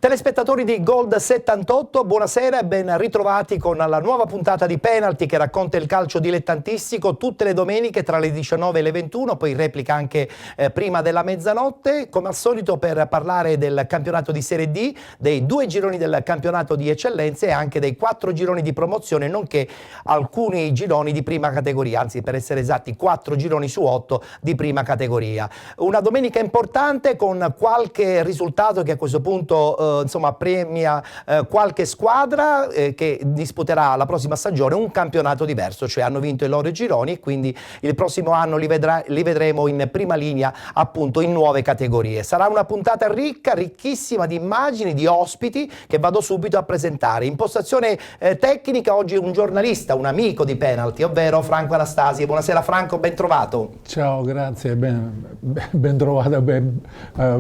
Telespettatori di Gold 78, buonasera e ben ritrovati con la nuova puntata di Penalty che racconta il calcio dilettantistico tutte le domeniche tra le 19 e le 21, poi replica anche prima della mezzanotte, come al solito per parlare del campionato di Serie D, dei 2 gironi del campionato di eccellenza e anche dei 4 gironi di promozione, nonché alcuni gironi di prima categoria, anzi per essere esatti 4 gironi su 8 di prima categoria. Una domenica importante con qualche risultato che a questo punto insomma premia qualche squadra che disputerà la prossima stagione un campionato diverso, cioè hanno vinto i loro gironi e quindi il prossimo anno li vedremo in prima linea appunto in nuove categorie. Sarà una puntata ricca, ricchissima di immagini, di ospiti che vado subito a presentare. Impostazione tecnica oggi un giornalista, un amico di Penalty, ovvero Franco Anastasi. Buonasera Franco, ben trovato. Ciao, grazie, ben trovato,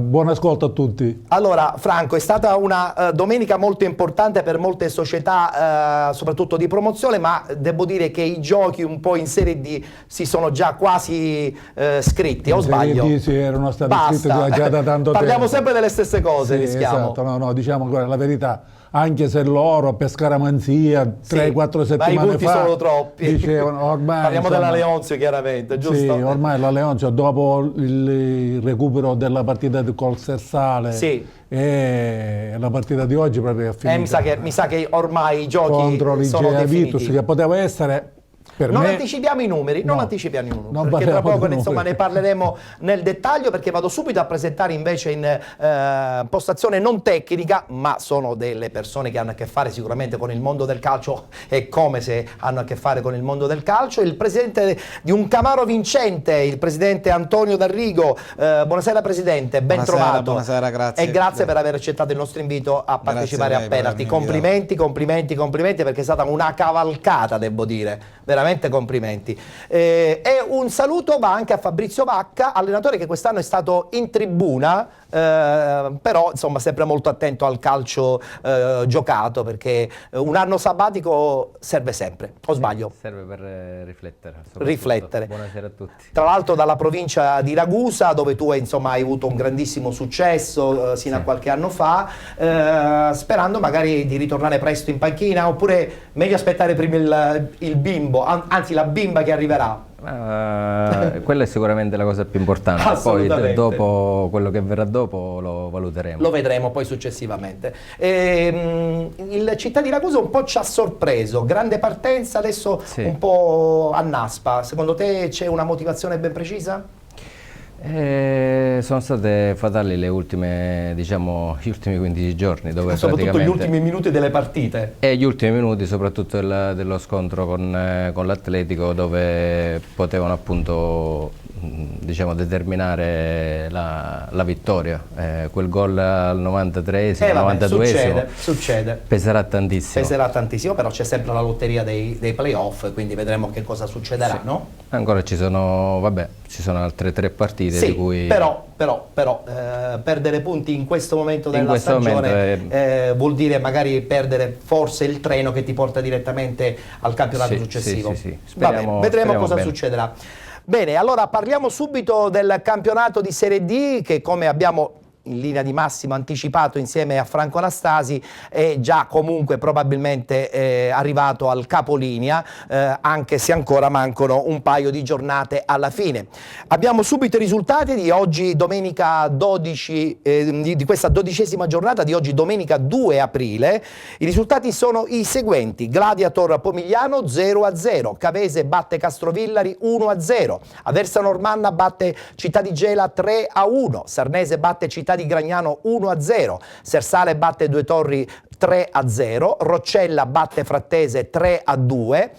buon ascolto a tutti. Allora Franco, è stata una domenica molto importante per molte società, soprattutto di promozione, ma devo dire che i giochi un po' in Serie D si sono già quasi scritti, o sbaglio? Serie D sì, erano stati scritti già da tanto Parliamo tempo. sempre delle stesse cose, sì, rischiamo. Esatto, no, diciamo la verità. Anche se loro per scaramanzia 3-4 settimane ma i punti fa sono troppi. Dicevano ormai parliamo insomma, della Leonzio chiaramente, giusto? Sì, ormai la Leonzio dopo il recupero della partita col Sersale e la partita di oggi proprio è finita. Mi sa che ormai i giochi contro sono l'Igea definitivi. Virtus che poteva essere Non anticipiamo i numeri, perché tra poco insomma, ne parleremo nel dettaglio, perché vado subito a presentare invece in postazione non tecnica, ma sono delle persone che hanno a che fare sicuramente con il mondo del calcio e come se hanno a che fare con il mondo del calcio, il presidente di un Camaro vincente, il presidente Antonio D'Arrigo. Buonasera Presidente, ben trovato. Buonasera, grazie. E grazie per aver accettato il nostro invito a partecipare a Penalty. Complimenti, perché è stata una cavalcata, devo dire, veramente complimenti. E un saluto va anche a Fabrizio Vacca, allenatore che quest'anno è stato in tribuna, però insomma sempre molto attento al calcio giocato, perché un anno sabbatico serve sempre, o sbaglio? Serve per riflettere. Buonasera a tutti. Tra l'altro dalla provincia di Ragusa, dove tu insomma hai avuto un grandissimo successo sino a qualche anno fa, sperando magari di ritornare presto in panchina, oppure meglio aspettare prima il bimbo, anzi la bimba che arriverà. Quella è sicuramente la cosa più importante, poi dopo quello che verrà dopo lo valuteremo. Lo vedremo poi successivamente. Il Città di Ragusa un po' ci ha sorpreso, grande partenza, adesso un po' annaspa. Secondo te c'è una motivazione ben precisa? Sono state fatali le ultime, diciamo, gli ultimi 15 giorni, dove soprattutto gli ultimi minuti delle partite. E gli ultimi minuti soprattutto dello scontro con l'Atletico, dove potevano appunto determinare la vittoria. Quel gol al 93esimo, al 92esimo succede. Peserà tantissimo, però c'è sempre la lotteria dei playoff, quindi vedremo che cosa succederà, no? Ancora ci sono altre 3 partite di cui... Però perdere punti in questo momento della stagione vuol dire magari perdere forse il treno che ti porta direttamente al campionato successivo. Sì. Vedremo cosa succederà. Bene, allora parliamo subito del campionato di Serie D che, come abbiamo in linea di massima anticipato insieme a Franco Anastasi, è già comunque probabilmente arrivato al capolinea, anche se ancora mancano un paio di giornate alla fine. Abbiamo subito i risultati di oggi domenica 12, di questa 12ª giornata di oggi domenica 2 aprile. I risultati sono i seguenti: Gladiator Pomigliano 0-0, Cavese batte Castrovillari 1-0, Aversa Normanna batte Città di Gela 3-1, Sarnese batte Città di Gragnano 1-0, Sersale batte Due Torri 3-0, Roccella batte Frattese 3-2,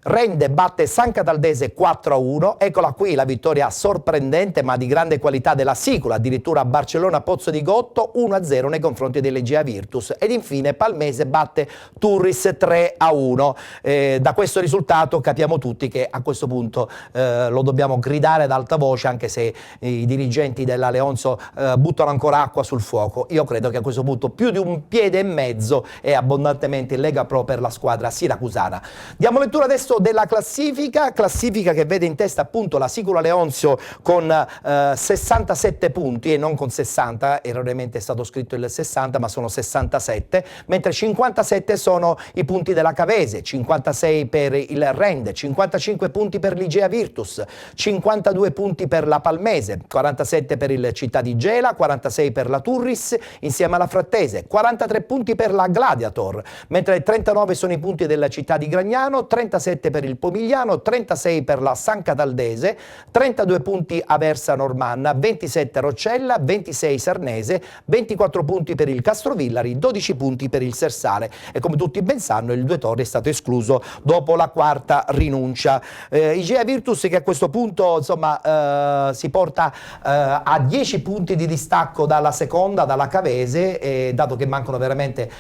Rende batte San Cataldese 4-1, eccola qui la vittoria sorprendente ma di grande qualità della Sicula, addirittura Barcellona Pozzo di Gotto 1-0 nei confronti dell'Egea Virtus, ed infine Palmese batte Turris 3-1. Da questo risultato capiamo tutti che a questo punto lo dobbiamo gridare ad alta voce, anche se i dirigenti della Leonzio buttano ancora acqua sul fuoco. Io credo che a questo punto più di un piede e mezzo è abbondantemente in Lega Pro per la squadra siracusana. Diamo lettura adesso resto della classifica che vede in testa appunto la Sicula Leonzio con 67 punti e non con 60, erroneamente è stato scritto il 60 ma sono 67, mentre 57 sono i punti della Cavese, 56 per il Rende, 55 punti per l'Igea Virtus, 52 punti per la Palmese, 47 per il Città di Gela, 46 per la Turris insieme alla Frattese, 43 punti per la Gladiator, mentre 39 sono i punti della Città di Gragnano, 37 per il Pomigliano, 36 per la San Cataldese, 32 punti Aversa Normanna, 27 Roccella, 26 Sarnese, 24 punti per il Castrovillari, 12 punti per il Sersale e come tutti ben sanno il Due Torri è stato escluso dopo la quarta rinuncia. Igea Virtus che a questo punto insomma si porta a 10 punti di distacco dalla seconda, dalla Cavese, dato che mancano veramente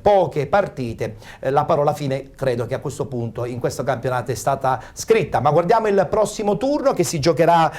poche partite, la parola fine credo che a questo punto in questo campionato è stata scritta. Ma guardiamo il prossimo turno che si giocherà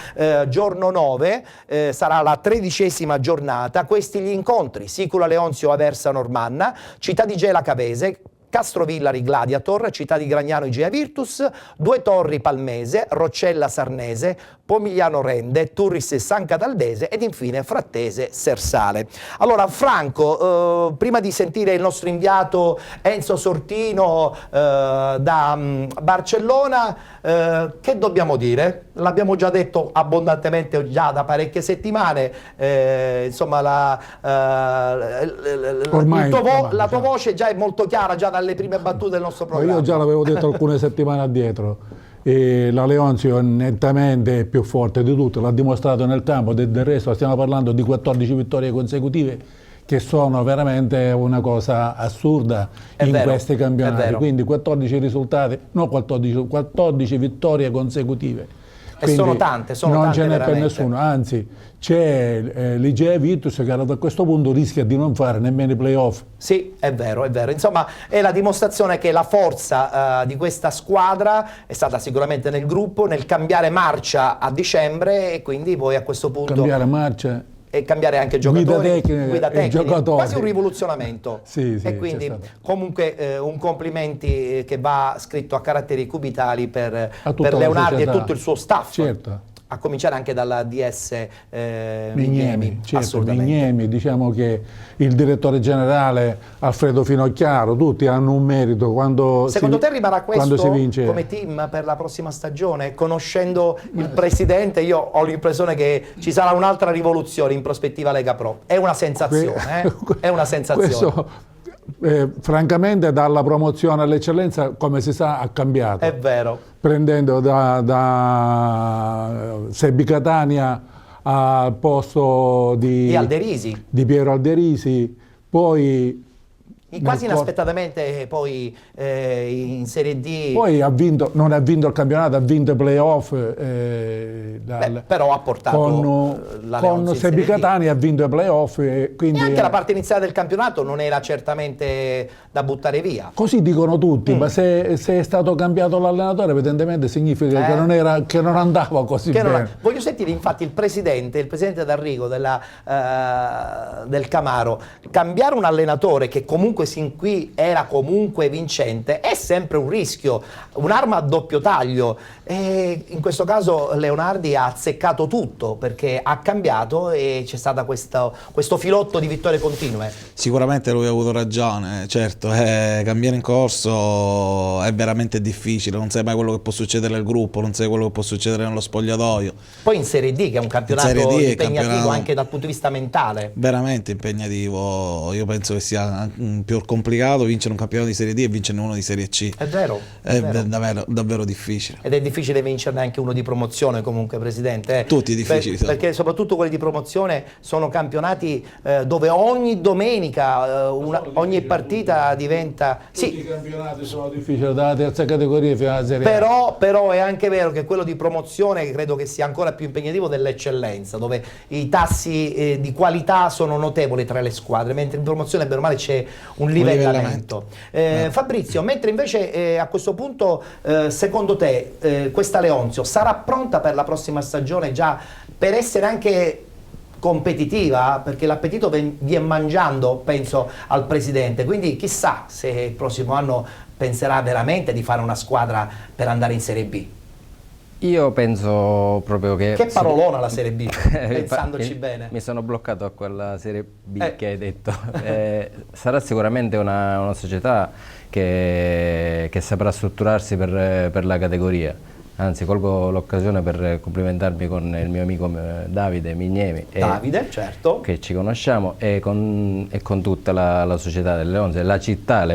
giorno 9, sarà la 13ª giornata. Questi gli incontri: Sicula Leonzio Aversa Normanna, Città di Gela Cavese, Castrovillari Gladiator, Città di Gragnano Igea Virtus, Due Torri Palmese, Roccella Sarnese, Pomigliano Rende, Turris San Cataldese ed infine Frattese Sersale. Allora Franco, prima di sentire il nostro inviato Enzo Sortino da Barcellona, che dobbiamo dire? L'abbiamo già detto abbondantemente già da parecchie settimane, insomma la tua voce già è molto chiara già dalle prime battute del nostro programma. Io già l'avevo detto alcune settimane addietro. La Leonzio è nettamente più forte di tutto, l'ha dimostrato nel campo, del resto stiamo parlando di 14 vittorie consecutive che sono veramente una cosa assurda questi campionati, quindi 14 risultati, no 14 vittorie consecutive. E sono tante, non ce n'è veramente. Per nessuno, anzi c'è l'Igea Virtus che da questo punto rischia di non fare nemmeno i playoff. Sì, è vero, insomma è la dimostrazione che la forza di questa squadra è stata sicuramente nel gruppo, nel cambiare marcia a dicembre e quindi poi a questo punto... Cambiare marcia... E cambiare anche giocatori, guida tecnica, quasi un rivoluzionamento. Sì, e quindi comunque un complimenti che va scritto a caratteri cubitali per Leonardi e tutto il suo staff. Certo. A cominciare anche dalla DS Vignemi, certo, Vignemi, diciamo che il direttore generale Alfredo Finocchiaro, tutti hanno un merito quando Secondo te rimarrà questo si vince. Come team per la prossima stagione? Conoscendo il presidente io ho l'impressione che ci sarà un'altra rivoluzione in prospettiva Lega Pro. È una sensazione, è una sensazione. Questo, francamente dalla promozione all'eccellenza come si sa ha cambiato. È vero. Prendendo da Sebi Catania al posto di Piero Alderisi, poi quasi inaspettatamente poi in Serie D poi non ha vinto il campionato, ha vinto i playoff, però ha portato con Sebi Catania ha vinto i playoff e anche la parte iniziale del campionato non era certamente da buttare via. Così dicono tutti, ma se è stato cambiato l'allenatore evidentemente significa che non andava così bene. Voglio sentire infatti il presidente D'Arrigo del Camaro. Cambiare un allenatore che comunque sin qui era comunque vincente è sempre un rischio, un'arma a doppio taglio e in questo caso Leonardi ha azzeccato tutto perché ha cambiato e c'è stato questo filotto di vittorie continue. Sicuramente lui ha avuto ragione, certo, cambiare in corso è veramente difficile, non sai mai quello che può succedere nel gruppo, non sai quello che può succedere nello spogliatoio. Poi in Serie D che è un campionato impegnativo anche dal punto di vista mentale. Veramente impegnativo, io penso che sia più complicato vincere un campionato di Serie D e vincerne uno di Serie C. È vero. Davvero difficile. Ed è difficile vincerne anche uno di promozione comunque, Presidente. Tutti difficili. Perché soprattutto quelli di promozione sono campionati dove ogni domenica, ogni partita diventa... Tutti i campionati sono difficili dalla terza categoria fino alla Serie A. Però è anche vero che quello di promozione credo che sia ancora più impegnativo dell'eccellenza, dove i tassi di qualità sono notevoli tra le squadre, mentre in promozione bene o male c'è un livellamento. Fabrizio, mentre invece a questo punto secondo te questa Leonzio sarà pronta per la prossima stagione già per essere anche competitiva, perché l'appetito viene mangiando, penso, al presidente, quindi chissà se il prossimo anno penserà veramente di fare una squadra per andare in Serie B. Io penso proprio che... Che parolona la Serie B, pensandoci bene. Mi sono bloccato a quella Serie B che hai detto. Sarà sicuramente una società che saprà strutturarsi per la categoria. Anzi, colgo l'occasione per complimentarmi con il mio amico Davide Mignemi, Davide, certo, che ci conosciamo, e con tutta la società del Leonze, la città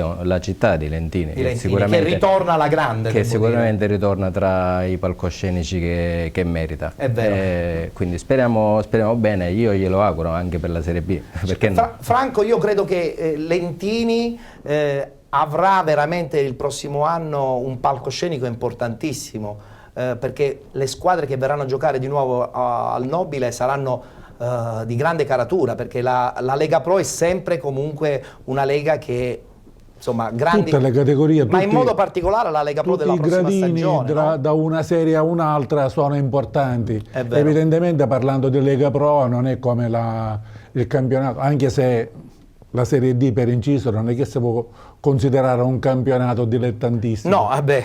di Lentini, che ritorna alla grande. Che sicuramente ritorna tra i palcoscenici che merita. È vero. Quindi speriamo bene, io glielo auguro anche per la Serie B. Perché no? Franco, io credo che Lentini avrà veramente il prossimo anno un palcoscenico importantissimo, perché le squadre che verranno a giocare di nuovo al Nobile saranno di grande caratura, perché la Lega Pro è sempre comunque una lega che, insomma, grandi, tutte le categorie, ma in modo particolare la Lega Pro della prossima stagione, i gradini da una serie a un'altra sono importanti. Vero. Evidentemente, parlando di Lega Pro, non è come il campionato, anche se la Serie D, per inciso, non è che si può considerare un campionato dilettantissimo. No, vabbè.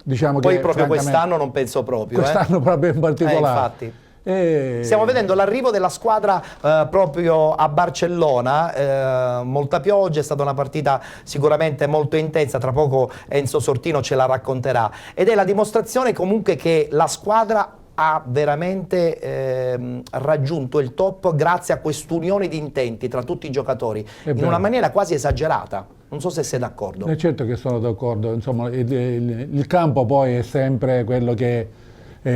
Diciamo poi che proprio quest'anno non penso proprio. Quest'anno proprio in particolare. Infatti. Stiamo vedendo l'arrivo della squadra proprio a Barcellona, molta pioggia, è stata una partita sicuramente molto intensa, tra poco Enzo Sortino ce la racconterà, ed è la dimostrazione comunque che la squadra ha veramente raggiunto il top grazie a quest'unione di intenti tra tutti i giocatori, in una maniera quasi esagerata. Non so se sei d'accordo. Certo che sono d'accordo, insomma il campo poi è sempre quello che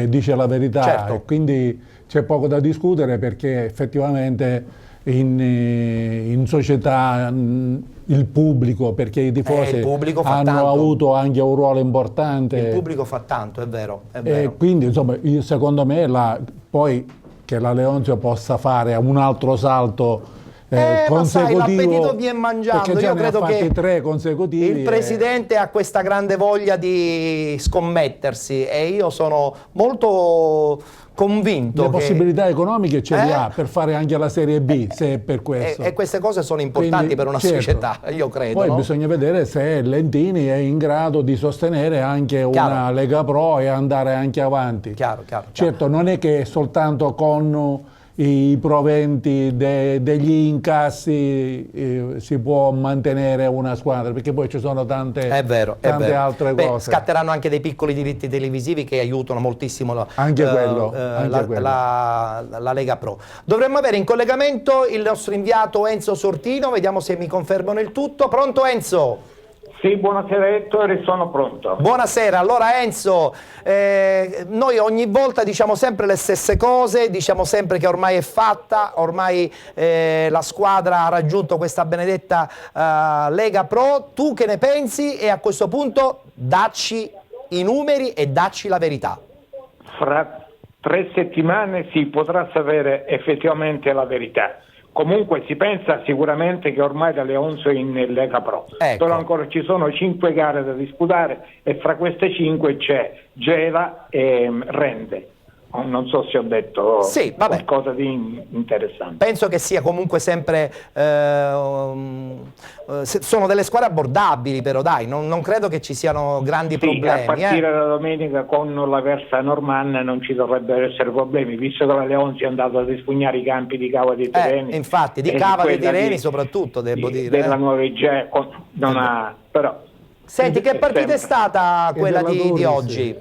dice la verità, certo. E quindi c'è poco da discutere, perché effettivamente in società il pubblico, perché i tifosi hanno avuto anche un ruolo importante. Il pubblico fa tanto, è vero. È vero. Quindi insomma, secondo me poi che la Leonzio possa fare un altro salto consecutivo, l'appetito viene mangiando. Io credo che 3 consecutivi. Il presidente ha questa grande voglia di scommettersi, e io sono molto convinto le che possibilità economiche ce le ha per fare anche la Serie B, se è per questo. E queste cose sono importanti. Quindi, per una società, io credo. Poi bisogna vedere se Lentini è in grado di sostenere anche una Lega Pro e andare anche avanti. Chiaro. Certo, non è che soltanto con i proventi degli incassi si può mantenere una squadra, perché poi ci sono tante altre cose. Scatteranno anche dei piccoli diritti televisivi che aiutano moltissimo la Lega Pro. Dovremmo avere in collegamento il nostro inviato Enzo Sortino, vediamo se mi confermano il tutto. Pronto Enzo? Sì, buonasera Ettore, sono pronto. Buonasera, allora Enzo, noi ogni volta diciamo sempre le stesse cose, diciamo sempre che ormai è fatta, ormai la squadra ha raggiunto questa benedetta Lega Pro. Tu che ne pensi? E a questo punto dacci i numeri e dacci la verità. Fra 3 settimane si potrà sapere effettivamente la verità. Comunque si pensa sicuramente che ormai da Leonzio in Lega Pro, però ancora ci sono 5 gare da disputare, e fra queste 5 c'è Gela e Rende. Non so se ho detto qualcosa di interessante. Penso che sia comunque sempre sono delle squadre abbordabili, però dai, non credo che ci siano grandi problemi. A partire da domenica con la Versa Normanna non ci dovrebbero essere problemi, visto che la Leonzio è andato ad espugnare i campi di Cava dei Tirreni. Infatti, di Cava dei Tirreni soprattutto, devo dire. Della Nuova Egea non ha... però... Senti, che partita è stata quella di oggi?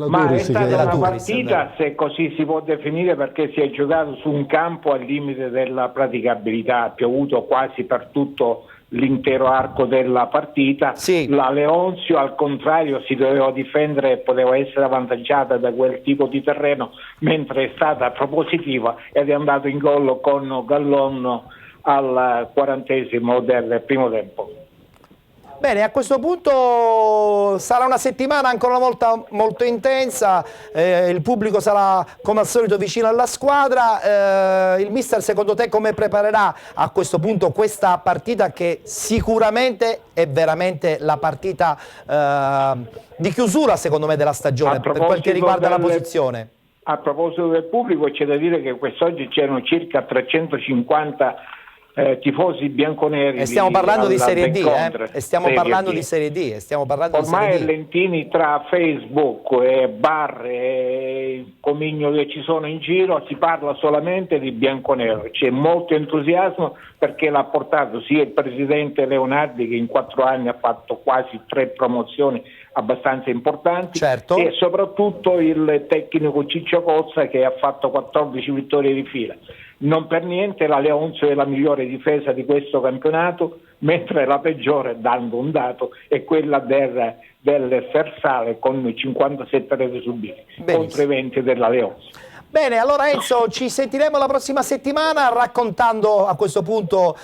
Ma è stata una partita, se così si può definire, perché si è giocato su un campo al limite della praticabilità, ha piovuto quasi per tutto l'intero arco della partita. La Leonzio al contrario si doveva difendere e poteva essere avvantaggiata da quel tipo di terreno, mentre è stata propositiva ed è andato in gol con Gallon al 40° del primo tempo. Bene, a questo punto sarà una settimana ancora una volta molto intensa, il pubblico sarà come al solito vicino alla squadra. Il mister, secondo te, come preparerà a questo punto questa partita, che sicuramente è veramente la partita di chiusura, secondo me, della stagione per quel che riguarda la posizione? A proposito del pubblico, c'è da dire che quest'oggi c'erano circa 350 tifosi bianconeri. E stiamo parlando di Serie D, e stiamo parlando di Serie D, ormai lentini tra Facebook e bar e comigno che ci sono in giro, si parla solamente di bianconero. C'è molto entusiasmo perché l'ha portato sia il presidente Leonardi, che in 4 anni ha fatto quasi 3 promozioni abbastanza importanti, certo, e soprattutto il tecnico Ciccio Cozza, che ha fatto 14 vittorie di fila. Non per niente la Leonzio è la migliore difesa di questo campionato, mentre la peggiore, dando un dato, è quella del Fersale con 57 reti subite contro i 20 della Leonzio. Bene, allora Enzo, ci sentiremo la prossima settimana raccontando a questo punto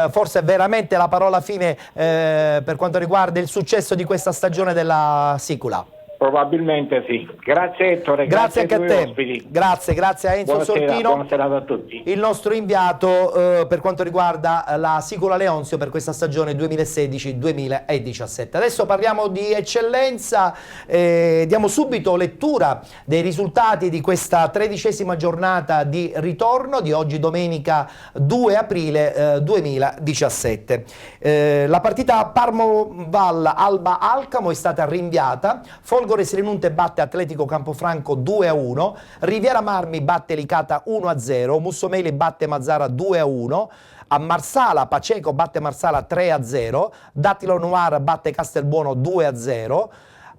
forse veramente la parola fine per quanto riguarda il successo di questa stagione della Sicula. Probabilmente sì. Grazie Ettore, grazie anche a te. Ospiti. Grazie a Enzo Sortino, buona serata a tutti. Il nostro inviato per quanto riguarda la Sicula Leonzio per questa stagione 2016-2017. Adesso parliamo di eccellenza, diamo subito lettura dei risultati di questa 13ª giornata di ritorno di oggi domenica 2 aprile 2017. La partita Parmo-Val Alba Alcamo è stata rinviata. Folgore Selinunte batte Atletico Campofranco 2-1, Riviera Marmi batte Licata 1-0, Mussomeli batte Mazzara 2-1, a Marsala Paceco batte Marsala 3-0, Dattilo Noir batte Castelbuono 2-0,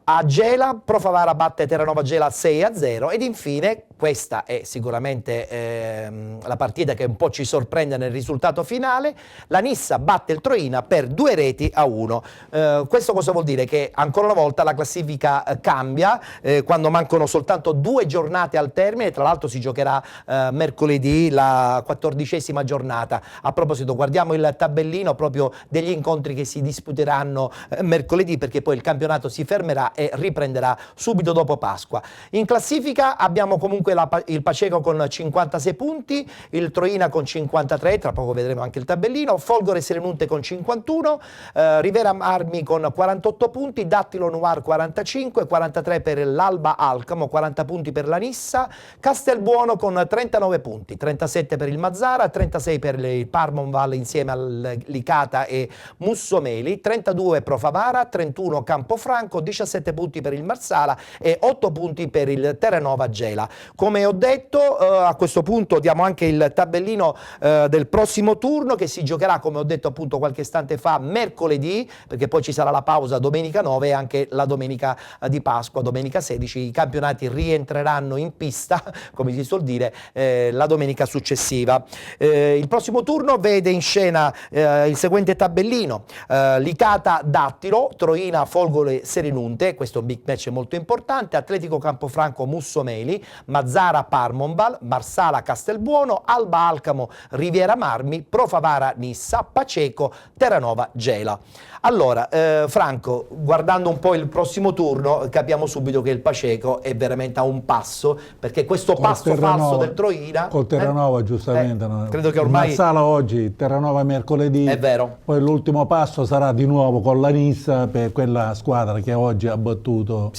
a Gela Pro Favara batte Terranova Gela 6-0 ed infine questa è sicuramente la partita che un po' ci sorprende nel risultato finale, la Nissa batte il Troina per 2-1. Questo cosa vuol dire? Che ancora una volta la classifica cambia quando mancano soltanto 2 giornate al termine, tra l'altro si giocherà mercoledì la 14ª giornata. A proposito, guardiamo il tabellino proprio degli incontri che si disputeranno mercoledì, perché poi il campionato si fermerà e riprenderà subito dopo Pasqua. In classifica abbiamo comunque il Paceco con 56 punti, il Troina con 53, tra poco vedremo anche il tabellino, Folgore Selinunte con 51, Rivera Marmi con 48 punti, Dattilo Noir 45, 43 per l'Alba Alcamo, 40 punti per la Nissa, Castelbuono con 39 punti, 37 per il Mazzara, 36 per il Parmonval insieme al Licata e Mussomeli, 32 Pro Favara, 31 Campofranco, 17 punti per il Marsala e 8 punti per il Terranova Gela. Come ho detto, a questo punto diamo anche il tabellino del prossimo turno, che si giocherà, come ho detto appunto qualche istante fa, mercoledì, perché poi ci sarà la pausa domenica 9 e anche la domenica di Pasqua, domenica 16. I campionati rientreranno in pista, come si suol dire, la domenica successiva. Il prossimo turno vede in scena il seguente tabellino: Licata Dattilo, Troina Folgore Selinunte, questo è un big match molto importante, Atletico Campofranco Mussomeli, Mazzara Parmonval, Marsala Castelbuono, Alba Alcamo Riviera Marmi, Pro Favara Nissa, Paceco Terranova Gela. Allora, Franco, guardando un po' il prossimo turno, capiamo subito che il Paceco è veramente a un passo, perché questo passo falso del Troina... Col Terranova, giustamente. Credo che ormai... Marsala oggi, Terranova mercoledì. È vero. Poi l'ultimo passo sarà di nuovo con la Nissa, per quella squadra che oggi ha battuto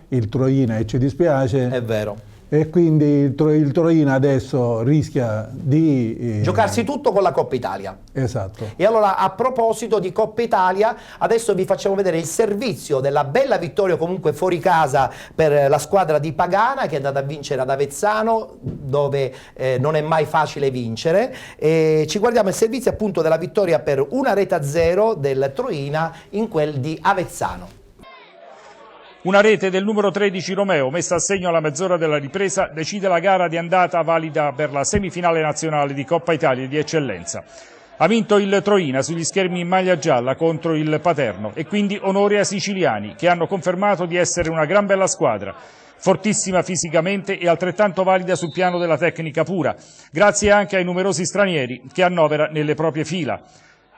il Troina, e ci dispiace. È vero. E quindi il Troina adesso rischia di giocarsi tutto con la Coppa Italia. Esatto. E allora, a proposito di Coppa Italia, adesso vi facciamo vedere il servizio della bella vittoria comunque fuori casa per la squadra di Pagana, che è andata a vincere ad Avezzano, dove non è mai facile vincere. E ci guardiamo il servizio appunto della vittoria per 1-0 del Troina in quel di Avezzano. Una rete del numero 13 Romeo, messa a segno alla mezz'ora della ripresa, decide la gara di andata valida per la semifinale nazionale di Coppa Italia di eccellenza. Ha vinto il Troina sugli schermi in maglia gialla contro il Paterno, e quindi onore ai siciliani, che hanno confermato di essere una gran bella squadra, fortissima fisicamente e altrettanto valida sul piano della tecnica pura, grazie anche ai numerosi stranieri che annovera nelle proprie fila.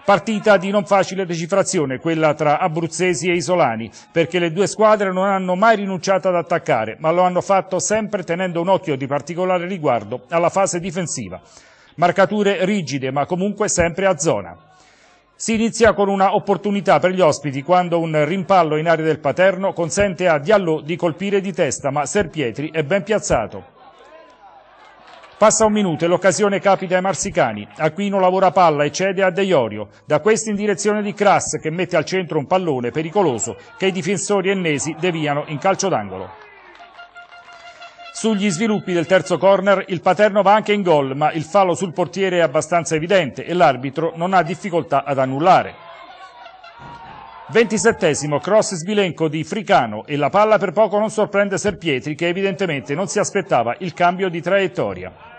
Partita di non facile decifrazione, quella tra abruzzesi e isolani, perché le due squadre non hanno mai rinunciato ad attaccare, ma lo hanno fatto sempre tenendo un occhio di particolare riguardo alla fase difensiva. Marcature rigide, ma comunque sempre a zona. Si inizia con una opportunità per gli ospiti, quando un rimpallo in area del Paterno consente a Diallo di colpire di testa, ma Serpietri è ben piazzato. Passa un minuto e l'occasione capita ai marsicani. Aquino lavora palla e cede a De Iorio. Da questi in direzione di Kras, che mette al centro un pallone pericoloso che i difensori ennesi deviano in calcio d'angolo. Sugli sviluppi del terzo corner il Paterno va anche in gol, ma il fallo sul portiere è abbastanza evidente e l'arbitro non ha difficoltà ad annullare. 27esimo, cross sbilenco di Fricano e la palla per poco non sorprende Serpietri, che evidentemente non si aspettava il cambio di traiettoria.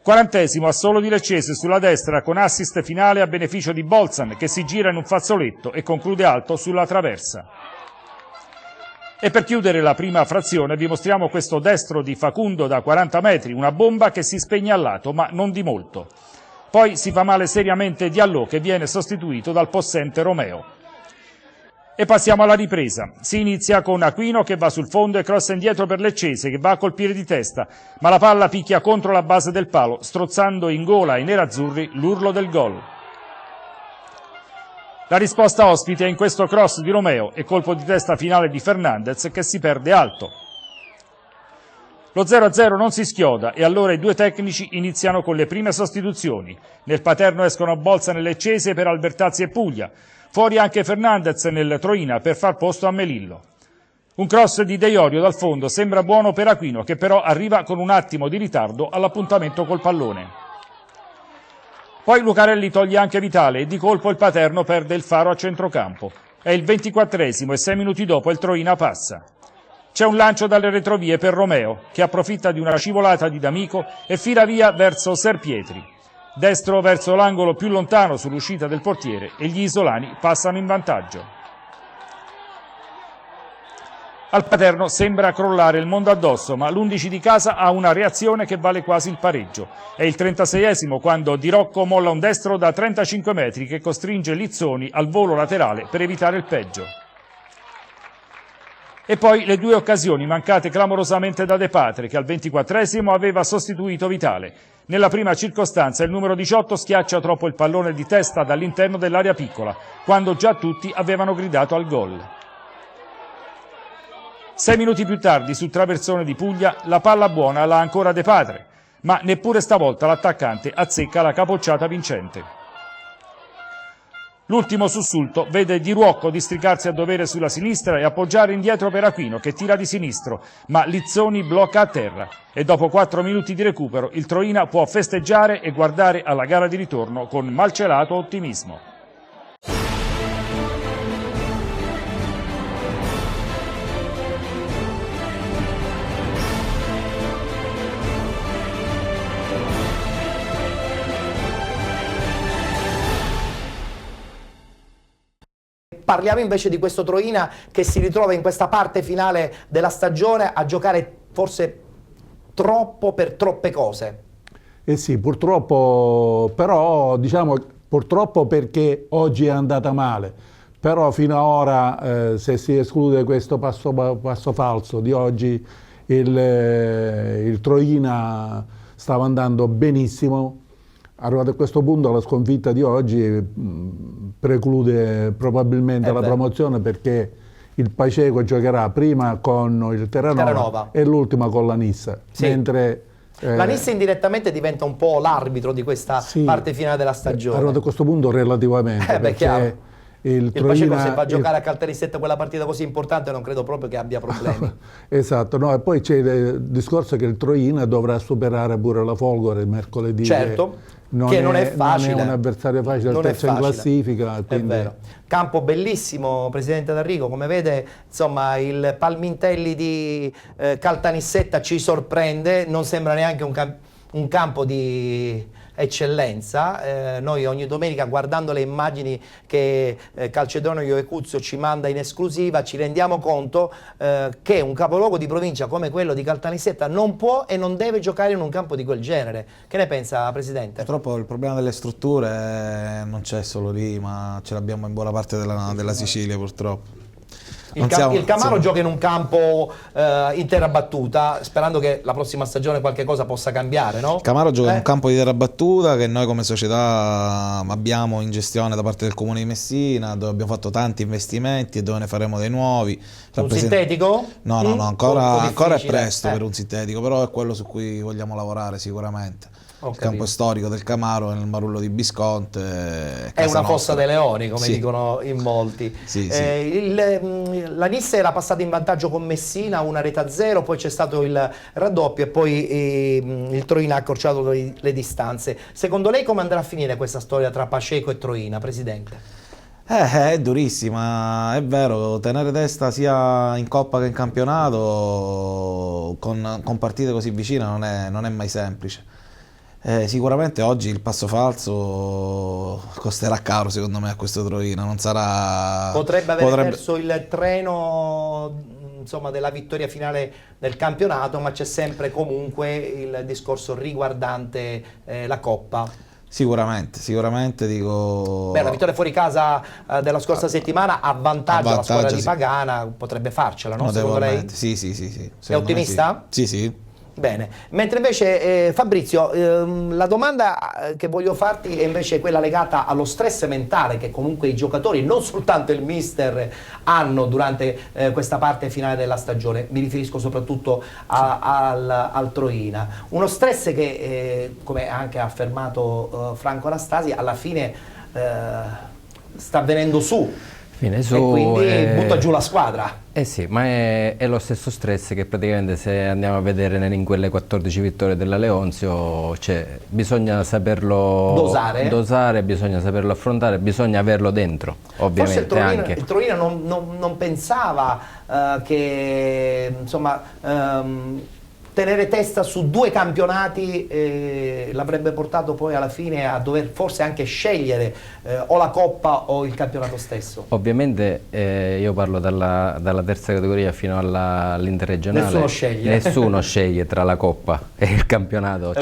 40esimo, assolo di Leccese sulla destra con assist finale a beneficio di Bolzan, che si gira in un fazzoletto e conclude alto sulla traversa. E per chiudere la prima frazione vi mostriamo questo destro di Facundo da 40 metri, una bomba che si spegne al lato, ma non di molto. Poi si fa male seriamente Diallo, che viene sostituito dal possente Romeo. E passiamo alla ripresa. Si inizia con Aquino che va sul fondo e crossa indietro per Leccese, che va a colpire di testa, ma la palla picchia contro la base del palo, strozzando in gola ai nerazzurri l'urlo del gol. La risposta ospite è in questo cross di Romeo e colpo di testa finale di Fernandez, che si perde alto. Lo 0-0 non si schioda e allora i due tecnici iniziano con le prime sostituzioni. Nel Paterno escono Bolzan e Leccese per Albertazzi e Puglia. Fuori anche Fernandez nel Troina per far posto a Melillo. Un cross di De Iorio dal fondo sembra buono per Aquino, che però arriva con un attimo di ritardo all'appuntamento col pallone. Poi Lucarelli toglie anche Vitale e di colpo il Paterno perde il faro a centrocampo. È il 24esimo e 6 minuti dopo il Troina passa. C'è un lancio dalle retrovie per Romeo, che approfitta di una scivolata di D'Amico e fila via verso Serpietri. Destro verso l'angolo più lontano sull'uscita del portiere e gli isolani passano in vantaggio. Al Paterno sembra crollare il mondo addosso, ma l'11 di casa ha una reazione che vale quasi il pareggio. È il 36esimo quando Di Rocco molla un destro da 35 metri che costringe Lizzoni al volo laterale per evitare il peggio. E poi le due occasioni mancate clamorosamente da De Patri, che al 24esimo aveva sostituito Vitale. Nella prima circostanza il numero 18 schiaccia troppo il pallone di testa dall'interno dell'area piccola, quando già tutti avevano gridato al gol. 6 minuti più tardi, sul traversone di Puglia, la palla buona l'ha ancora De Patri, ma neppure stavolta l'attaccante azzecca la capocciata vincente. L'ultimo sussulto vede Di Ruocco districarsi a dovere sulla sinistra e appoggiare indietro per Aquino, che tira di sinistro, ma Lizzoni blocca a terra e dopo 4 minuti di recupero il Troina può festeggiare e guardare alla gara di ritorno con malcelato ottimismo. Parliamo invece di questo Troina che si ritrova in questa parte finale della stagione a giocare forse troppo per troppe cose. Eh sì, purtroppo, però diciamo purtroppo perché oggi è andata male, però fino ad ora se si esclude questo passo falso di oggi il Troina stava andando benissimo. Arrivato a questo punto la sconfitta di oggi preclude probabilmente la promozione, perché il Paceco giocherà prima con il Terranova e l'ultima con la Nissa. Sì. Mentre la Nissa indirettamente diventa un po' l'arbitro di questa parte finale della stagione. Arrivato a questo punto relativamente, perché il Paceco se va a giocare a Caltanissetta quella partita così importante non credo proprio che abbia problemi. Esatto, no, e poi c'è il discorso che il Troina dovrà superare pure la Folgore mercoledì. Certo. Che non è facile. Non è un avversario facile, al terzo in classifica. Quindi... È vero. Campo bellissimo, Presidente D'Arrigo, come vede insomma il Palmintelli di Caltanissetta ci sorprende, non sembra neanche un campo di eccellenza. Noi ogni domenica, guardando le immagini che Calcedonio Ioecuzio ci manda in esclusiva, ci rendiamo conto che un capoluogo di provincia come quello di Caltanissetta non può e non deve giocare in un campo di quel genere. Che ne pensa, Presidente? Purtroppo il problema delle strutture non c'è solo lì, ma ce l'abbiamo in buona parte della Sicilia, purtroppo. Il Camaro gioca in un campo in terra battuta, sperando che la prossima stagione qualche cosa possa cambiare, no? Il Camaro gioca in un campo di terra battuta che noi come società abbiamo in gestione da parte del Comune di Messina, dove abbiamo fatto tanti investimenti e dove ne faremo dei nuovi. Un sintetico? No, ancora è presto per un sintetico, però è quello su cui vogliamo lavorare sicuramente. Il campo storico del Camaro nel Marullo di Bisconte è una fossa dei leoni, come dicono in molti. La Nissa era passata in vantaggio con Messina 1-0, poi c'è stato il raddoppio e poi il Troina ha accorciato le distanze. Secondo lei come andrà a finire questa storia tra Paceco e Troina, Presidente? È durissima, è vero, tenere testa sia in Coppa che in campionato con partite così vicine non è mai semplice. Sicuramente oggi il passo falso costerà caro secondo me a questo Troina, non sarà... Potrebbe aver perso il treno, insomma, della vittoria finale del campionato, ma c'è sempre comunque il discorso riguardante la Coppa. Sicuramente dico... Beh, la vittoria fuori casa della scorsa settimana avvantaggia la squadra di Pagana, potrebbe farcela, no? Secondo lei? Sì. È ottimista? Sì. Bene, mentre invece Fabrizio, la domanda che voglio farti è invece quella legata allo stress mentale che comunque i giocatori, non soltanto il mister, hanno durante questa parte finale della stagione. Mi riferisco soprattutto al Troina. Uno stress che, come anche ha affermato Franco Anastasi, alla fine sta venendo su. E quindi butta giù la squadra. Sì, ma è lo stesso stress che praticamente se andiamo a vedere in quelle 14 vittorie della Leonzio, bisogna saperlo dosare, bisogna saperlo affrontare, bisogna averlo dentro, ovviamente. Forse il Troina non pensava che insomma tenere testa su due campionati l'avrebbe portato poi alla fine a dover forse anche scegliere o la Coppa o il campionato stesso. Ovviamente io parlo dalla terza categoria fino all'interregionale. Nessuno sceglie tra la Coppa e il campionato,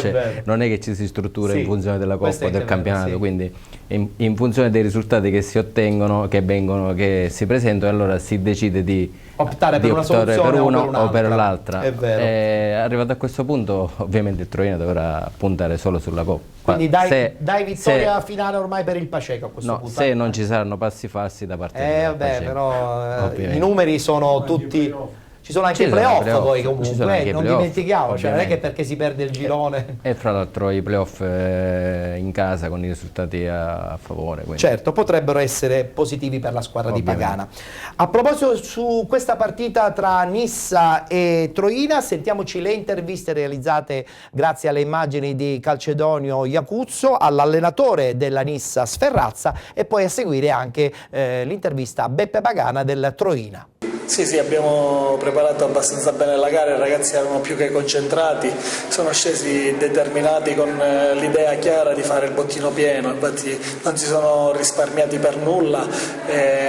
non è che ci si struttura in funzione della Coppa o del campionato, quindi in funzione dei risultati che si ottengono, che si presentano, allora si decide di optare per una soluzione per uno o per l'altra. È vero. Arrivato a questo punto ovviamente il Troina dovrà puntare solo sulla Coppa. Quindi dai vittoria finale ormai per il Paceco a questo punto. Se non ci saranno passi falsi da parte del Paceco. Però i numeri sono tutti... Ci sono anche i playoff poi comunque, non dimentichiamo, non è che perché si perde il girone. E fra l'altro i playoff in casa con i risultati a favore. Quindi. Certo, potrebbero essere positivi per la squadra di Pagana. A proposito su questa partita tra Nissa e Troina, sentiamoci le interviste realizzate grazie alle immagini di Calcedonio Iacuzzo all'allenatore della Nissa Sferrazza e poi a seguire anche l'intervista a Beppe Pagana del Troina. Sì, abbiamo preparato abbastanza bene la gara, i ragazzi erano più che concentrati, sono scesi determinati con l'idea chiara di fare il bottino pieno, infatti non si sono risparmiati per nulla,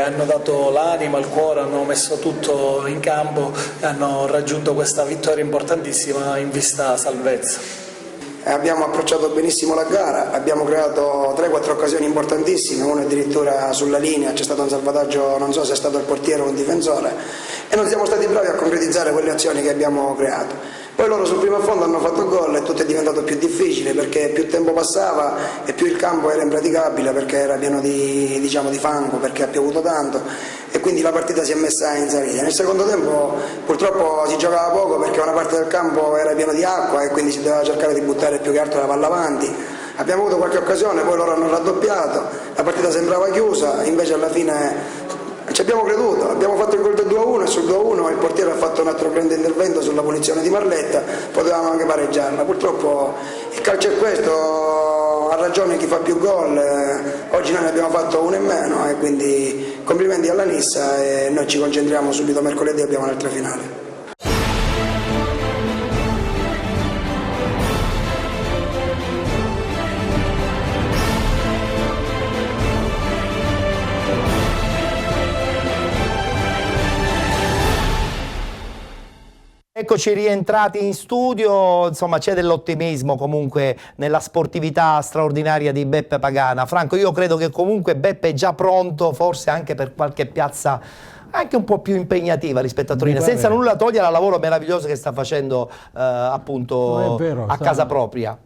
hanno dato l'anima, il cuore, hanno messo tutto in campo e hanno raggiunto questa vittoria importantissima in vista salvezza. Abbiamo approcciato benissimo la gara, abbiamo creato 3-4 occasioni importantissime, una addirittura sulla linea, c'è stato un salvataggio, non so se è stato il portiere o un difensore, e non siamo stati bravi a concretizzare quelle azioni che abbiamo creato. Poi loro sul primo affondo hanno fatto gol e tutto è diventato più difficile perché più tempo passava e più il campo era impraticabile perché era pieno di fango, perché ha piovuto tanto e quindi la partita si è messa in salita. Nel secondo tempo purtroppo si giocava poco perché una parte del campo era pieno di acqua e quindi si doveva cercare di buttare più che altro la palla avanti. Abbiamo avuto qualche occasione, poi loro hanno raddoppiato, la partita sembrava chiusa, invece alla fine ci abbiamo creduto, abbiamo fatto il gol del 2-1 e sul 2-1 il portiere ha fatto un altro grande intervento sulla punizione di Marletta, potevamo anche pareggiarla. Purtroppo il calcio è questo, ha ragione chi fa più gol, oggi noi ne abbiamo fatto uno in meno e quindi complimenti alla Nissa e noi ci concentriamo subito mercoledì, abbiamo un'altra finale. Eccoci rientrati in studio, insomma c'è dell'ottimismo comunque nella sportività straordinaria di Beppe Pagana. Franco, io credo che comunque Beppe è già pronto, forse anche per qualche piazza anche un po' più impegnativa rispetto a Torino, senza nulla togliere al lavoro meraviglioso che sta facendo appunto a casa propria.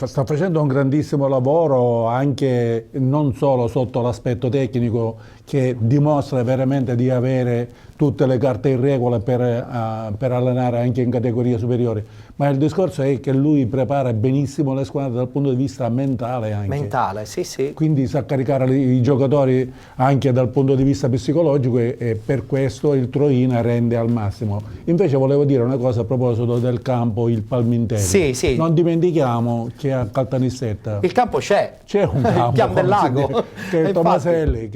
Sta facendo un grandissimo lavoro anche non solo sotto l'aspetto tecnico, che dimostra veramente di avere tutte le carte in regola per allenare anche in categorie superiori, ma il discorso è che lui prepara benissimo le squadre dal punto di vista mentale anche. Mentale, sì, sì. Quindi sa caricare i giocatori anche dal punto di vista psicologico e per questo il Troina rende al massimo. Invece volevo dire una cosa a proposito del campo, il Palmintelli. Sì, sì. Non dimentichiamo che a Caltanissetta il campo c'è un campo, il Pian del Lago, che è Tomaselli,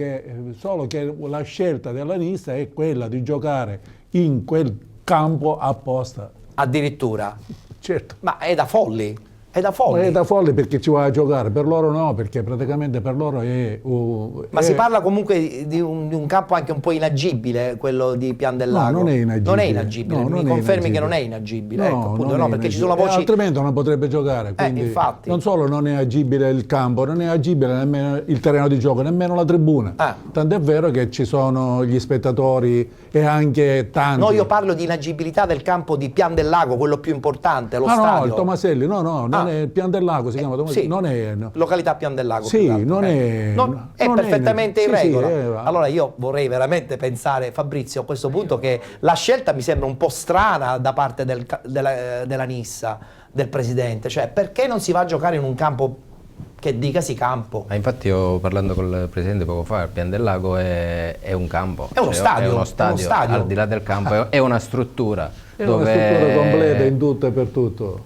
solo che la scelta dell'Anista è quella di giocare in quel campo apposta. Addirittura. Certo. Ma è da folli. È da folli. Ma è da folli perché ci va a giocare, per loro no, perché praticamente per loro Ma si parla comunque di un campo anche un po' inagibile, quello di Pian del Lago. No, non è inagibile. Non è inagibile, No, mi non è confermi inagibile. che non è inagibile? No, ecco, appunto, non no, è perché ci sono inagibile. voci... Altrimenti non potrebbe giocare, quindi infatti. non solo non è agibile il campo, non è agibile nemmeno il terreno di gioco, nemmeno la tribuna. Tant'è vero che ci sono gli spettatori e anche tanti. No, io parlo di inagibilità del campo di Pian del Lago, quello più importante, lo stadio. No, il Tomaselli, non è Pian del Lago, si chiama Tomaselli, sì. non è... Località Pian del Lago. Sì, non è... è perfettamente in regola. Sì, allora io vorrei veramente pensare, Fabrizio, a questo punto, che la scelta mi sembra un po' strana da parte della Nissa, del presidente, cioè perché non si va a giocare in un campo che dicasi campo? Infatti io parlando col presidente poco fa, il Pian del Lago è un campo. È uno stadio. È uno stadio, al di là del campo, è una struttura. È una struttura completa in tutto e per tutto.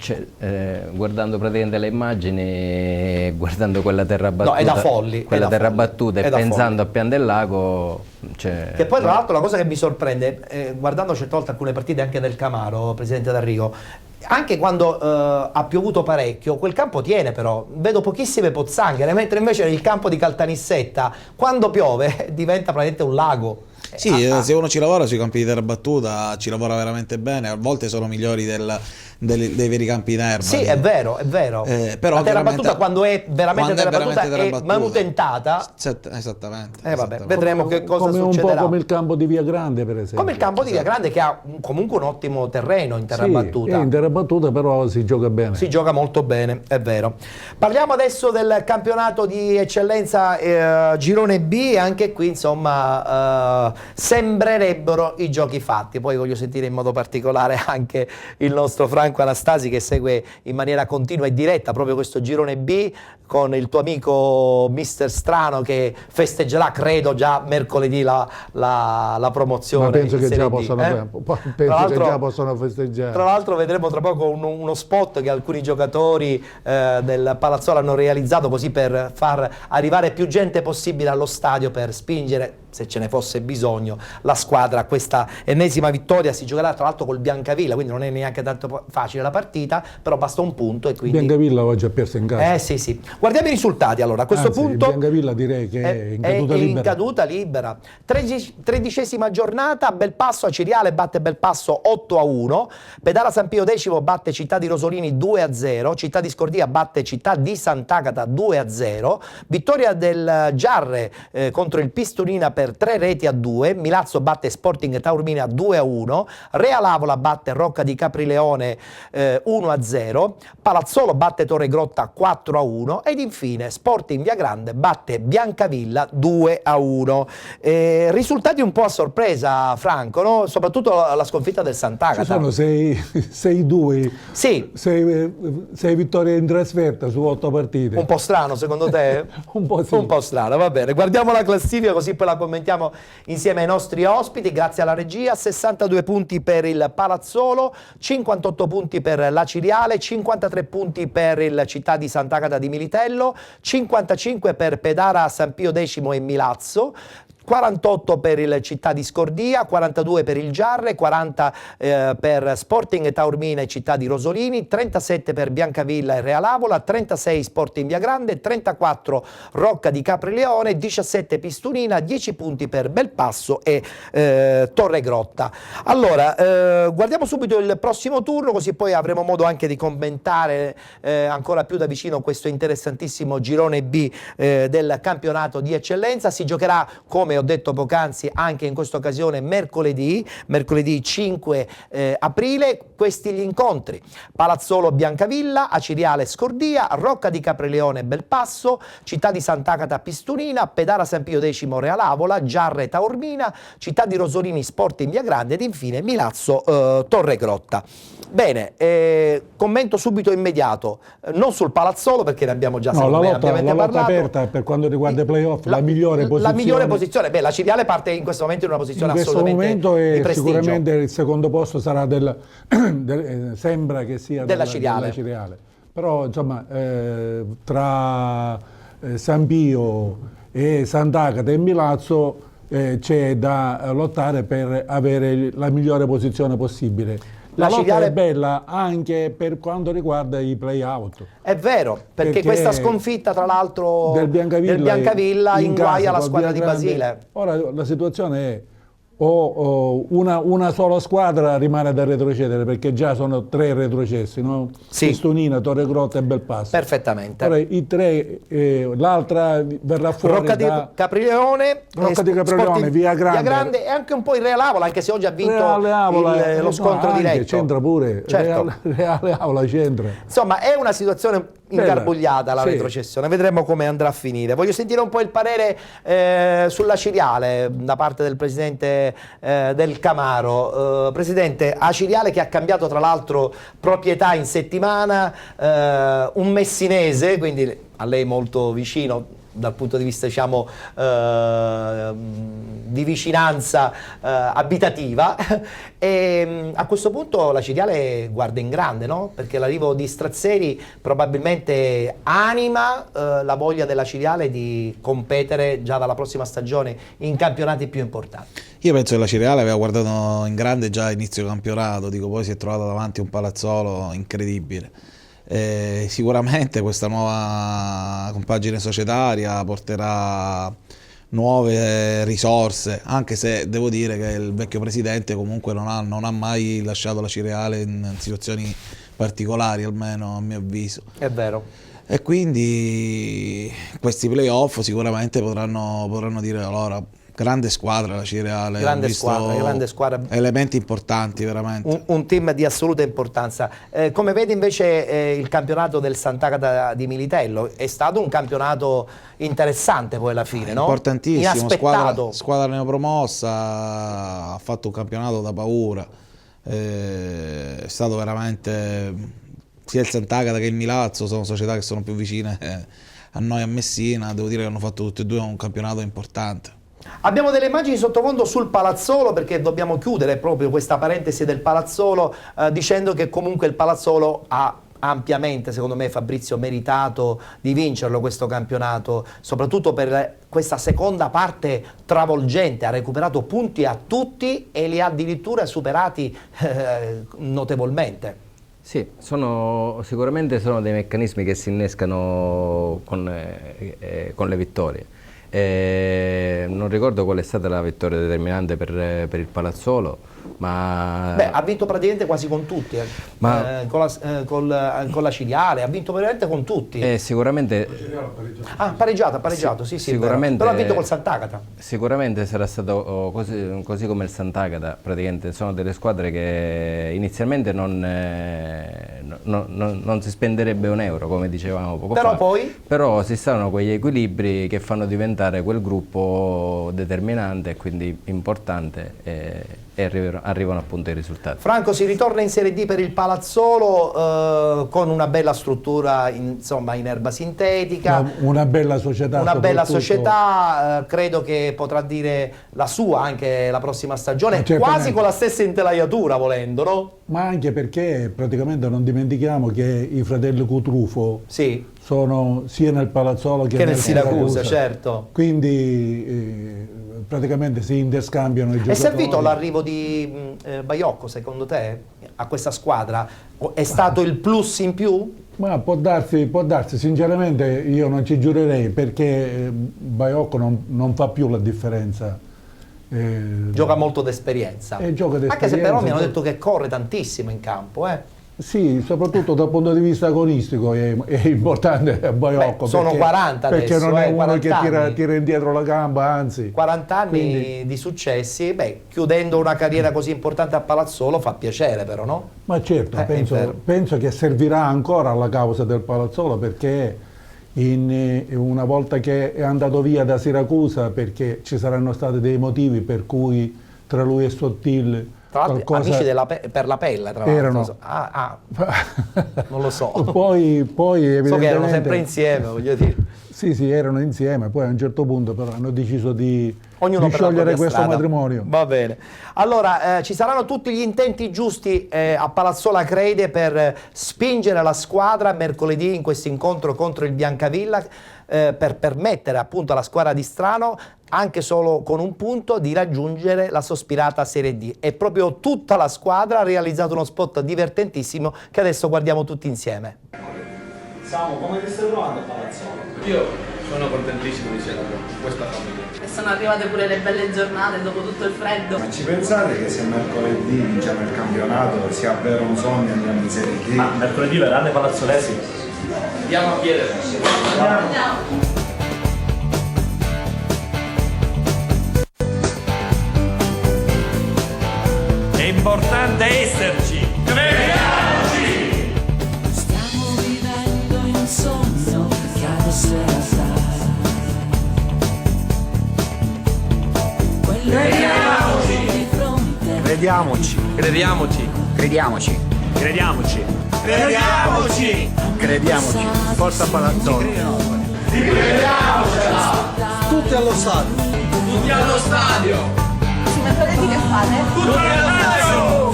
Guardando praticamente le immagini, guardando quella terra battuta, no, è da folli, quella terra battuta e pensando a Pian del Lago, che poi tra l'altro la cosa che mi sorprende, guardando certe volte alcune partite anche del Camaro, presidente D'Arrigo, anche quando ha piovuto parecchio, quel campo tiene, però vedo pochissime pozzanghere, mentre invece il campo di Caltanissetta quando piove diventa praticamente un lago. Sì, se uno ci lavora sui campi di terra battuta ci lavora veramente bene, a volte sono migliori dei veri campi in erba. Sì, è vero, è vero. Però la terra battuta quando è veramente terra battuta è manutentata. Esattamente. Vabbè, vedremo che cosa come succederà. Un po' come il campo di Via Grande, per esempio. Come il campo di Via Grande, che ha comunque un ottimo terreno in terra battuta. In terra battuta però si gioca bene. Si gioca molto bene, è vero. Parliamo adesso del campionato di eccellenza Girone B, anche qui insomma sembrerebbero i giochi fatti. Poi voglio sentire in modo particolare anche il nostro Franco Anastasi, che segue in maniera continua e diretta proprio questo Girone B con il tuo amico Mister Strano, che festeggerà credo già mercoledì la promozione. Ma penso che già possono festeggiare. Tra l'altro vedremo tra poco uno spot che alcuni giocatori del Palazzolo hanno realizzato, così per far arrivare più gente possibile allo stadio, per spingere, se ce ne fosse bisogno, la squadra a questa ennesima vittoria. Si giocherà tra l'altro col Biancavilla, quindi non è neanche tanto facile la partita, però basta un punto e quindi... Biancavilla oggi ha perso in casa. Sì. Guardiamo i risultati allora. A questo punto Biancavilla direi che è in caduta libera. In caduta libera. 13ª giornata, Belpasso a Ciriale batte Belpasso 8-1, Pedara San Pio X batte Città di Rosolini 2-0, Città di Scordia batte Città di Sant'Agata 2-0, vittoria del Giarre contro il Pistolina per 3-2, Milazzo batte Sporting Taormina 2-1, Real Avola batte Rocca di Caprileone 1-0, Palazzolo batte Torregrotta 4-1 ed infine Sporting Via Grande batte Biancavilla 2-1. Risultati un po' a sorpresa, Franco, no? Soprattutto la sconfitta del Sant'Agata. Ci sono 6-2, sì. 6 vittorie in trasferta su 8 partite. Un po' strano secondo te? Un po' sì. Un po' strano, va bene. Guardiamo la classifica così poi la commentiamo insieme ai nostri ospiti. Grazie alla regia. 62 punti per il Palazzolo, 58 punti per la Ciriale, 53 punti per il Città di Sant'Agata di Militello, 55 per Pedara San Pio X e Milazzo, 48 per il Città di Scordia, 42 per il Giarre, 40 per Sporting Taormina e Città di Rosolini, 37 per Biancavilla e Real Avola, 36 Sporting Via Grande, 34 Rocca di Caprileone, 17 Pistolina, 10 punti per Belpasso e Torregrotta. Allora, guardiamo subito il prossimo turno, così poi avremo modo anche di commentare ancora più da vicino questo interessantissimo girone B del campionato di eccellenza. Si giocherà come ho detto poc'anzi, anche in questa occasione mercoledì 5 aprile, questi gli incontri: Palazzolo Biancavilla, Aciriale Scordia, Rocca di Capreleone Belpasso, Città di Sant'Agata Pistunina, Pedara San Pio X Real Avola, Giarre Taormina, Città di Rosolini Sport in Via Grande ed infine Milazzo Torregrotta. Bene, commento subito immediato, non sul Palazzolo perché ne abbiamo già la lotta aperta per quanto riguarda i playoff, la migliore posizione. La migliore posizione, la Ciriale parte in questo momento in una posizione assolutamente di prestigio. In questo momento sicuramente il secondo posto sarà sembra che sia della Ciriale. Però insomma tra San Pio e Sant'Agata e Milazzo c'è da lottare per avere la migliore posizione possibile. La lotta è bella anche per quanto riguarda i play-out. È vero, perché questa sconfitta tra l'altro del Biancavilla inguaia la squadra di Basile. Ora la situazione è una sola squadra rimane da retrocedere, perché già sono 3 retrocessi, no? Sì. Pistunina, Torregrotta e Belpasso. Perfettamente. Ora i 3, l'altra verrà fuori Rocca di Capreleone, Via Grande e anche un po' il Real Avola, anche se oggi ha vinto lo scontro diretto. C'entra pure, certo. Reale Avola c'entra. Insomma, è una situazione ingarbugliata la retrocessione, vedremo come andrà a finire. Voglio sentire un po' il parere sulla Ciriale da parte del presidente del Camaro. Presidente, Aciriale che ha cambiato tra l'altro proprietà in settimana, un messinese, quindi a lei molto vicino dal punto di vista, diciamo, di vicinanza abitativa, e a questo punto la Ciriale guarda in grande, no? Perché l'arrivo di Strazzeri probabilmente anima la voglia della Ciriale di competere già dalla prossima stagione in campionati più importanti. Io penso che la Ciriale aveva guardato in grande già a inizio campionato, poi si è trovata davanti a un Palazzolo incredibile. Sicuramente questa nuova compagine societaria porterà nuove risorse, anche se devo dire che il vecchio presidente comunque non ha mai lasciato la Ciriale in situazioni particolari, almeno a mio avviso. È vero. E quindi questi playoff sicuramente potranno dire allora. Grande squadra la Ciriale, grande squadra, elementi importanti veramente. Un team di assoluta importanza. Come vedi invece il campionato del Sant'Agata di Militello? È stato un campionato interessante poi alla fine, no? Importantissimo, inaspettato. Squadra neopromossa, ha fatto un campionato da paura, è stato veramente, sia il Sant'Agata che il Milazzo sono società che sono più vicine a noi a Messina, devo dire che hanno fatto tutti e due un campionato importante. Abbiamo delle immagini sottofondo sul Palazzolo, perché dobbiamo chiudere proprio questa parentesi del Palazzolo dicendo che comunque il Palazzolo ha ampiamente, secondo me, Fabrizio, meritato di vincerlo questo campionato, soprattutto per questa seconda parte travolgente. Ha recuperato punti a tutti e li ha addirittura superati notevolmente. Sì, sicuramente sono dei meccanismi che si innescano con le vittorie. Non ricordo qual è stata la vittoria determinante per il Palazzolo, ma ha vinto praticamente quasi con tutti, con la Ciriale, ha vinto veramente con tutti. Sicuramente pareggiato, sì, sicuramente, però ha vinto col Sant'Agata. Sicuramente sarà stato così come il Sant'Agata, praticamente sono delle squadre che inizialmente non si spenderebbe un euro, come dicevamo poco fa. Però si stanno quegli equilibri che fanno diventare quel gruppo determinante e quindi importante e arrivano appunto i risultati. Franco, si ritorna in Serie D per il Palazzolo con una bella struttura in erba sintetica, una bella società, credo che potrà dire la sua anche la prossima stagione, quasi con la stessa intelaiatura volendo, no? Ma anche perché praticamente non dimentichiamo che i fratelli Cutrufo sono sia nel Palazzolo che nel Siracusa, certo. Quindi praticamente si interscambiano i giocatori. È servito l'arrivo di Baiocco, secondo te, a questa squadra? È stato il plus in più? Ma può darsi, sinceramente io non ci giurerei, perché Baiocco non fa più la differenza. Gioca molto d'esperienza. Anche se però mi hanno detto che corre tantissimo in campo. Sì, soprattutto dal punto di vista agonistico è importante a Baiocco. Sono 40 perché adesso, non è uno che anni. tira indietro la gamba, anzi. 40 anni di successi, chiudendo una carriera così importante a Palazzolo fa piacere però, no? Ma certo, penso che servirà ancora alla causa del Palazzolo, perché una volta che è andato via da Siracusa, perché ci saranno stati dei motivi per cui tra lui e Sottil tra l'altro amici per la pelle, tra l'altro. Erano. Non lo so. Poi evidentemente... So che erano sempre insieme, voglio dire. Sì, erano insieme, poi a un certo punto però hanno deciso di per sciogliere questo strada. matrimonio. Va bene. Allora, ci saranno tutti gli intenti giusti a Palazzola Acreide per spingere la squadra mercoledì in questo incontro contro il Biancavilla, per permettere appunto alla squadra di Strano, anche solo con un punto, di raggiungere la sospirata Serie D. E proprio tutta la squadra ha realizzato uno spot divertentissimo che adesso guardiamo tutti insieme. Samu, come ti stai trovando a Palazzolo? Io sono contentissimo di celebrare questa famiglia. E sono arrivate pure le belle giornate dopo tutto il freddo. Ma ci pensate che se mercoledì vinciamo il campionato sia davvero un sogno andiamo in Serie D? Ma mercoledì verranno palazzolesi? Andiamo a piede. Andiamo. È importante esserci! Crediamoci! Stiamo vivendo un sogno che adesso è realtà. Crediamoci! Di fronte. Crediamoci! Crediamoci! Crediamoci. Crediamoci! Crediamoci! Crediamoci. Forza Palazzolo. Crediamocela! Tutti allo stadio. Tutti allo stadio! Sì, mercoledì che fate? Tutti allo stadio!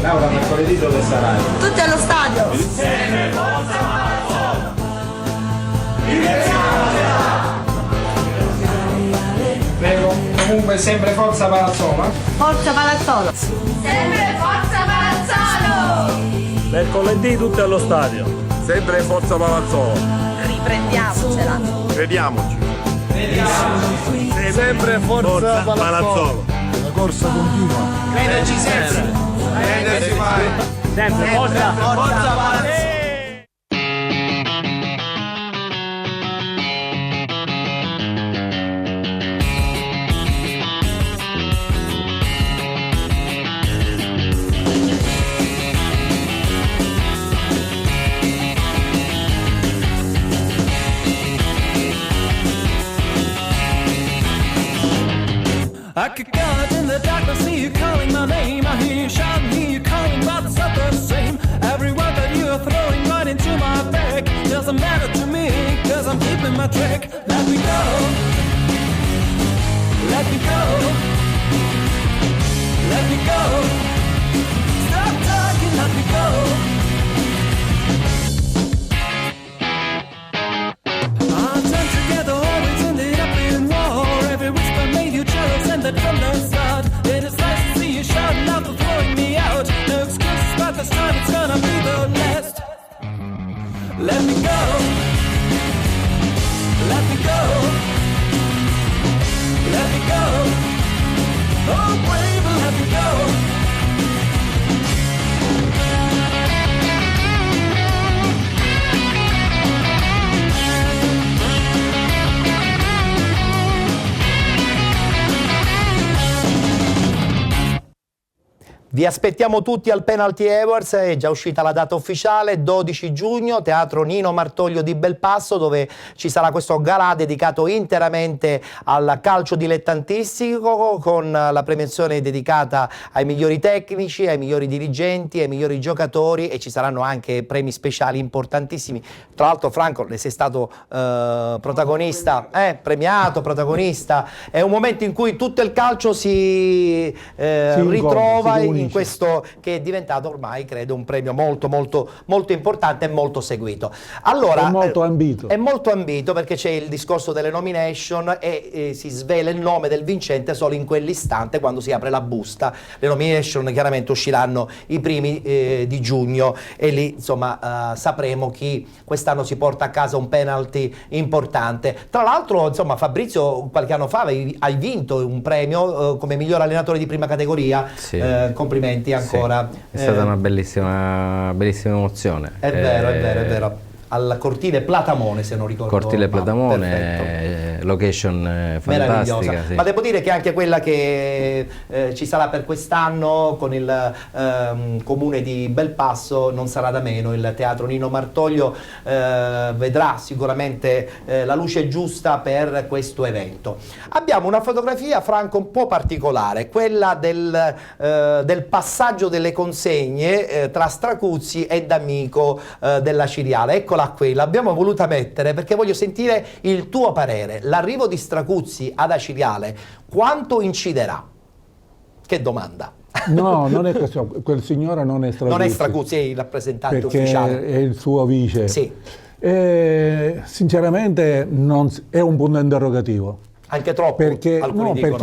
Laura, mercoledì dove sarai? Tutti allo stadio! Insieme forza Palazzolo! Crediamocela! Prego, comunque sempre forza Palazzolo. Forza Palazzolo! Sempre forza Palazzolo! Mercoledì tutti allo stadio! Sempre forza Palazzolo! Riprendiamocela! Crediamoci! Sempre forza Palazzolo! La corsa continua. Crederci sempre. Crederci mai! Sempre forza Palazzolo! I could go out in the dark, I see you calling my name. I hear you shouting, hear you calling, but it's not the same. Every word that you are throwing right into my back doesn't matter to me, cause I'm keeping my track. Let me go. Let me go. Let me go. Stop talking, let me go. Our time together always ended up in war. Every whisper made you jealous, and that from the start. It is nice to see you shouting out for throwing me out. No excuses, but this time it's gonna be the last. Let me go. Let me go. Let me go. Oh, baby, let me go. Vi aspettiamo tutti al Penalty Awards, è già uscita la data ufficiale, 12 giugno, Teatro Nino Martoglio di Belpasso, dove ci sarà questo galà dedicato interamente al calcio dilettantistico, con la premiazione dedicata ai migliori tecnici, ai migliori dirigenti, ai migliori giocatori, e ci saranno anche premi speciali importantissimi. Tra l'altro, Franco, ne sei stato protagonista, premiato, protagonista. È un momento in cui tutto il calcio si ritrova in questo che è diventato ormai, credo, un premio molto importante e molto seguito. Allora, è molto ambito. È molto ambito perché c'è il discorso delle nomination e si svela il nome del vincente solo in quell'istante, quando si apre la busta. Le nomination chiaramente usciranno i primi di giugno, e lì insomma sapremo chi quest'anno si porta a casa un penalty importante. Tra l'altro, insomma, Fabrizio, qualche anno fa hai vinto un premio come miglior allenatore di prima categoria, sì. complimenti ancora. Sì, è stata una bellissima emozione. È vero, è vero. Al cortile Platamone, se non ricordo male. Cortile Platamone, location fantastica. Sì. Ma devo dire che anche quella che ci sarà per quest'anno con il comune di Belpasso non sarà da meno. Il Teatro Nino Martoglio vedrà sicuramente la luce giusta per questo evento. Abbiamo una fotografia, Franco, un po' particolare, quella del passaggio delle consegne tra Stracuzzi e D'Amico della Ciriale. Eccola qui, l'abbiamo voluta mettere perché voglio sentire il tuo parere. L'arrivo di Stracuzzi ad Aciriale quanto inciderà? Che domanda. No, non è questo, quel signore non è Stracuzzi. Non è Stracuzzi, è il rappresentante perché ufficiale. È il suo vice. Sì. Sinceramente è un punto interrogativo. Anche troppo? Perché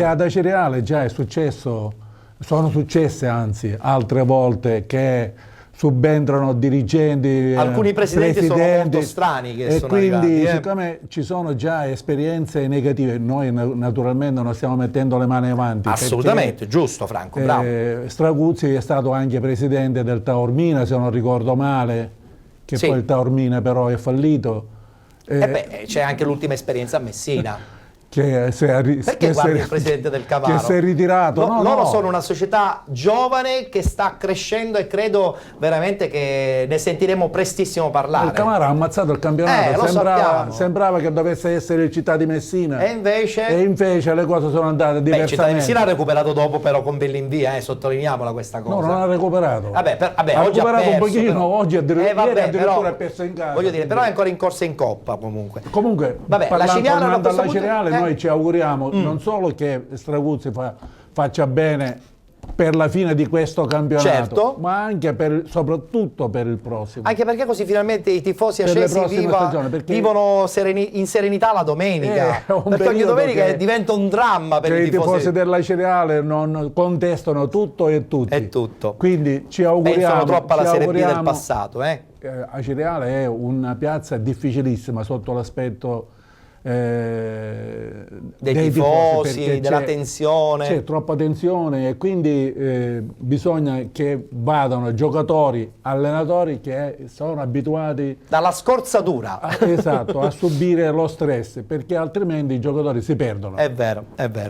ad Aciriale già è successo, sono successe anzi altre volte che subentrano dirigenti, alcuni presidenti sono molto strani che sono quindi arrivati, siccome ci sono già esperienze negative, noi naturalmente non stiamo mettendo le mani avanti. Assolutamente, giusto Franco, bravo. Stracuzzi è stato anche presidente del Taormina, se non ricordo male, che poi il Taormina però è fallito. C'è anche l'ultima esperienza a Messina. Perché guardi il presidente del Camaro? Che si è ritirato. Loro sono una società giovane che sta crescendo e credo veramente che ne sentiremo prestissimo parlare. Il Camaro ha ammazzato il campionato, sembrava che dovesse essere il Città di Messina. E invece le cose sono andate diversamente. Il Città di Messina ha recuperato dopo però con Bellinvia, sottolineiamola questa cosa. No, non ha recuperato. Ha oggi recuperato un pochino, oggi addirittura ha perso in casa. Voglio dire, però è ancora in corsa in coppa comunque. Comunque, la Ciriale noi ci auguriamo non solo che Stracuzzi faccia bene per la fine di questo campionato, ma anche soprattutto per il prossimo. Anche perché così finalmente i tifosi accesi vivono in serenità la domenica. Perché ogni domenica diventa un dramma per i tifosi della Ciriale non contestano tutto e tutti. È tutto. Quindi ci auguriamo. Pensano troppo alla Serie B del passato. Aciriale è una piazza difficilissima sotto l'aspetto dei tifosi, della tensione. C'è troppa tensione e quindi bisogna che vadano giocatori, allenatori che sono abituati dalla scorzatura a subire lo stress, perché altrimenti i giocatori si perdono. È vero.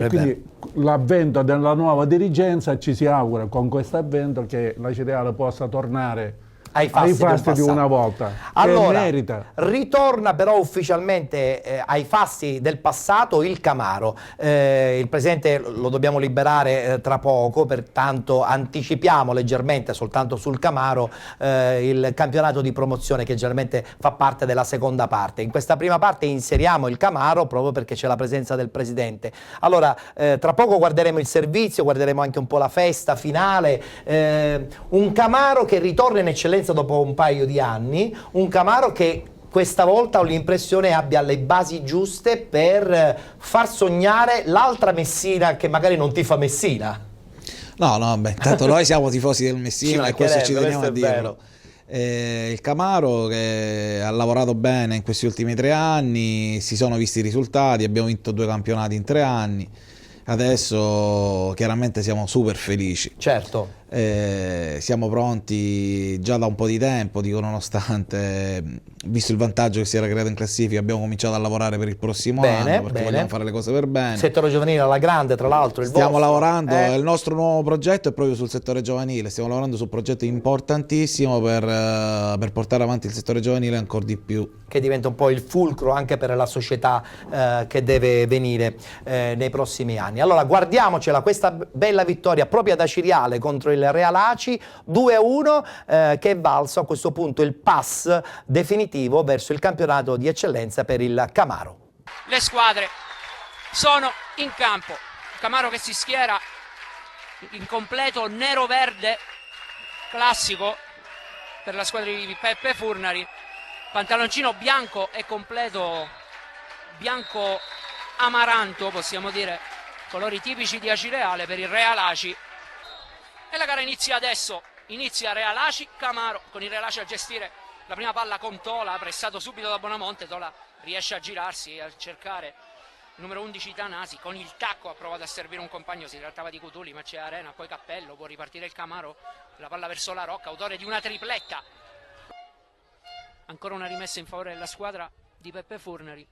Quindi l'avvento della nuova dirigenza, ci si augura con questo avvento che la Ciriale possa tornare ai fasti di una volta. Allora, merita. Ritorna però ufficialmente ai fasti del passato il Camaro. Il presidente lo dobbiamo liberare tra poco, pertanto anticipiamo leggermente soltanto sul Camaro il campionato di promozione che generalmente fa parte della seconda parte. In questa prima parte inseriamo il Camaro proprio perché c'è la presenza del presidente. Allora, tra poco guarderemo il servizio, guarderemo anche un po' la festa finale. Un Camaro che ritorna in eccellenza dopo un paio di anni, un Camaro che questa volta ho l'impressione abbia le basi giuste per far sognare l'altra Messina che magari non tifa Messina. No, tanto noi siamo tifosi del Messina e questo ci teniamo a dirlo. Il Camaro che ha lavorato bene in questi ultimi 3 anni, si sono visti i risultati, abbiamo vinto 2 campionati in 3 anni. Adesso chiaramente siamo super felici. Certo. Siamo pronti già da un po' di tempo, dico, nonostante, visto il vantaggio che si era creato in classifica, abbiamo cominciato a lavorare per il prossimo anno perché vogliamo fare le cose per bene. Settore giovanile alla grande, tra l'altro. Stiamo lavorando, il nostro nuovo progetto è proprio sul settore giovanile, stiamo lavorando su un progetto importantissimo per portare avanti il settore giovanile ancora di più. Che diventa un po' il fulcro anche per la società che deve venire nei prossimi anni. Allora guardiamocela questa bella vittoria proprio ad Aciriale contro il Real Aci 2-1 che è valso a questo punto il pass definitivo verso il campionato di eccellenza per il Camaro. Le squadre sono in campo, Camaro che si schiera in completo nero-verde classico per la squadra di Peppe Furnari, pantaloncino bianco e completo bianco amaranto, possiamo dire, colori tipici di Aciriale per il Real Aci. E la gara inizia adesso, inizia Real Aci, Camaro con il Real Aci a gestire la prima palla con Tola, pressato subito da Bonamonte. Tola riesce a girarsi e a cercare Il numero 11 Tanasi con il tacco ha provato a servire un compagno, si trattava di Cutuli, ma c'è Arena, poi Cappello, può ripartire il Camaro, la palla verso la Rocca, autore di una tripletta. Ancora una rimessa in favore della squadra di Peppe Furnari,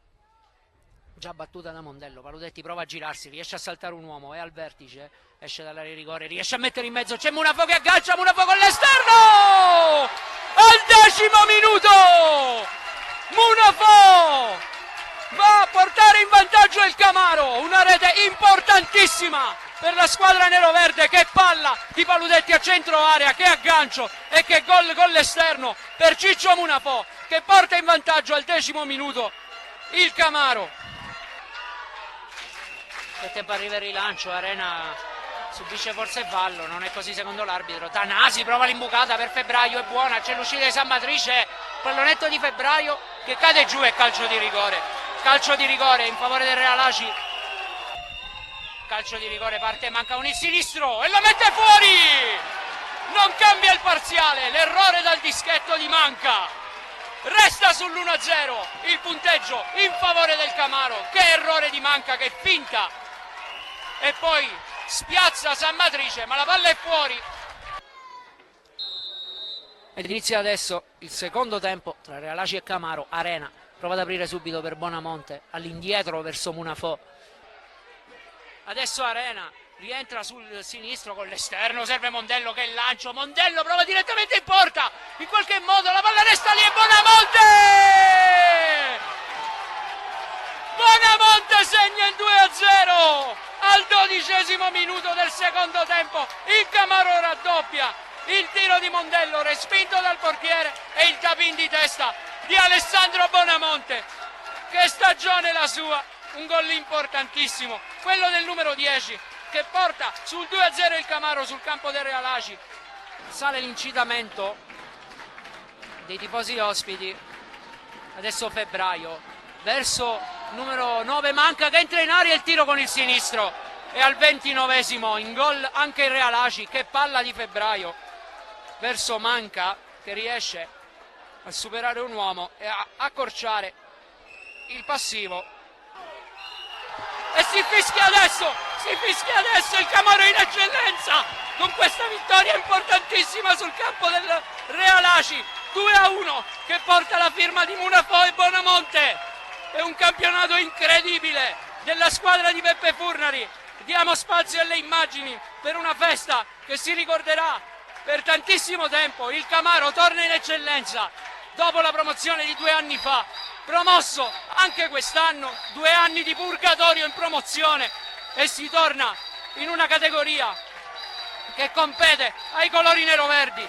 già battuta da Mondello. Paludetti prova a girarsi, riesce a saltare un uomo, è al vertice, esce dall'area di rigore, riesce a mettere in mezzo, c'è Munafò che aggancia, Munafò con l'esterno! Al 10° minuto! Munafò va a portare in vantaggio il Camaro, una rete importantissima per la squadra neroverde. Che palla di Paludetti a centro area, che aggancio e che gol con l'esterno per Ciccio Munafò, che porta in vantaggio al 10° minuto il Camaro. Che tempo arriva il rilancio, Arena subisce forse fallo, non è così secondo l'arbitro. Tanasi prova l'imbucata per Febbraio, è buona, c'è l'uscita di San Matrice, pallonetto di Febbraio che cade giù e calcio di rigore. Calcio di rigore in favore del Real Aci. Calcio di rigore, parte, manca con il sinistro e lo mette fuori! Non cambia il parziale, l'errore dal dischetto di Manca. Resta sull'1-0 il punteggio in favore del Camaro. Che errore di Manca, che finta! E poi spiazza San Matrice, ma la palla è fuori. Ed inizia adesso il secondo tempo tra Real Aci e Camaro. Arena prova ad aprire subito per Bonamonte, all'indietro verso Munafò. Adesso Arena rientra sul sinistro con l'esterno, serve Mondello, che lancio, Mondello prova direttamente in porta, in qualche modo la palla resta lì e Bonamonte! Bonamonte segna il 2-0 al 12° minuto del secondo tempo. Il Camaro raddoppia, il tiro di Mondello respinto dal portiere e il tap-in di testa di Alessandro Bonamonte. Che stagione la sua, un gol importantissimo, quello del numero 10 che porta sul 2-0 il Camaro sul campo del Real Aci. Sale l'incitamento dei tifosi ospiti. Adesso Febbraio verso numero 9 Manca che entra in aria, il tiro con il sinistro e al 29° in gol anche il Real Aci. Che palla di Febbraio verso Manca che riesce a superare un uomo e a accorciare il passivo. E si fischia adesso il Camaro in eccellenza con questa vittoria importantissima sul campo del Real Aci, 2-1, che porta la firma di Munafò e Bonamonte. È un campionato incredibile della squadra di Peppe Furnari. Diamo spazio alle immagini per una festa che si ricorderà per tantissimo tempo. Il Camaro torna in eccellenza dopo la promozione di 2 anni fa, promosso anche quest'anno, 2 anni di purgatorio in promozione, e si torna in una categoria che compete ai colori neroverdi.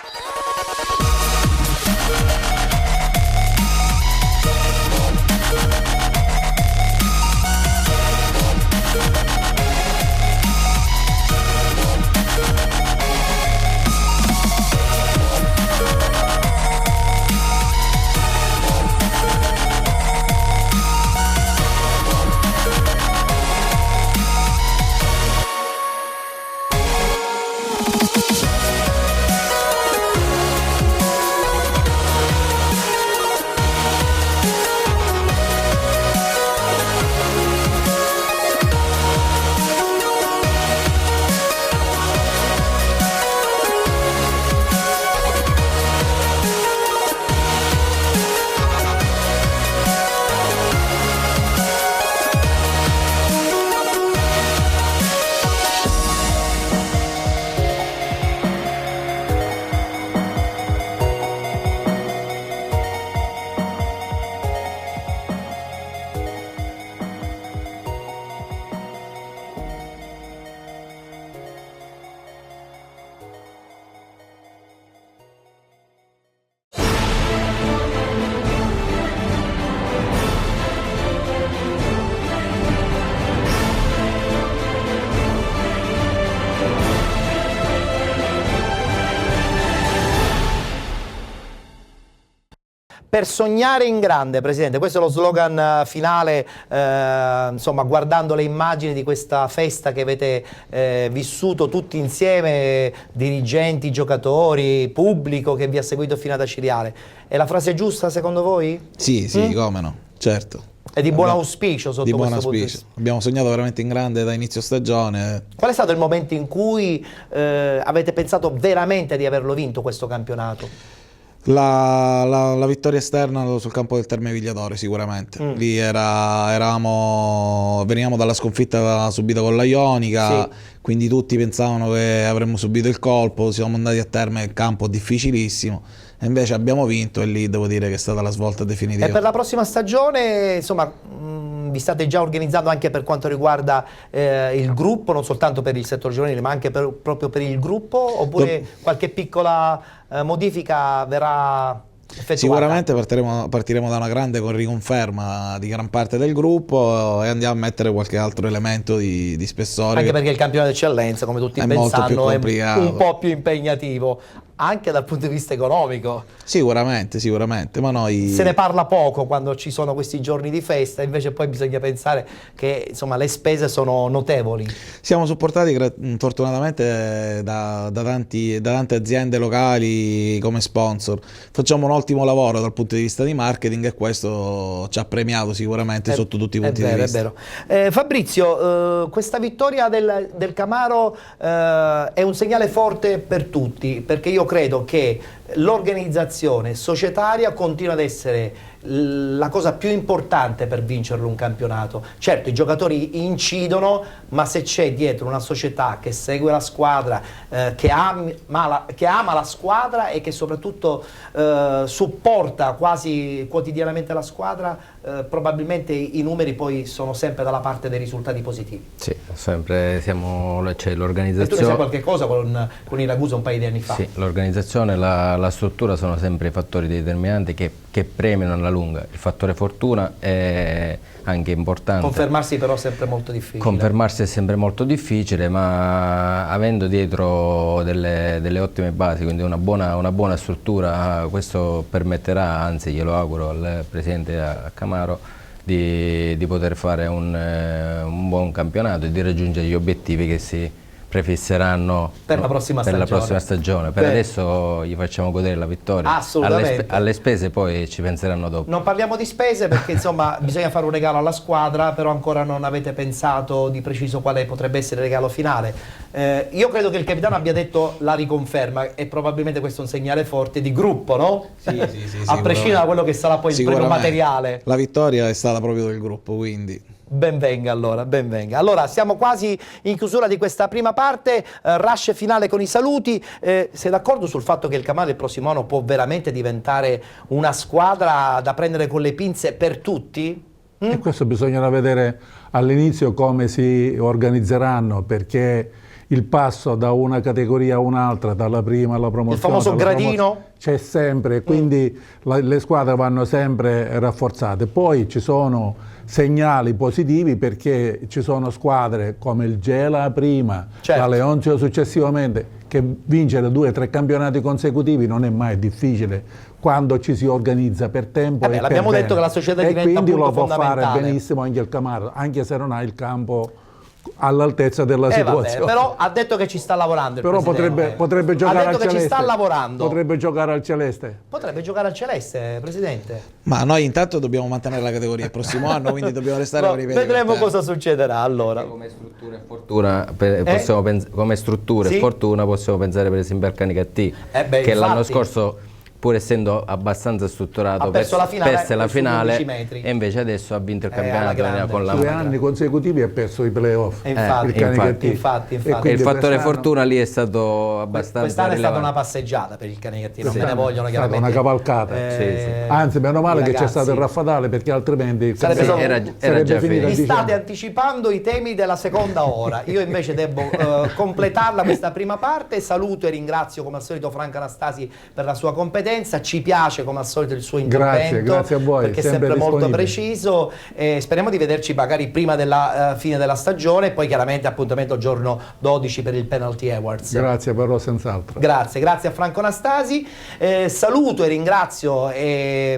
Per sognare in grande, Presidente, questo è lo slogan finale, insomma, guardando le immagini di questa festa che avete vissuto tutti insieme, dirigenti, giocatori, pubblico che vi ha seguito fino ad Aciriale. È la frase giusta secondo voi? Sì, come no, certo. È di buon auspicio sotto di buon questo punto di auspicio. vista. Abbiamo sognato veramente in grande da inizio stagione. Qual è stato il momento in cui avete pensato veramente di averlo vinto questo campionato? La vittoria esterna sul campo del Terme Vigliatore sicuramente. Lì venivamo dalla sconfitta subita con la Ionica, quindi tutti pensavano che avremmo subito il colpo, siamo andati a Terme, il campo difficilissimo, e invece abbiamo vinto, e lì devo dire che è stata la svolta definitiva. E per la prossima stagione, insomma, vi state già organizzando anche per quanto riguarda il gruppo, non soltanto per il settore giovanile, ma anche proprio per il gruppo, oppure qualche piccola modifica verrà effettuata? Sicuramente partiremo da una grande riconferma di gran parte del gruppo e andiamo a mettere qualche altro elemento di spessore. Anche perché il campionato d'eccellenza, come tutti ben sanno, è un po' più impegnativo, anche dal punto di vista economico. Sicuramente, ma noi... Se ne parla poco quando ci sono questi giorni di festa, invece poi bisogna pensare che insomma le spese sono notevoli. Siamo supportati fortunatamente da tante aziende locali come sponsor. Facciamo un ottimo lavoro dal punto di vista di marketing e questo ci ha premiato sicuramente sotto tutti i punti di vista. È vero. Fabrizio, questa vittoria del Camaro è un segnale forte per tutti, perché io credo che l'organizzazione societaria continua ad essere la cosa più importante per vincerlo un campionato. Certo, i giocatori incidono, ma se c'è dietro una società che segue la squadra, che ama la squadra e che soprattutto supporta quasi quotidianamente la squadra, probabilmente i numeri poi sono sempre dalla parte dei risultati positivi. Sì, sempre c'è l'organizzazione. E tu ne sai qualche cosa con i Ragusa un paio di anni fa? Sì, l'organizzazione e la struttura sono sempre i fattori determinanti che premiano alla lunga. Il fattore fortuna è anche importante. Confermarsi però è sempre molto difficile. Confermarsi è sempre molto difficile, ma avendo dietro delle ottime basi, quindi una buona struttura, questo permetterà, anzi glielo auguro al presidente Camaro, di poter fare un buon campionato e di raggiungere gli obiettivi che si prefisseranno per la prossima stagione. Per adesso gli facciamo godere la vittoria. Assolutamente. Alle spese poi ci penseranno dopo. Non parliamo di spese perché insomma bisogna fare un regalo alla squadra, però ancora non avete pensato di preciso quale potrebbe essere il regalo finale. Io credo che il capitano abbia detto la riconferma e probabilmente questo è un segnale forte di gruppo, no? Sì, a prescindere da quello che sarà poi il premio materiale. La vittoria è stata proprio del gruppo, quindi... Ben venga allora, ben venga. Allora, siamo quasi in chiusura di questa prima parte, rush finale con i saluti. Sei d'accordo sul fatto che il Camaro il prossimo anno può veramente diventare una squadra da prendere con le pinze per tutti? E questo bisognerà vedere all'inizio come si organizzeranno, perché il passo da una categoria a un'altra, dalla prima alla promozione, il famoso gradino, c'è sempre, quindi le squadre vanno sempre rafforzate. Poi ci sono segnali positivi perché ci sono squadre come il Gela prima, la Leonzio successivamente, che vincere 2 o 3 campionati consecutivi non è mai difficile quando ci si organizza per tempo. L'abbiamo detto che la società diventa un punto fondamentale. E quindi lo può fare benissimo anche il Camaro, anche se non ha il campo all'altezza della situazione. Però ha detto che ci sta lavorando il Però potrebbe giocare al Celeste. Ci sta lavorando. Potrebbe giocare al Celeste. Potrebbe giocare al Celeste, Presidente. Ma noi intanto dobbiamo mantenere la categoria il prossimo anno, quindi dobbiamo restare con i piedi. Vedremo cosa succederà allora. Come struttura e fortuna e fortuna possiamo pensare per esempio al Canicattì, che l'anno scorso, pur essendo abbastanza strutturato, perse la finale e invece adesso ha vinto il campionato con la 2 anni consecutivi e ha perso i playoff. Infatti. E il fattore fortuna lì è stato abbastanza quest'anno è stata rilevante. una passeggiata per il Canicattì, non me ne vogliono chiaramente. È stata una cavalcata. Anzi, meno male che c'è stato il raffadale, perché altrimenti sarebbe già finito. Vi state anticipando i temi della seconda ora. Io invece devo completarla questa prima parte. Saluto e ringrazio come al solito Franco Anastasi per la sua competenza. Ci piace come al solito il suo intervento, grazie a voi, perché è sempre molto preciso. Speriamo di vederci magari prima della fine della stagione e poi chiaramente appuntamento giorno 12 per il Penalty Awards. Grazie, però senz'altro. Grazie a Franco Anastasi. Saluto e ringrazio e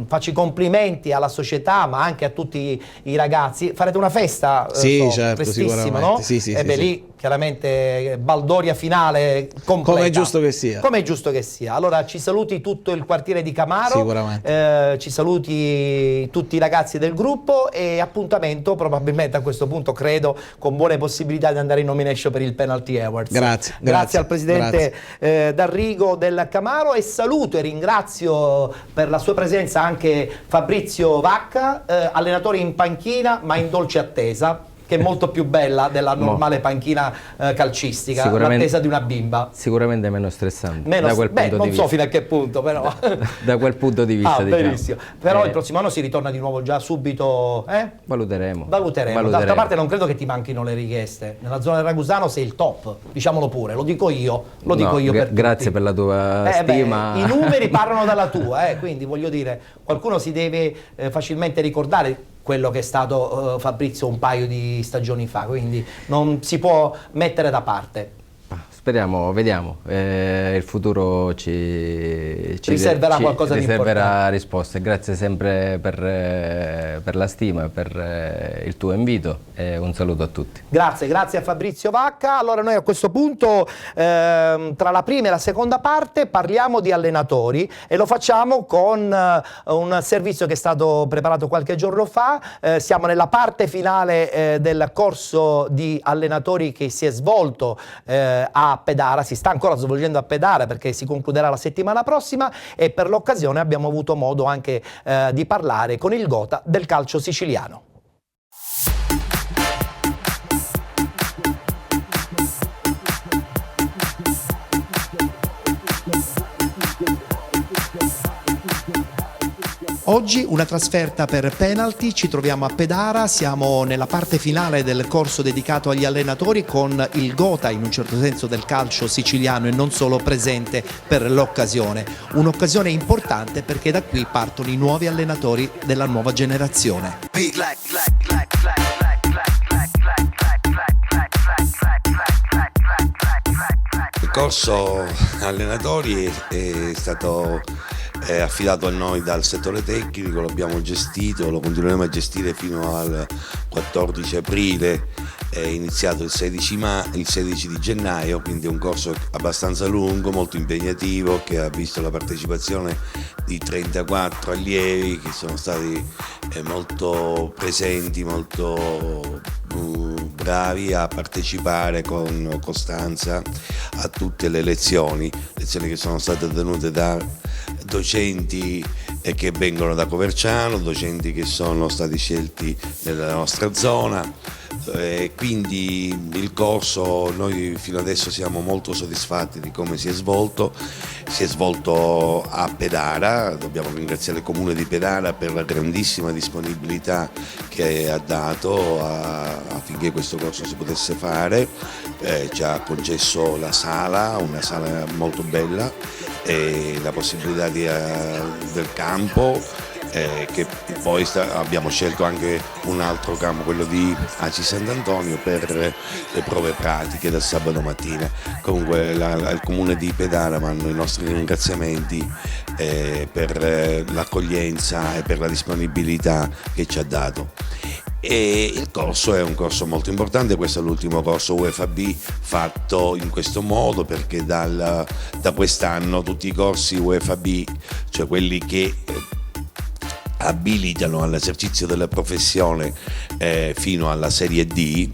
faccio i complimenti alla società, ma anche a tutti i ragazzi. Farete una festa? Sì, certo, prestissimo, sicuramente. No? Sì. Lì chiaramente baldoria finale completa. Come è giusto che sia. Come è giusto che sia. Allora ci saluti tutto il quartiere di Camaro, sicuramente. ci saluti tutti i ragazzi del gruppo e appuntamento probabilmente a questo punto, credo, con buone possibilità di andare in nomination per il Penalty Awards. Grazie al presidente D'Arrigo del Camaro, e saluto e ringrazio per la sua presenza anche Fabrizio Vacca, allenatore in panchina ma in dolce attesa, che è molto più bella della normale panchina calcistica, l'attesa di una bimba. Sicuramente meno stressante. Da quel punto non so fino a che punto, però. Da quel punto di vista, diciamo. Benissimo. Però il prossimo anno si ritorna di nuovo già subito. Valuteremo. D'altra parte non credo che ti manchino le richieste. Nella zona del Ragusano sei il top, diciamolo pure, lo dico io. Grazie per la tua stima. I numeri parlano dalla tua, quindi voglio dire, qualcuno si deve facilmente ricordare quello che è stato Fabrizio un paio di stagioni fa, quindi non si può mettere da parte. Speriamo, vediamo, il futuro ci riserverà qualcosa di importante. Riserverà risposte. Grazie sempre per la stima e per il tuo invito, e un saluto a tutti. Grazie a Fabrizio Vacca. Allora noi a questo punto tra la prima e la seconda parte parliamo di allenatori, e lo facciamo con un servizio che è stato preparato qualche giorno fa. Siamo nella parte finale del corso di allenatori che si è svolto a Pedara, si sta ancora svolgendo a Pedara perché si concluderà la settimana prossima, e per l'occasione abbiamo avuto modo anche di parlare con il Gotha del calcio siciliano. Oggi una trasferta per penalty, ci troviamo a Pedara, siamo nella parte finale del corso dedicato agli allenatori con il Gotha, in un certo senso, del calcio siciliano e non solo, presente per l'occasione. Un'occasione importante perché da qui partono i nuovi allenatori della nuova generazione. Il corso allenatori è stato affidato a noi dal settore tecnico, lo abbiamo gestito, lo continueremo a gestire fino al 14 aprile, è iniziato il 16 di gennaio, quindi è un corso abbastanza lungo, molto impegnativo, che ha visto la partecipazione di 34 allievi che sono stati molto presenti, molto bravi a partecipare con costanza a tutte le lezioni che sono state tenute da docenti che vengono da Coverciano, docenti che sono stati scelti nella nostra zona. Quindi il corso, noi fino adesso siamo molto soddisfatti di come si è svolto a Pedara. Dobbiamo ringraziare il comune di Pedara per la grandissima disponibilità che ha dato affinché questo corso si potesse fare. Ci ha concesso la sala, una sala molto bella, e la possibilità del campo, che poi abbiamo scelto anche un altro campo, quello di Aci Sant'Antonio, per le prove pratiche del sabato mattina. Comunque al comune di Pedara vanno i nostri ringraziamenti per l'accoglienza e per la disponibilità che ci ha dato. E il corso è un corso molto importante, questo è l'ultimo corso UEFA B fatto in questo modo, perché da quest'anno tutti i corsi UEFA B, cioè quelli che abilitano all'esercizio della professione fino alla Serie D,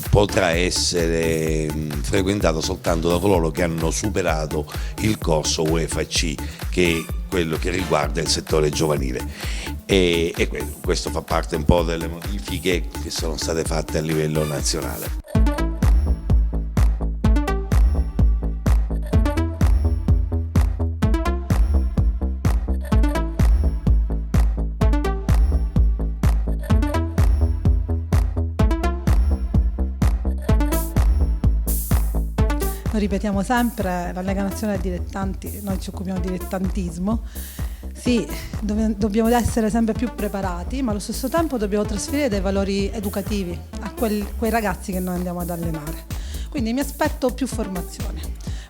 potrà essere frequentato soltanto da coloro che hanno superato il corso UEFA C, che è quello che riguarda il settore giovanile, e questo fa parte un po' delle modifiche che sono state fatte a livello nazionale. Noi ripetiamo sempre, la Lega Nazionale Dilettanti, noi ci occupiamo di dilettantismo. Sì, dobbiamo essere sempre più preparati, ma allo stesso tempo dobbiamo trasferire dei valori educativi a quei ragazzi che noi andiamo ad allenare. Quindi mi aspetto più formazione,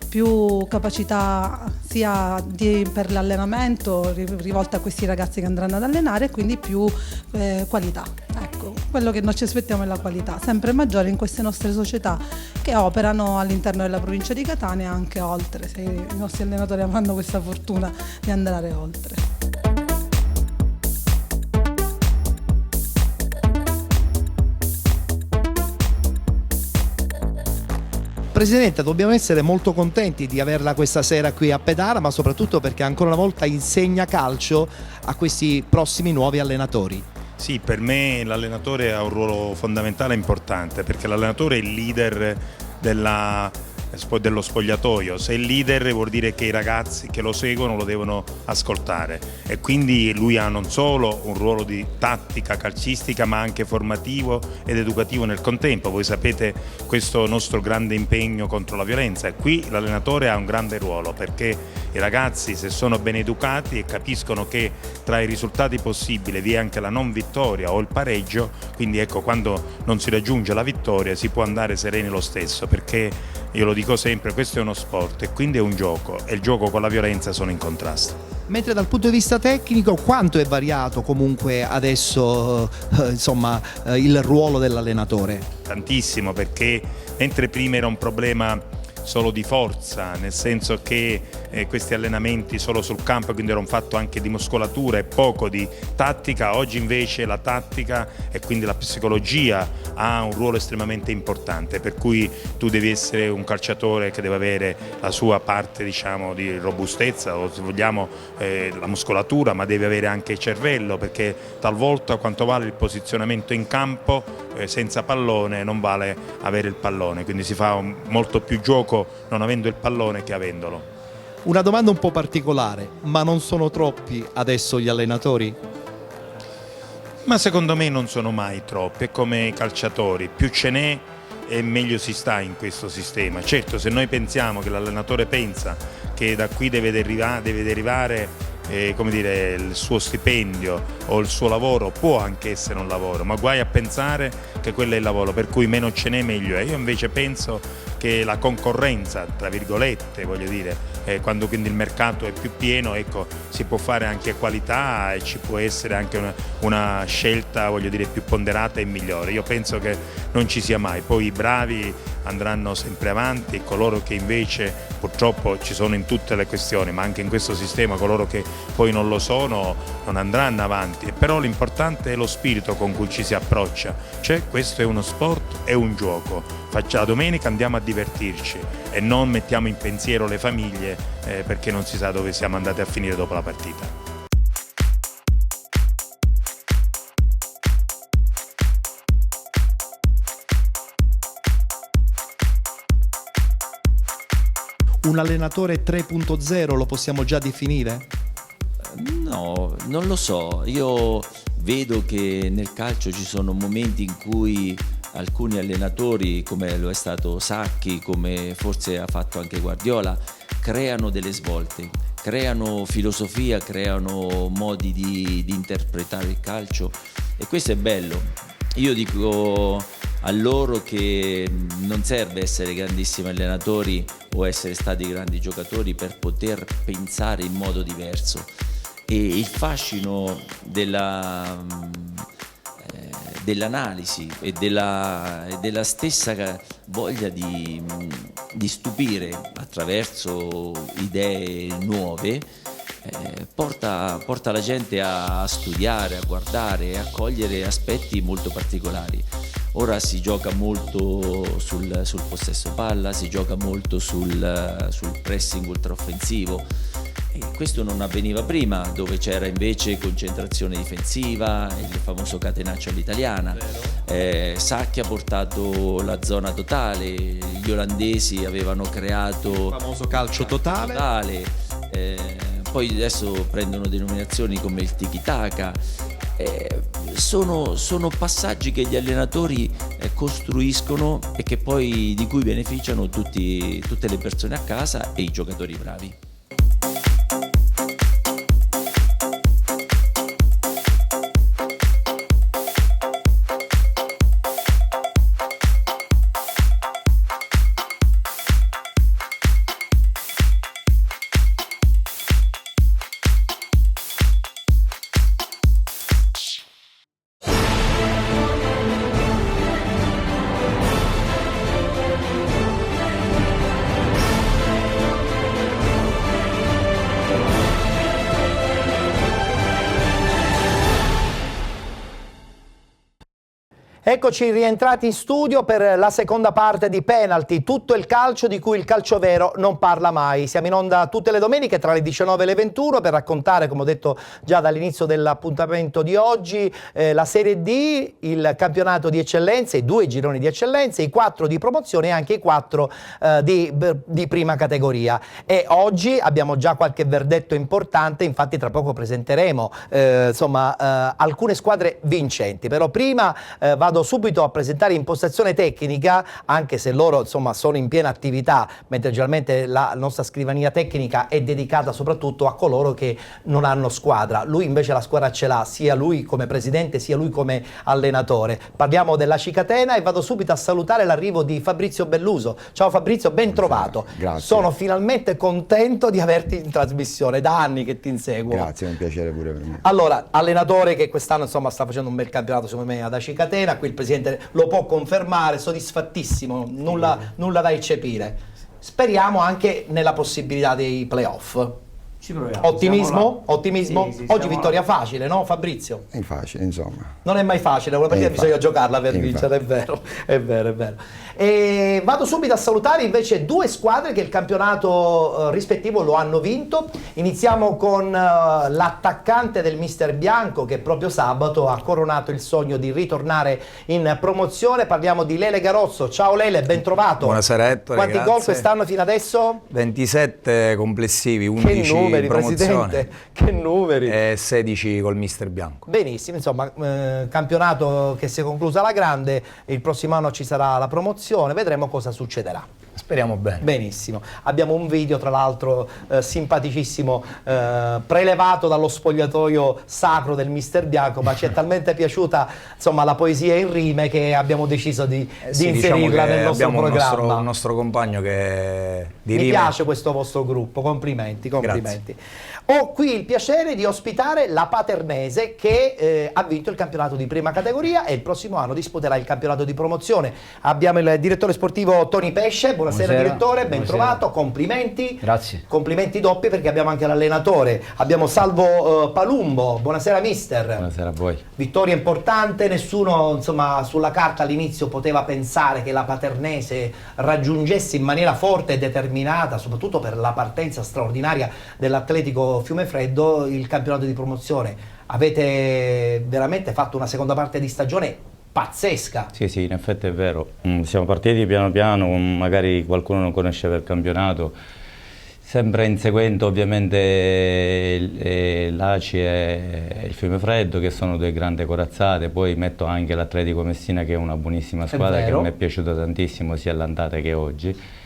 più capacità sia per l'allenamento rivolta a questi ragazzi che andranno ad allenare, e quindi più qualità. Ecco, quello che noi ci aspettiamo è la qualità, sempre maggiore in queste nostre società che operano all'interno della provincia di Catania e anche oltre, se i nostri allenatori avranno questa fortuna di andare oltre. Presidente, dobbiamo essere molto contenti di averla questa sera qui a Petara, ma soprattutto perché ancora una volta insegna calcio a questi prossimi nuovi allenatori. Sì, per me l'allenatore ha un ruolo fondamentale e importante, perché l'allenatore è il leader dello spogliatoio. Se è il leader vuol dire che i ragazzi che lo seguono lo devono ascoltare, e quindi lui ha non solo un ruolo di tattica calcistica ma anche formativo ed educativo nel contempo. Voi sapete questo nostro grande impegno contro la violenza, e qui l'allenatore ha un grande ruolo, perché i ragazzi, se sono ben educati e capiscono che tra i risultati possibili vi è anche la non vittoria o il pareggio, quindi ecco, quando non si raggiunge la vittoria si può andare sereni lo stesso, perché io lo dico sempre, questo è uno sport e quindi è un gioco, e il gioco con la violenza sono in contrasto. Mentre dal punto di vista tecnico, quanto è variato comunque adesso il ruolo dell'allenatore? Tantissimo, perché mentre prima era un problema solo di forza, nel senso che questi allenamenti solo sul campo, quindi era un fatto anche di muscolatura e poco di tattica, oggi invece la tattica e quindi la psicologia ha un ruolo estremamente importante, per cui tu devi essere un calciatore che deve avere la sua parte, diciamo, di robustezza, o se vogliamo la muscolatura, ma deve avere anche il cervello, perché talvolta quanto vale il posizionamento in campo senza pallone non vale avere il pallone, quindi si fa molto più gioco non avendo il pallone che avendolo. Una domanda un po' particolare, ma non sono troppi adesso gli allenatori? Ma secondo me non sono mai troppi, è come i calciatori, più ce n'è e meglio si sta in questo sistema. Certo, se noi pensiamo che l'allenatore pensa che da qui deve derivare come dire, il suo stipendio o il suo lavoro, può anche essere un lavoro, ma guai a pensare che quello è il lavoro, per cui meno ce n'è meglio è. Io invece penso che la concorrenza, tra virgolette, voglio dire, quando quindi il mercato è più pieno, ecco, si può fare anche qualità e ci può essere anche una scelta, voglio dire, più ponderata e migliore. Io penso che non ci sia mai, poi i bravi andranno sempre avanti e coloro che invece purtroppo ci sono in tutte le questioni, ma anche in questo sistema coloro che poi non lo sono non andranno avanti, però l'importante è lo spirito con cui ci si approccia, cioè questo è uno sport, è un gioco, la domenica andiamo a divertirci e non mettiamo in pensiero le famiglie perché non si sa dove siamo andati a finire dopo la partita. Un allenatore 3.0 lo possiamo già definire? No, non lo so. Io vedo che nel calcio ci sono momenti in cui alcuni allenatori, come lo è stato Sacchi, come forse ha fatto anche Guardiola, creano delle svolte, creano filosofia, creano modi di interpretare il calcio, e questo è bello. Io dico a loro che non serve essere grandissimi allenatori o essere stati grandi giocatori per poter pensare in modo diverso, e il fascino dell'analisi e della stessa voglia di stupire attraverso idee nuove porta la gente a studiare, a guardare e a cogliere aspetti molto particolari. Ora si gioca molto sul possesso palla, si gioca molto sul pressing ultraoffensivo, e questo non avveniva prima, dove c'era invece concentrazione difensiva, il famoso catenaccio all'italiana. Sacchi ha portato la zona totale, gli olandesi avevano creato il famoso calcio totale. Poi adesso prendono denominazioni come il tiki-taka. Sono passaggi che gli allenatori costruiscono e che poi di cui beneficiano tutte le persone a casa e i giocatori bravi. Eccoci rientrati in studio per la seconda parte di Penalty, tutto il calcio di cui il calcio vero non parla mai. Siamo in onda tutte le domeniche tra le 19 e le 21 per raccontare, come ho detto già dall'inizio dell'appuntamento di oggi, la Serie D, il campionato di eccellenza, i 2 gironi di eccellenza, i 4 di promozione e anche i 4 di prima categoria. E oggi abbiamo già qualche verdetto importante, infatti tra poco presenteremo alcune squadre vincenti. Però prima vado subito a presentare impostazione tecnica, anche se loro sono in piena attività, mentre generalmente la nostra scrivania tecnica è dedicata soprattutto a coloro che non hanno squadra. Lui invece la squadra ce l'ha, sia lui come presidente sia lui come allenatore. Parliamo della Cicatena e vado subito a salutare l'arrivo di Fabrizio Belluso. Ciao Fabrizio, ben trovato. Grazie. Sono finalmente contento di averti in trasmissione, da anni che ti inseguo. Grazie, è un piacere pure per me. Allora, allenatore che quest'anno sta facendo un bel campionato secondo me ad Acicatena, qui il presidente lo può confermare, soddisfattissimo, nulla da eccepire. Speriamo anche nella possibilità dei playoff. Ci proviamo. Ottimismo? Ottimismo? Sì, Oggi vittoria facile, no Fabrizio? È facile, insomma. Non è mai facile, una partita bisogna giocarla per vincere, è vero, è vero, è vero. E vado subito a salutare invece 2 squadre che il campionato rispettivo lo hanno vinto. Iniziamo con l'attaccante del Mister Bianco che proprio sabato ha coronato il sogno di ritornare in promozione. Parliamo di Lele Garozzo. Ciao Lele, ben trovato. Buonasera Ettore, Quanti gol quest'anno fino adesso? 27 complessivi, 11 numeri, in promozione, Presidente, che numeri. E 16 col Mister Bianco. Benissimo, insomma, campionato che si è concluso alla grande, il prossimo anno ci sarà la promozione, vedremo cosa succederà. Speriamo bene. Benissimo. Abbiamo un video, tra l'altro, simpaticissimo, prelevato dallo spogliatoio sacro del Mister Bianco, ma ci è talmente piaciuta la poesia in rime che abbiamo deciso di inserirla nel nostro programma. Abbiamo un nostro compagno che di Mi rime. piace questo vostro gruppo, complimenti. Ho qui il piacere di ospitare la Paternese che ha vinto il campionato di prima categoria e il prossimo anno disputerà il campionato di promozione. Abbiamo il direttore sportivo Toni Pesce. Buonasera direttore, ben trovato, complimenti. Grazie. Complimenti doppi perché abbiamo anche l'allenatore. Abbiamo Salvo Palumbo. Buonasera mister. Buonasera a voi. Vittoria importante, nessuno sulla carta all'inizio poteva pensare che la Paternese raggiungesse in maniera forte e determinata, soprattutto per la partenza straordinaria dell'Atletico Fiumefreddo, il campionato di promozione. Avete veramente fatto una seconda parte di stagione pazzesca. Sì, in effetti è vero. Siamo partiti piano piano, magari qualcuno non conosceva il campionato, sempre inseguendo ovviamente l'Aci e il Fiumefreddo, che sono 2 grandi corazzate. Poi metto anche l'Atletico Messina, che è una buonissima squadra che mi è piaciuta tantissimo sia all'andata che oggi.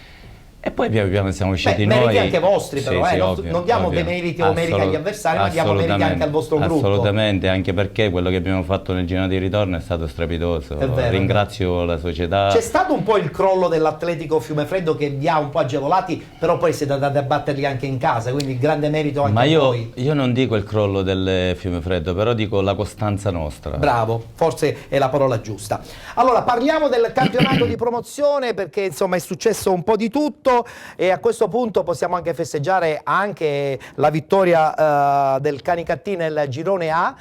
E poi piano piano siamo usciti noi. Meriti anche vostri però, sì, non diamo meriti o meriti agli avversari, ma diamo meriti anche al vostro gruppo. Assolutamente, anche perché quello che abbiamo fatto nel girone di ritorno è stato strepitoso. Ringrazio la società. C'è stato un po' il crollo dell'Atletico Fiumefreddo che vi ha un po' agevolati, però poi siete andati a batterli anche in casa, quindi grande merito anche a voi. Io non dico il crollo del Fiumefreddo, però dico la costanza nostra. Bravo, forse è la parola giusta. Allora, parliamo del campionato di promozione perché insomma è successo un po' di tutto. E a questo punto possiamo anche festeggiare anche la vittoria del Canicattì nel girone A.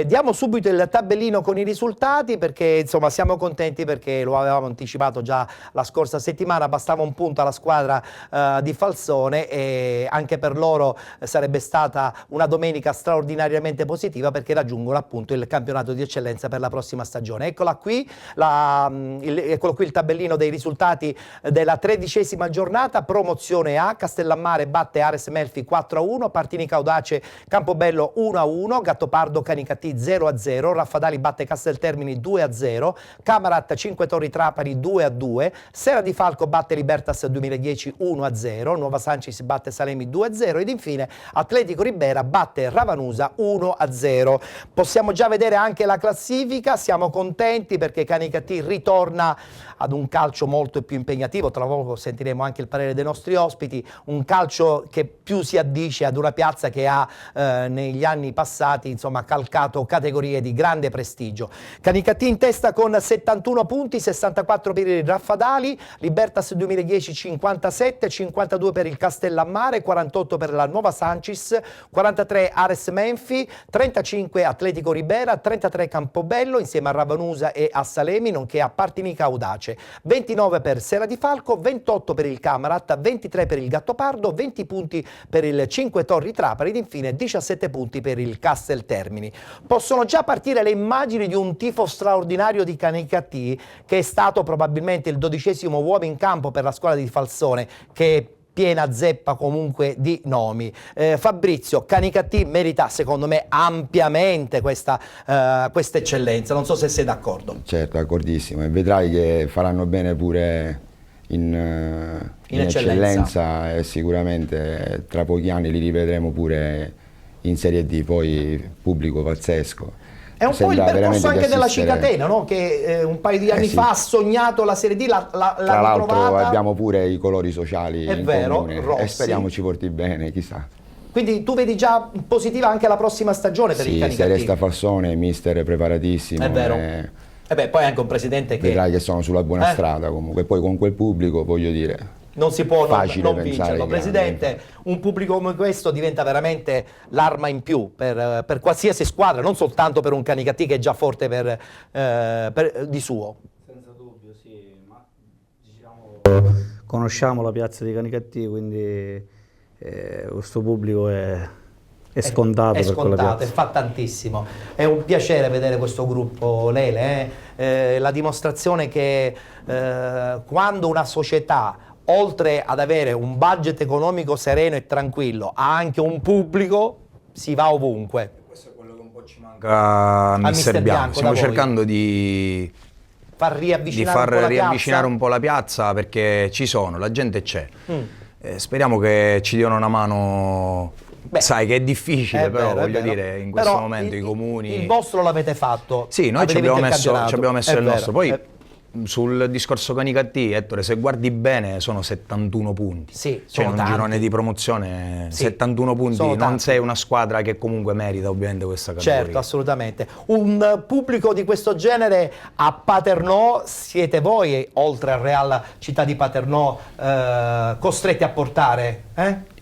Diamo subito il tabellino con i risultati perché insomma siamo contenti perché lo avevamo anticipato già la scorsa settimana, bastava un punto alla squadra di Falsone e anche per loro sarebbe stata una domenica straordinariamente positiva perché raggiungono appunto il campionato di eccellenza per la prossima stagione. Eccolo qui il tabellino dei risultati della 13ª giornata. Promozione A, Castellammare batte Ares Melfi 4-1, Partinico Audace Campobello 1-1, Gattopardo Canicattì 0-0, Raffadali batte Casteltermini 2-0, Camarat Cinque Torri Trapani 2-2, Serra di Falco batte Libertas 2010 1-0, Nuova Sancis batte Salemi 2-0 ed infine Atletico Ribera batte Ravanusa 1-0. Possiamo già vedere anche la classifica, siamo contenti perché Canicattì ritorna ad un calcio molto più impegnativo, tra poco sentiremo anche il parere dei nostri ospiti, un calcio che più si addice ad una piazza che ha negli anni passati insomma calcato categorie di grande prestigio. Canicattì in testa con 71 punti, 64 per il Raffadali, Libertas 2010 57, 52 per il Castellammare, 48 per la Nuova Sancis, 43 Ares Menfi, 35 Atletico Ribera, 33 Campobello insieme a Ravanusa e a Salemi, nonché a Partinica Audace, 29 per Sera di Falco, 28 per il Camarat, 23 per il Gattopardo, 20 punti per il Cinque Torri Trapani ed infine 17 punti per il Castel Termini. Possono già partire le immagini di un tifo straordinario di Canicattì, che è stato probabilmente il 12° uomo in campo per la squadra di Falsone, che è piena zeppa comunque di nomi. Fabrizio, Canicattì merita secondo me ampiamente questa eccellenza, non so se sei d'accordo. Certo, d'accordissimo, e vedrai che faranno bene pure in eccellenza, e sicuramente tra pochi anni li rivedremo pure in Serie D, poi pubblico pazzesco. È un po' il percorso anche della Cicatena, no? Che un paio di anni fa ha sognato la Serie D, l'ha tra l'altro ritrovata. abbiamo pure i colori sociali È in vero, comune, rossi. e speriamo ci porti bene, chissà. Quindi tu vedi già positiva anche la prossima stagione per il Sì, Canicattì. se resta Falsone, mister preparatissimo. È vero. E beh, poi anche un presidente che... Vedrai che sono sulla buona strada comunque, poi con quel pubblico voglio dire... Non si può non pensare vincerlo. che Presidente, un pubblico come questo diventa veramente l'arma in più per qualsiasi squadra, non soltanto per un Canicattì che è già forte di suo. Senza dubbio, sì, ma diciamo, conosciamo la piazza di Canicattì, quindi questo pubblico è scontato. È per quella scontato, piazza. e fa tantissimo. È un piacere vedere questo gruppo, Lele, la dimostrazione che quando una società, oltre ad avere un budget economico sereno e tranquillo, ha anche un pubblico, si va ovunque. Questo è quello che un po' ci manca a Mister Bianco. Stiamo cercando di far riavvicinare un po' la piazza, perché ci sono, la gente c'è. Speriamo che ci diano una mano. Beh, sai che è difficile, però voglio dire, in questo momento i comuni... Il vostro l'avete fatto. Sì, noi ci abbiamo messo il nostro. Poi sul discorso Canicattì, Ettore, se guardi bene sono 71 punti. Sì, cioè in un girone di promozione, sì, 71 punti, non sei una squadra che comunque merita ovviamente questa categoria. Certo, assolutamente. Un pubblico di questo genere a Paternò siete voi, oltre al Real Città di Paternò, costretti a portare?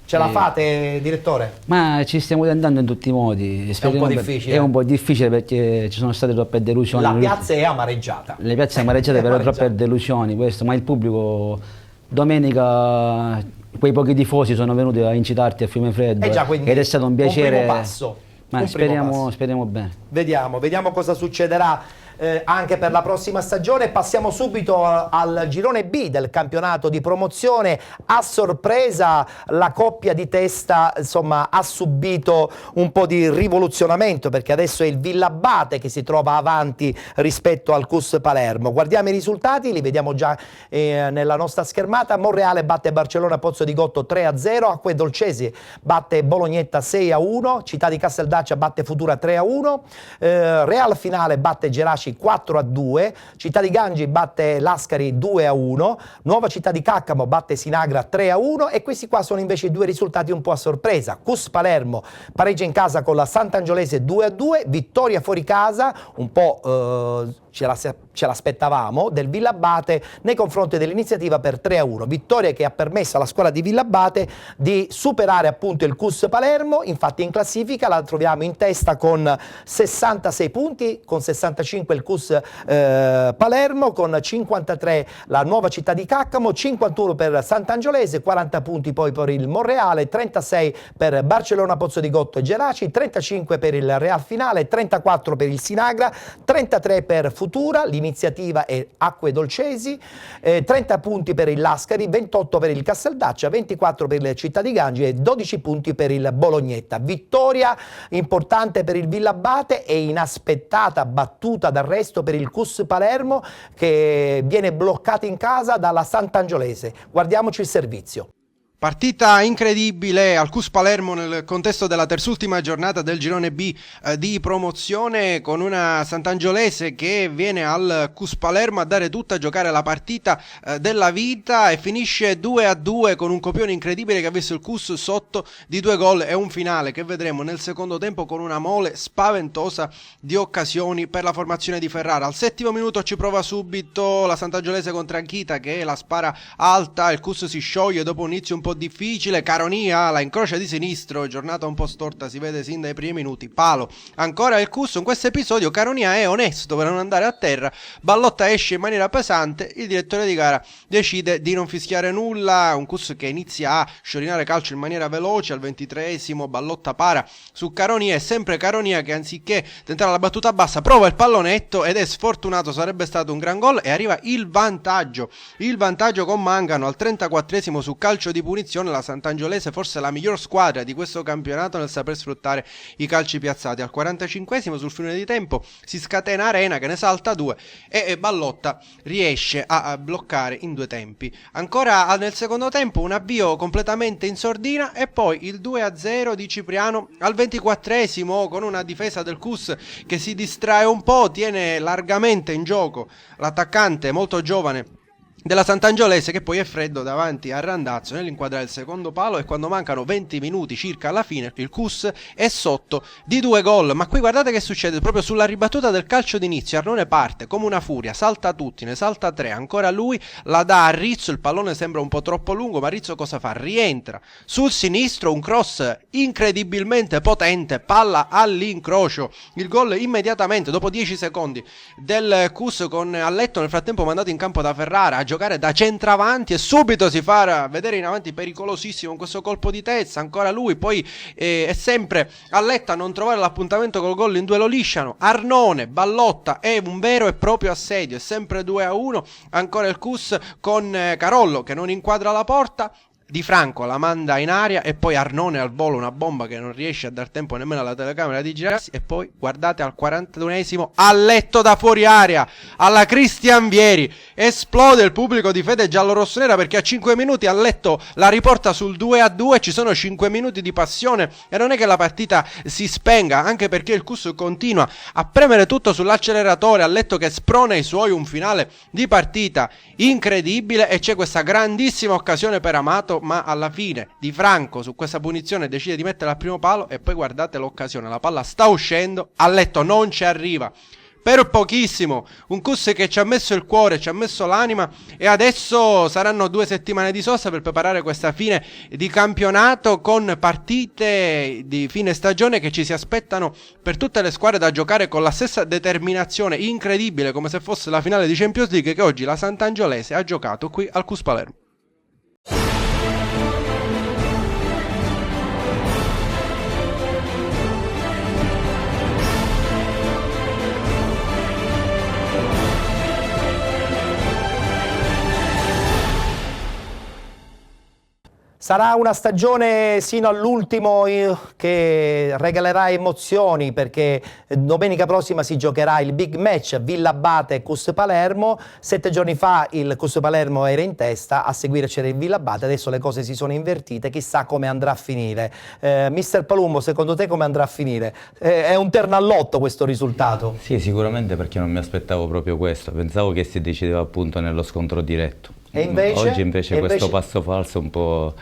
Ce la fate, direttore? Ma ci stiamo tentando in tutti i modi. È un po' difficile. È un po' difficile perché ci sono state troppe delusioni. La piazza è amareggiata. Le piazze amareggiate per troppe delusioni, questo, ma il pubblico domenica, quei pochi tifosi sono venuti a incitarti a Fiumefreddo ed è stato un piacere. Un primo passo. Ma speriamo bene. Vediamo cosa succederà anche per la prossima stagione. Passiamo subito al girone B del campionato di promozione. A sorpresa la coppia di testa insomma ha subito un po' di rivoluzionamento, perché adesso è il Villabate che si trova avanti rispetto al CUS Palermo. Guardiamo i risultati, li vediamo già nella nostra schermata. Monreale batte Barcellona Pozzo di Gotto 3-0, Acque Dolcesi batte Bolognetta 6-1, Città di Casteldaccia batte Futura 3-1, Real Finale batte Geraci 4-2, Città di Gangi batte Lascari 2-1, Nuova Città di Caccamo batte Sinagra 3-1, e questi qua sono invece due risultati un po' a sorpresa. CUS Palermo pareggia in casa con la Sant'Angiolese 2-2, vittoria fuori casa, un po' ce l'aspettavamo, del Villabate nei confronti dell'Iniziativa per 3-1, vittoria che ha permesso alla squadra di Villabate di superare appunto il CUS Palermo. Infatti in classifica la troviamo in testa con 66 punti, con 65 il CUS Palermo, con 53 la Nuova Città di Caccamo, 51 per Sant'Angiolese, 40 punti poi per il Monreale, 36 per Barcellona Pozzo di Gotto e Geraci, 35 per il Real Finale, 34 per il Sinagra, 33 per Futura, l'Iniziativa e Acque Dolcesi, 30 punti per il Lascari, 28 per il Casteldaccia, 24 per il Città di Gangi e 12 punti per il Bolognetta. Vittoria importante per il Villabate e inaspettata battuta d'arresto per il CUS Palermo, che viene bloccato in casa dalla Sant'Angiolese. Guardiamoci il servizio. Partita incredibile al CUS Palermo nel contesto della terzultima giornata del girone B di promozione, con una Sant'Angiolese che viene al CUS Palermo a dare tutta, a giocare la partita della vita, e finisce 2-2 con un copione incredibile che ha visto il CUS sotto di 2 gol e un finale che vedremo nel secondo tempo con una mole spaventosa di occasioni per la formazione di Ferrara. Al 7° minuto ci prova subito la Sant'Angiolese con Tranchita che la spara alta, il CUS si scioglie dopo un inizio un po' difficile, Caronia la incrocia di sinistro, giornata un po' storta, si vede sin dai primi minuti, palo ancora il CUS. In questo episodio Caronia è onesto per non andare a terra, Ballotta esce in maniera pesante, il direttore di gara decide di non fischiare nulla, un CUS che inizia a sciorinare calcio in maniera veloce. Al 23esimo Ballotta para su Caronia, è sempre Caronia che anziché tentare la battuta bassa prova il pallonetto ed è sfortunato, sarebbe stato un gran gol, e arriva il vantaggio con Mangano al 34esimo su calcio di punizione. La Sant'Angiolese forse la miglior squadra di questo campionato nel saper sfruttare i calci piazzati. Al 45esimo sul fine di tempo si scatena Arena che ne salta 2 e Ballotta riesce a bloccare in 2 tempi. Ancora nel secondo tempo un avvio completamente in sordina e poi il 2-0 di Cipriano al 24esimo con una difesa del CUS che si distrae un po', tiene largamente in gioco l'attaccante molto giovane della Sant'Angiolese, che poi è freddo davanti a Randazzo nell'inquadrare il secondo palo, e quando mancano 20 minuti circa alla fine il CUS è sotto di 2 gol. Ma qui guardate che succede proprio sulla ribattuta del calcio d'inizio. Arnone parte come una furia, salta tutti, ne salta 3, ancora lui, la dà a Rizzo, il pallone sembra un po' troppo lungo, ma Rizzo cosa fa? Rientra sul sinistro, un cross incredibilmente potente, palla all'incrocio, il gol immediatamente dopo 10 secondi del CUS, con Alletto nel frattempo mandato in campo da Ferrara a giocare da centravanti, e subito si fa vedere in avanti pericolosissimo con questo colpo di testa. Ancora lui, poi è sempre Alletta a non trovare l'appuntamento col gol in duello lisciano. Arnone, Ballotta, è un vero e proprio assedio, è sempre 2-1. Ancora il CUS con Carollo che non inquadra la porta, Di Franco la manda in aria e poi Arnone al volo, una bomba che non riesce a dar tempo nemmeno alla telecamera di girarsi. E poi guardate al 41esimo Alletto da fuori area alla Cristian Vieri, esplode il pubblico di fede giallorossonera perché a 5 minuti Alletto la riporta sul 2-2. Ci sono 5 minuti di passione e non è che la partita si spenga, anche perché il CUS continua a premere tutto sull'acceleratore. Alletto che sprona i suoi, un finale di partita incredibile, e c'è questa grandissima occasione per Amato, ma alla fine Di Franco su questa punizione decide di mettere al primo palo. E poi guardate l'occasione, la palla sta uscendo, Alletto non ci arriva per pochissimo, un CUS che ci ha messo il cuore, ci ha messo l'anima, e adesso saranno 2 settimane di sosta per preparare questa fine di campionato, con partite di fine stagione che ci si aspettano per tutte le squadre da giocare con la stessa determinazione incredibile, come se fosse la finale di Champions League che oggi la Sant'Angiolese ha giocato qui al CUS Palermo. Sarà una stagione sino all'ultimo che regalerà emozioni, perché domenica prossima si giocherà il big match Villa Abate CUS Palermo. 7 giorni fa il CUS Palermo era in testa, a seguire c'era il Villa Abate, adesso le cose si sono invertite, chissà come andrà a finire. Mister Palumbo, secondo te come andrà a finire? È un terno all'otto questo risultato? Sì, sicuramente, perché non mi aspettavo proprio questo, pensavo che si decideva appunto nello scontro diretto. E invece? Oggi invece questo passo falso un po'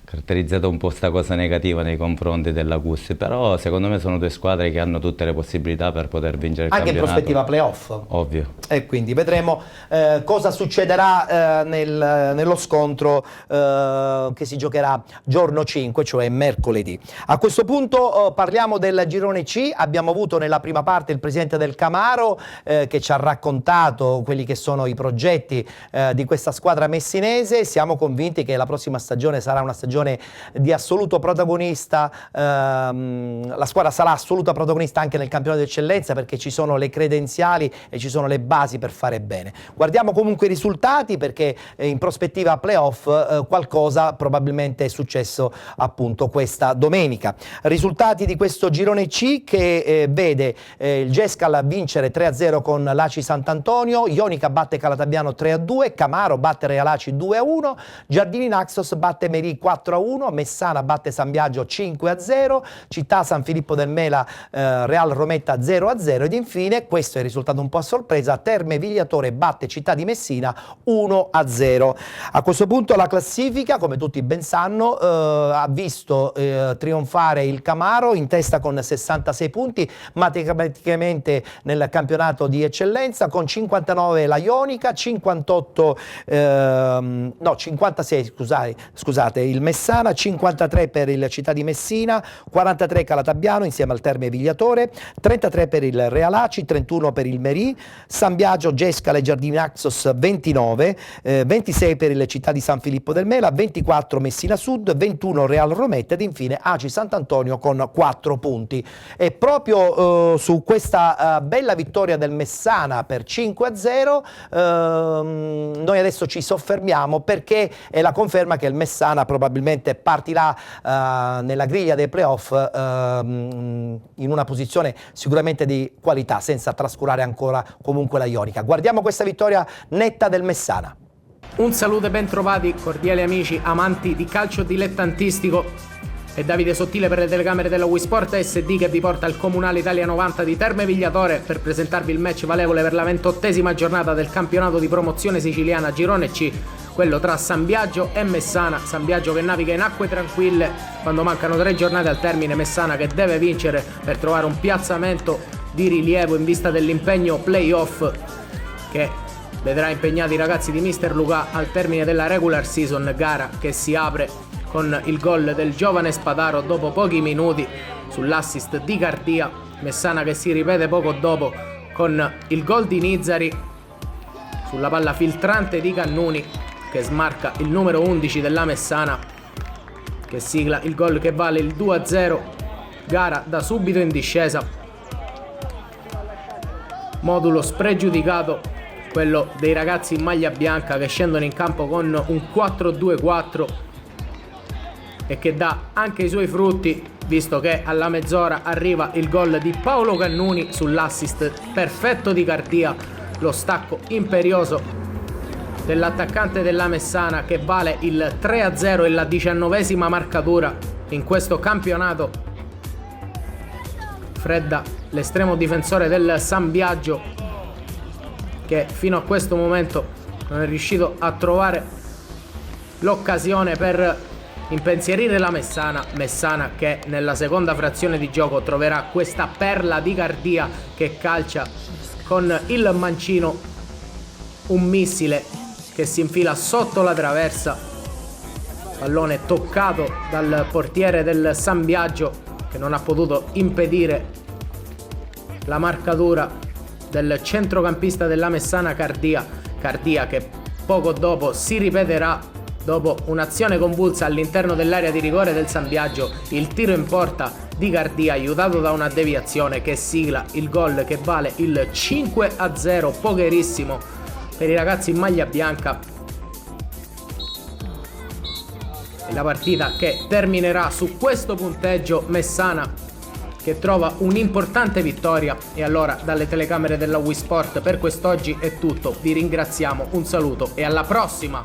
caratterizzato un po' sta cosa negativa nei confronti della CUS, però secondo me sono 2 squadre che hanno tutte le possibilità per poter vincere il campionato. Anche in prospettiva playoff? Ovvio. E quindi vedremo cosa succederà nello scontro che si giocherà giorno 5, cioè mercoledì. A questo punto parliamo del girone C. Abbiamo avuto nella prima parte il presidente del Camaro che ci ha raccontato quelli che sono i progetti di questa squadra messinese. Siamo convinti che la prossima stagione sarà una stagione posizione di assoluto protagonista, la squadra sarà assoluta protagonista anche nel campionato di eccellenza, perché ci sono le credenziali e ci sono le basi per fare bene. Guardiamo comunque i risultati, perché in prospettiva playoff qualcosa probabilmente è successo appunto questa domenica. Risultati di questo girone C che vede il Gescal vincere 3-0 con l'Aci Sant'Antonio, Ionica batte Calatabiano 3-2, Camaro batte Realaci 2-1, Giardini Naxos batte Merì 4-1, Messana batte San Biagio 5-0, Città San Filippo del Mela Real Rometta 0-0 ed infine, questo è il risultato un po' a sorpresa, Terme Vigliatore batte Città di Messina 1-0. A questo punto la classifica, come tutti ben sanno, ha visto trionfare il Camaro in testa con 66 punti, matematicamente nel campionato di eccellenza, con 59 la Ionica, 56 scusate, il Messana, 53 per il Città di Messina, 43 Calatabiano insieme al Terme Vigliatore, 33 per il Realaci, 31 per il Merì, San Biagio, Gescal e Giardini Naxos 29, 26 per il Città di San Filippo del Mela, 24 Messina Sud, 21 Real Rometta ed infine Aci Sant'Antonio con 4 punti. E proprio su questa bella vittoria del Messana per 5-0 noi adesso ci soffermiamo, perché è la conferma che il Messana probabilmente partirà nella griglia dei playoff in una posizione sicuramente di qualità, senza trascurare ancora comunque la Ionica. Guardiamo questa vittoria netta del Messana. Un saluto e ben trovati, cordiali amici amanti di calcio dilettantistico. È Davide Sottile per le telecamere della Wisport SD che vi porta al Comunale Italia 90 di Terme Vigliatore per presentarvi il match valevole per la 28ª giornata del campionato di promozione siciliana Girone C, quello tra San Biagio e Messana. San Biagio che naviga in acque tranquille quando mancano 3 giornate al termine, Messana che deve vincere per trovare un piazzamento di rilievo in vista dell'impegno playoff che vedrà impegnati i ragazzi di Mister Luca al termine della regular season, gara che si apre con il gol del giovane Spadaro dopo pochi minuti sull'assist di Cardia. Messana che si ripete poco dopo con il gol di Nizzari sulla palla filtrante di Cannuni che smarca il numero 11 della Messana, che sigla il gol che vale il 2-0, gara da subito in discesa. Modulo spregiudicato quello dei ragazzi in maglia bianca che scendono in campo con un 4-2-4 e che dà anche i suoi frutti, visto che alla mezz'ora arriva il gol di Paolo Cannuni sull'assist perfetto di Cardia, lo stacco imperioso dell'attaccante della Messana che vale il 3-0 e la 19ª marcatura in questo campionato. Fredda, l'estremo difensore del San Biagio, che fino a questo momento non è riuscito a trovare l'occasione per impensierire la Messana che nella seconda frazione di gioco troverà questa perla di Cardia che calcia con il mancino un missile che si infila sotto la traversa, pallone toccato dal portiere del San Biagio che non ha potuto impedire la marcatura del centrocampista della Messana Cardia che poco dopo si ripeterà. Dopo un'azione convulsa all'interno dell'area di rigore del San Biagio, il tiro in porta di Cardia aiutato da una deviazione che sigla il gol che vale il 5-0, pocherissimo per i ragazzi in maglia bianca. E la partita che terminerà su questo punteggio, Messana che trova un'importante vittoria. E allora dalle telecamere della Wisport per quest'oggi è tutto, vi ringraziamo, un saluto e alla prossima!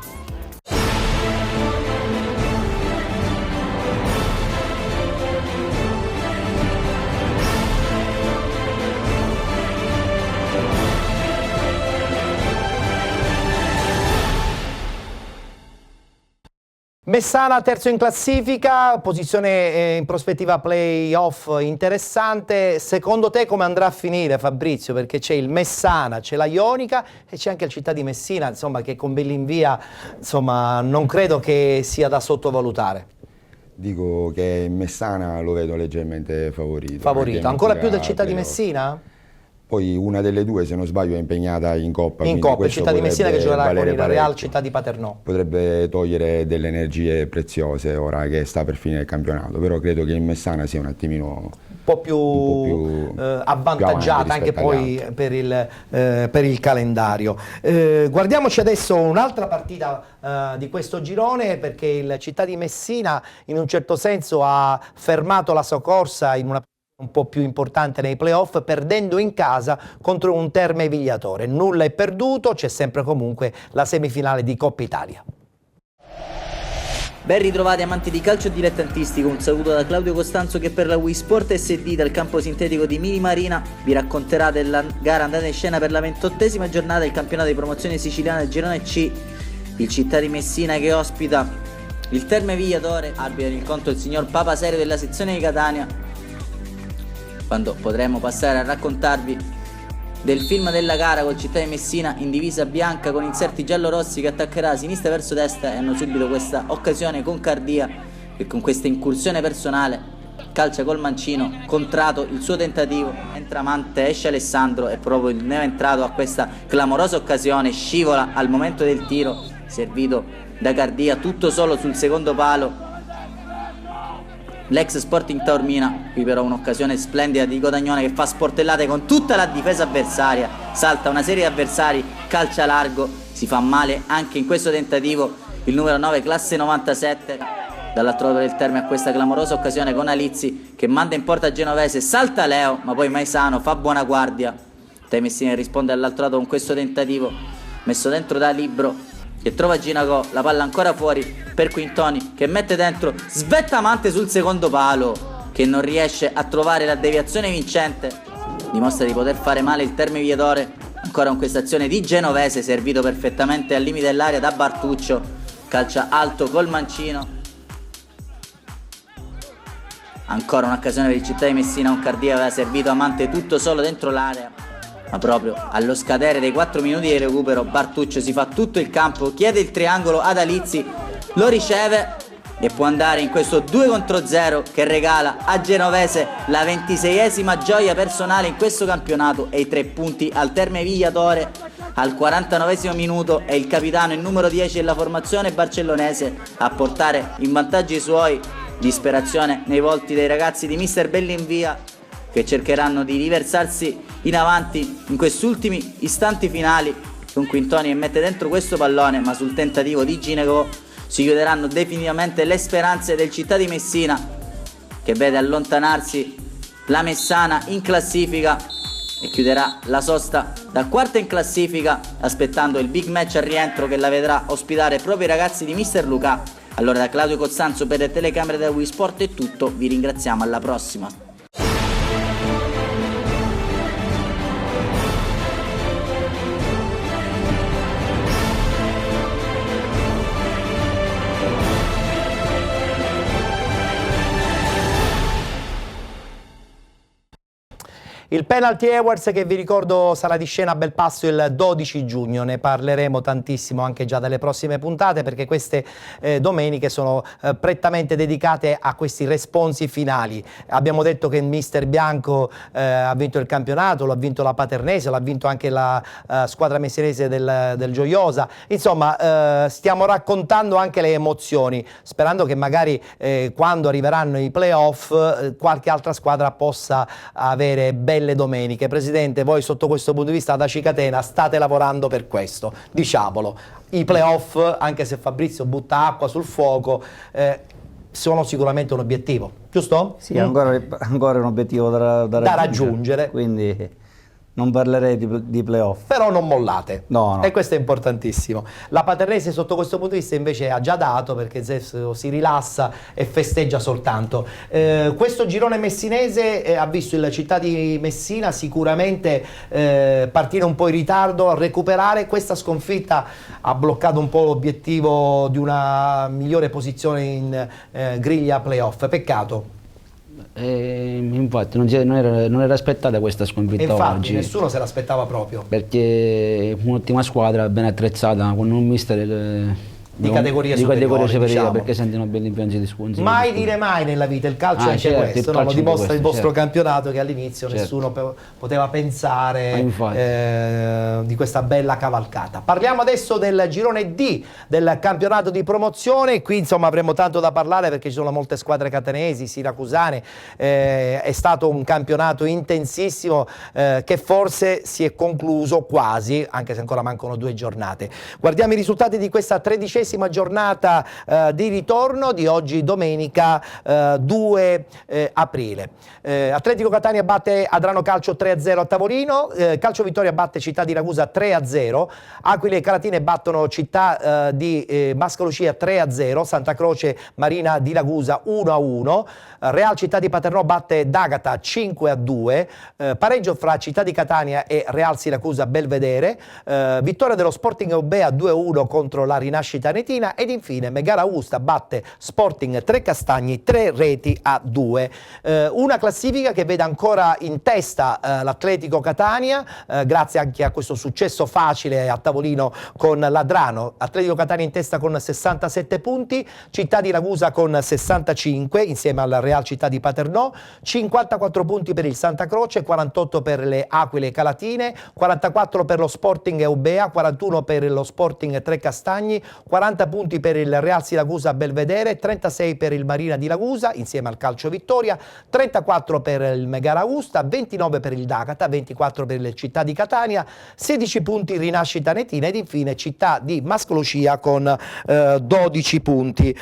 Messana terzo in classifica, posizione in prospettiva play-off interessante. Secondo te come andrà a finire, Fabrizio? Perché c'è il Messana, c'è la Ionica e c'è anche il Città di Messina, insomma, che con Bellinvia, insomma, non credo che sia da sottovalutare. Dico che Messana lo vedo leggermente favorito. Favorito, ancora più del Città di Messina? Poi una delle due, se non sbaglio, è impegnata in Coppa. In Coppa, il Città di Messina che giocherà con il Real Città di Paternò. Potrebbe togliere delle energie preziose ora che sta per finire il campionato, però credo che in Messana sia un attimino un po' più avvantaggiata anche poi per il calendario. Guardiamoci adesso un'altra partita di questo girone, perché il Città di Messina in un certo senso ha fermato la sua corsa in una un po' più importante nei playoff, perdendo in casa contro un Terme Vigliatore. Nulla è perduto, c'è sempre comunque la semifinale di Coppa Italia. Ben ritrovati amanti di calcio dilettantistico, un saluto da Claudio Costanzo che per la Wii Sport SD dal campo sintetico di Mini Marina vi racconterà della gara andata in scena per la 28ª giornata del campionato di promozione siciliana del Girone C. Il Città di Messina che ospita il Terme Vigliatore, arbitra il conto il signor Papa Serio della sezione di Catania, quando potremo passare a raccontarvi del film della gara col Città di Messina in divisa bianca con inserti giallo-rossi che attaccherà a sinistra verso destra, e hanno subito questa occasione con Cardia che con questa incursione personale calcia col mancino, contrato il suo tentativo, entra Mante, esce Alessandro e proprio il neoentrato a questa clamorosa occasione scivola al momento del tiro, servito da Cardia tutto solo sul secondo palo. L'ex Sporting Taormina, qui però un'occasione splendida di Codagnone che fa sportellate con tutta la difesa avversaria, salta una serie di avversari, calcia largo, si fa male anche in questo tentativo il numero 9 classe 97. Dall'altro lato del Terme a questa clamorosa occasione con Alizzi che manda in porta Genovese, salta Leo ma poi Maisano fa buona guardia. Messina risponde dall'altro lato con questo tentativo messo dentro da Libro che trova Ginagò, la palla ancora fuori per Quintoni che mette dentro Svettamante sul secondo palo che non riesce a trovare la deviazione vincente, dimostra di poter fare male il Terme Vigliatore. Ancora con questa azione di Genovese servito perfettamente al limite dell'area da Bartuccio, calcia alto col mancino. Ancora un'occasione per il Città di Messina, un Cardia aveva servito Amante tutto solo dentro l'area, ma proprio allo scadere dei 4 minuti di recupero Bartuccio si fa tutto il campo, chiede il triangolo ad Alizzi, lo riceve e può andare in questo 2 contro 0 che regala a Genovese la 26esima gioia personale in questo campionato e i 3 punti al Terme Vigliatore. Al 49esimo minuto è il capitano, il numero 10 della formazione barcellonese, a portare in vantaggio i suoi. Disperazione nei volti dei ragazzi di Mister Bellinvia che cercheranno di riversarsi in avanti in questi ultimi istanti finali con Quintoni che mette dentro questo pallone, ma sul tentativo di Ginegò si chiuderanno definitivamente le speranze del Città di Messina che vede allontanarsi la Messana in classifica e chiuderà la sosta da quarta in classifica aspettando il big match al rientro che la vedrà ospitare proprio i ragazzi di Mister Luca. Allora da Claudio Costanzo per le telecamere della Wii Sport è tutto, vi ringraziamo, alla prossima. Il Penalty Awards, che vi ricordo sarà di scena a Belpasso il 12 giugno, ne parleremo tantissimo anche già dalle prossime puntate, perché queste domeniche sono prettamente dedicate a questi responsi finali. Abbiamo detto che il Mister Bianco ha vinto il campionato, lo ha vinto la Paternese, l'ha vinto anche la squadra messinese del Gioiosa, insomma stiamo raccontando anche le emozioni, sperando che magari quando arriveranno i playoff qualche altra squadra possa avere belle domeniche. Presidente, voi sotto questo punto di vista ad Aci Catena state lavorando per questo, diciamolo. I playoff, anche se Fabrizio butta acqua sul fuoco, sono sicuramente un obiettivo, giusto? Sì, ancora un obiettivo da raggiungere. Quindi non parlerei di playoff. Però non mollate. No. E questo è importantissimo. La Paternese sotto questo punto di vista invece ha già dato, perché adesso si rilassa e festeggia soltanto. Questo girone messinese ha visto il Città di Messina sicuramente partire un po' in ritardo, recuperare. Questa sconfitta ha bloccato un po' l'obiettivo di una migliore posizione in griglia playoff. Peccato. Infatti non era aspettata questa sconfitta oggi. Nessuno se l'aspettava proprio. Perché un'ottima squadra ben attrezzata con un mister di categoria superiore, diciamo. Perché sentono belli impianti di spunti. Mai dire mai nella vita, il calcio è anche questo, lo dimostra il vostro campionato, che all'inizio nessuno poteva pensare di questa bella cavalcata. Parliamo adesso del girone D del campionato di promozione. Qui insomma avremo tanto da parlare perché ci sono molte squadre catanesi, siracusane, è stato un campionato intensissimo che forse si è concluso quasi, anche se ancora mancano 2 giornate. Guardiamo i risultati di questa 13ª giornata di ritorno di oggi domenica 2 aprile. Atletico Catania batte Adrano Calcio 3-0 a Tavolino, Calcio Vittoria batte Città di Ragusa 3-0, Aquile e Calatine battono Città di Mascalucia 3-0, Santa Croce Marina di Ragusa 1-1, Real Città di Paternò batte D'Agata 5-2, pareggio fra Città di Catania e Real Siracusa Belvedere, vittoria dello Sporting Eubea 2-1 contro la Rinascita Netina ed infine Megara Augusta batte Sporting Trecastagni 3-2. Una classifica che vede ancora in testa l'Atletico Catania, grazie anche a questo successo facile a tavolino con l'Adrano. Atletico Catania in testa con 67 punti, Città di Ragusa con 65 insieme al Real Città di Paternò, 54 punti per il Santa Croce, 48 per le Aquile Calatine, 44 per lo Sporting Eubea, 41 per lo Sporting Trecastagni, 40 punti per il Real Siracusa Belvedere, 36 per il Marina di Ragusa insieme al Calcio Vittoria, 34 per il Megara Augusta, 29 per il D'Agata, 24 per il Città di Catania, 16 punti Rinascita Netina ed infine Città di Mascalucia con 12 punti.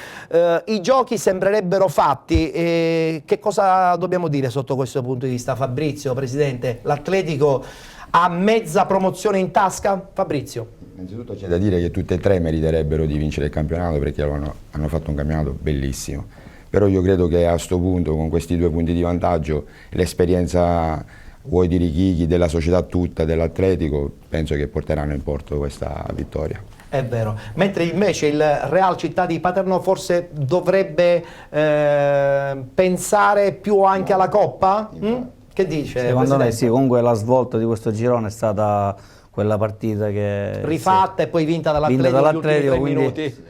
I giochi sembrerebbero fatti. Che cosa dobbiamo dire sotto questo punto di vista, Fabrizio, Presidente? L'Atletico ha mezza promozione in tasca? Fabrizio? Innanzitutto c'è da dire che tutte e 3 meriterebbero di vincere il campionato perché hanno fatto un campionato bellissimo, però io credo che a questo punto, con questi 2 punti di vantaggio, l'esperienza vuoi di Richichi, della società tutta, dell'Atletico, penso che porteranno in porto questa vittoria. È vero, mentre invece il Real Città di Paternò forse dovrebbe pensare più anche alla Coppa? Che dice? Secondo me sì, comunque la svolta di questo girone è stata quella partita che... rifatta e poi vinta dall'Atletico negli ultimi 3 minuti.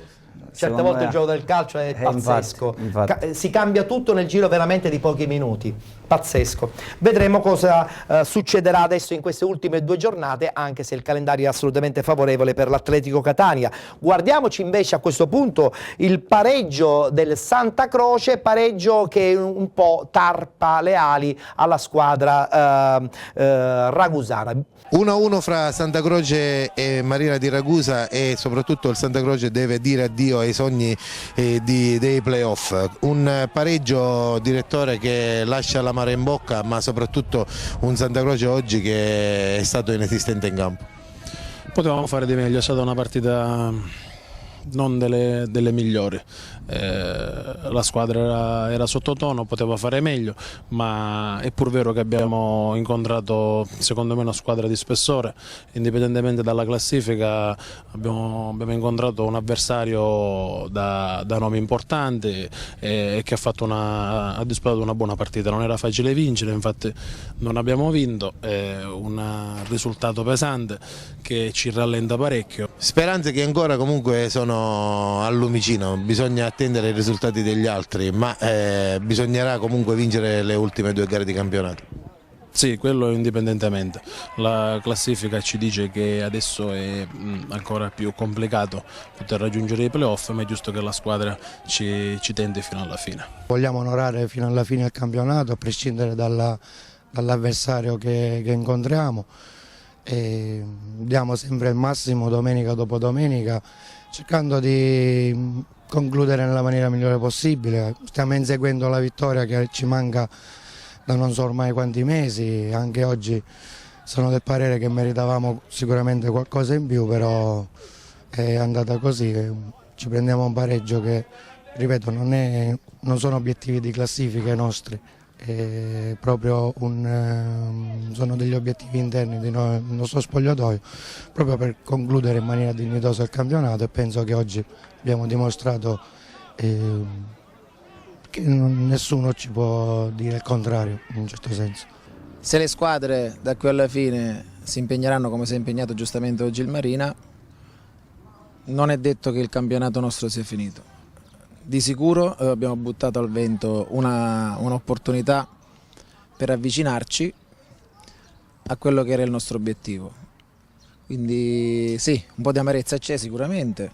Certe volte il gioco del calcio è pazzesco, infatti. Si cambia tutto nel giro veramente di pochi minuti, pazzesco. Vedremo cosa succederà adesso in queste ultime 2 giornate, anche se il calendario è assolutamente favorevole per l'Atletico Catania. Guardiamoci invece a questo punto il pareggio del Santa Croce, pareggio che un po' tarpa le ali alla squadra ragusana. 1-1 fra Santa Croce e Marina di Ragusa e soprattutto il Santa Croce deve dire addio ai sogni dei playoff. Un pareggio, direttore, che lascia l'amaro in bocca, ma soprattutto un Santa Croce oggi che è stato inesistente in campo. Potevamo fare di meglio, è stata una partita non delle migliori. La squadra era sottotono, poteva fare meglio, ma è pur vero che abbiamo incontrato secondo me una squadra di spessore, indipendentemente dalla classifica. Abbiamo incontrato un avversario da nomi importanti e che ha disputato una buona partita. Non era facile vincere, infatti non abbiamo vinto, è un risultato pesante che ci rallenta parecchio. Speranze che ancora comunque sono al lumicino, bisogna attendere i risultati degli altri, ma bisognerà comunque vincere le ultime 2 gare di campionato. Sì, quello indipendentemente. La classifica ci dice che adesso è ancora più complicato poter raggiungere i playoff, ma è giusto che la squadra ci tenti fino alla fine. Vogliamo onorare fino alla fine il campionato, a prescindere dall'avversario che incontriamo, e diamo sempre il massimo domenica dopo domenica, cercando di concludere nella maniera migliore possibile. Stiamo inseguendo la vittoria che ci manca da non so ormai quanti mesi. Anche oggi sono del parere che meritavamo sicuramente qualcosa in più, però è andata così. Ci prendiamo un pareggio che, ripeto, non sono obiettivi di classifica nostri, è proprio sono degli obiettivi interni del nostro spogliatoio, proprio per concludere in maniera dignitosa il campionato, e penso che oggi abbiamo dimostrato che nessuno ci può dire il contrario, in un certo senso. Se le squadre da qui alla fine si impegneranno come si è impegnato giustamente oggi il Marina, non è detto che il campionato nostro sia finito. Di sicuro abbiamo buttato al vento un'opportunità per avvicinarci a quello che era il nostro obiettivo. Quindi sì, un po' di amarezza c'è sicuramente,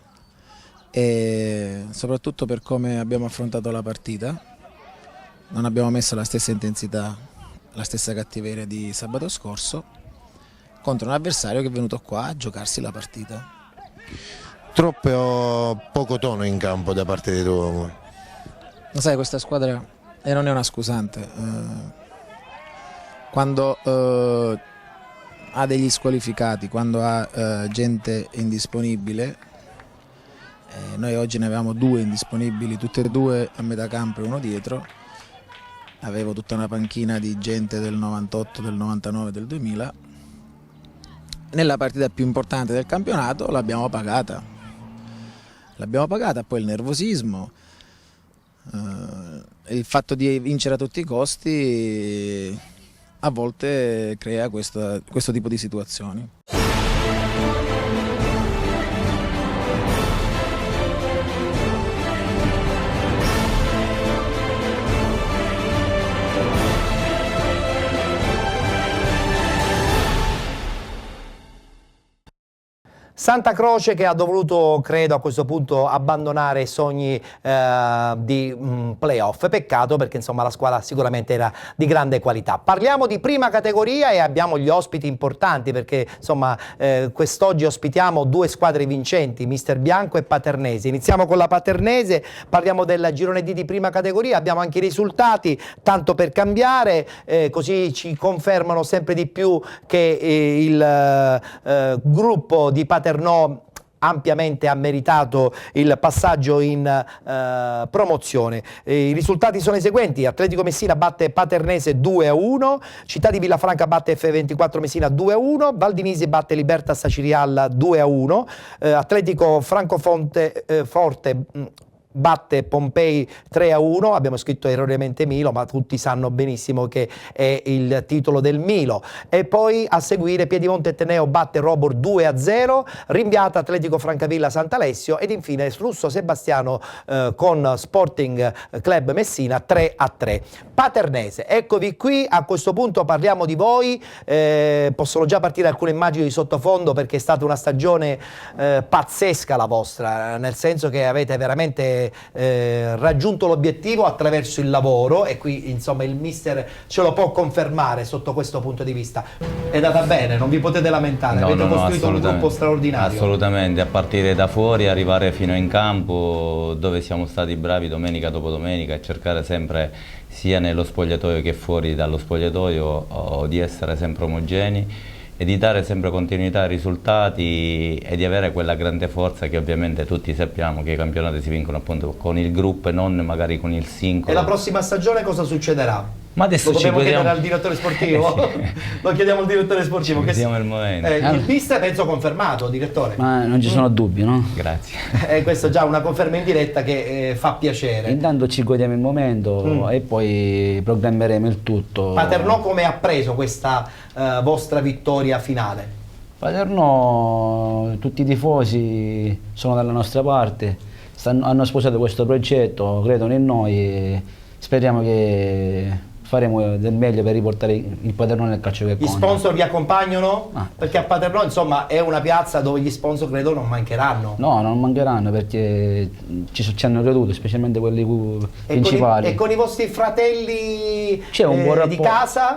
e soprattutto per come abbiamo affrontato la partita. Non abbiamo messo la stessa intensità, la stessa cattiveria di sabato scorso contro un avversario che è venuto qua a giocarsi la partita. Troppo poco tono in campo da parte dei tuoi uomini. Lo sai, questa squadra non è una scusante. Quando ha degli squalificati, quando ha gente indisponibile, noi oggi ne avevamo 2 indisponibili, tutte e 2 a metà campo e uno dietro. Avevo tutta una panchina di gente del 98, del 99, del 2000. Nella partita più importante del campionato l'abbiamo pagata. L'abbiamo pagata, poi il nervosismo, il fatto di vincere a tutti i costi a volte crea questo tipo di situazioni. Santa Croce che ha dovuto, credo, a questo punto abbandonare i sogni di playoff. Peccato, perché insomma la squadra sicuramente era di grande qualità. Parliamo di prima categoria e abbiamo gli ospiti importanti, perché insomma quest'oggi ospitiamo 2 squadre vincenti, Mister Bianco e Paternese. Iniziamo con la Paternese, parliamo del girone D di prima categoria, abbiamo anche i risultati, tanto per cambiare, così ci confermano sempre di più che il gruppo di Paternò ampiamente ha meritato il passaggio in promozione. I risultati sono i seguenti: Atletico Messina batte Paternese 2-1, Città di Villafranca batte F24 Messina 2-1, Valdinisi batte Libertas Acirial 2-1, Atletico Francoforte batte Pompei 3-1, abbiamo scritto erroneamente Milo, ma tutti sanno benissimo che è il titolo del Milo. E poi a seguire Piedimonte Etneo batte Robur 2-0, Rimbiata Atletico Francavilla Sant'Alessio ed infine Russo Sebastiano con Sporting Club Messina 3-3. Paternese, eccovi qui, a questo punto parliamo di voi, possono già partire alcune immagini di sottofondo, perché è stata una stagione pazzesca la vostra, nel senso che avete veramente raggiunto l'obiettivo attraverso il lavoro, e qui insomma il mister ce lo può confermare sotto questo punto di vista. È andata bene, non vi potete lamentare, avete costruito un gruppo straordinario. Assolutamente, a partire da fuori, arrivare fino in campo, dove siamo stati bravi domenica dopo domenica, e cercare sempre, sia nello spogliatoio che fuori dallo spogliatoio, di essere sempre omogenei e di dare sempre continuità ai risultati e di avere quella grande forza che ovviamente tutti sappiamo che i campionati si vincono appunto con il gruppo e non magari con il singolo. E la prossima stagione cosa succederà? Ma adesso lo dobbiamo chiedere al direttore sportivo? Lo chiediamo al direttore sportivo. Vediamo il momento. Il mister penso confermato, direttore. Ma non ci sono dubbi, no? Grazie. Questa è già una conferma in diretta che fa piacere. Intanto ci godiamo il momento e poi programmeremo il tutto. Paternò come ha preso questa vostra vittoria finale? Paternò, tutti i tifosi sono dalla nostra parte, hanno sposato questo progetto, credono in noi e speriamo che faremo del meglio per riportare il Paternò nel calcio che conta. Gli sponsor vi accompagnano? Perché a Paternò insomma è una piazza dove gli sponsor credo non mancheranno. No, non mancheranno, perché ci hanno creduto, specialmente quelli principali. E con i vostri fratelli di casa,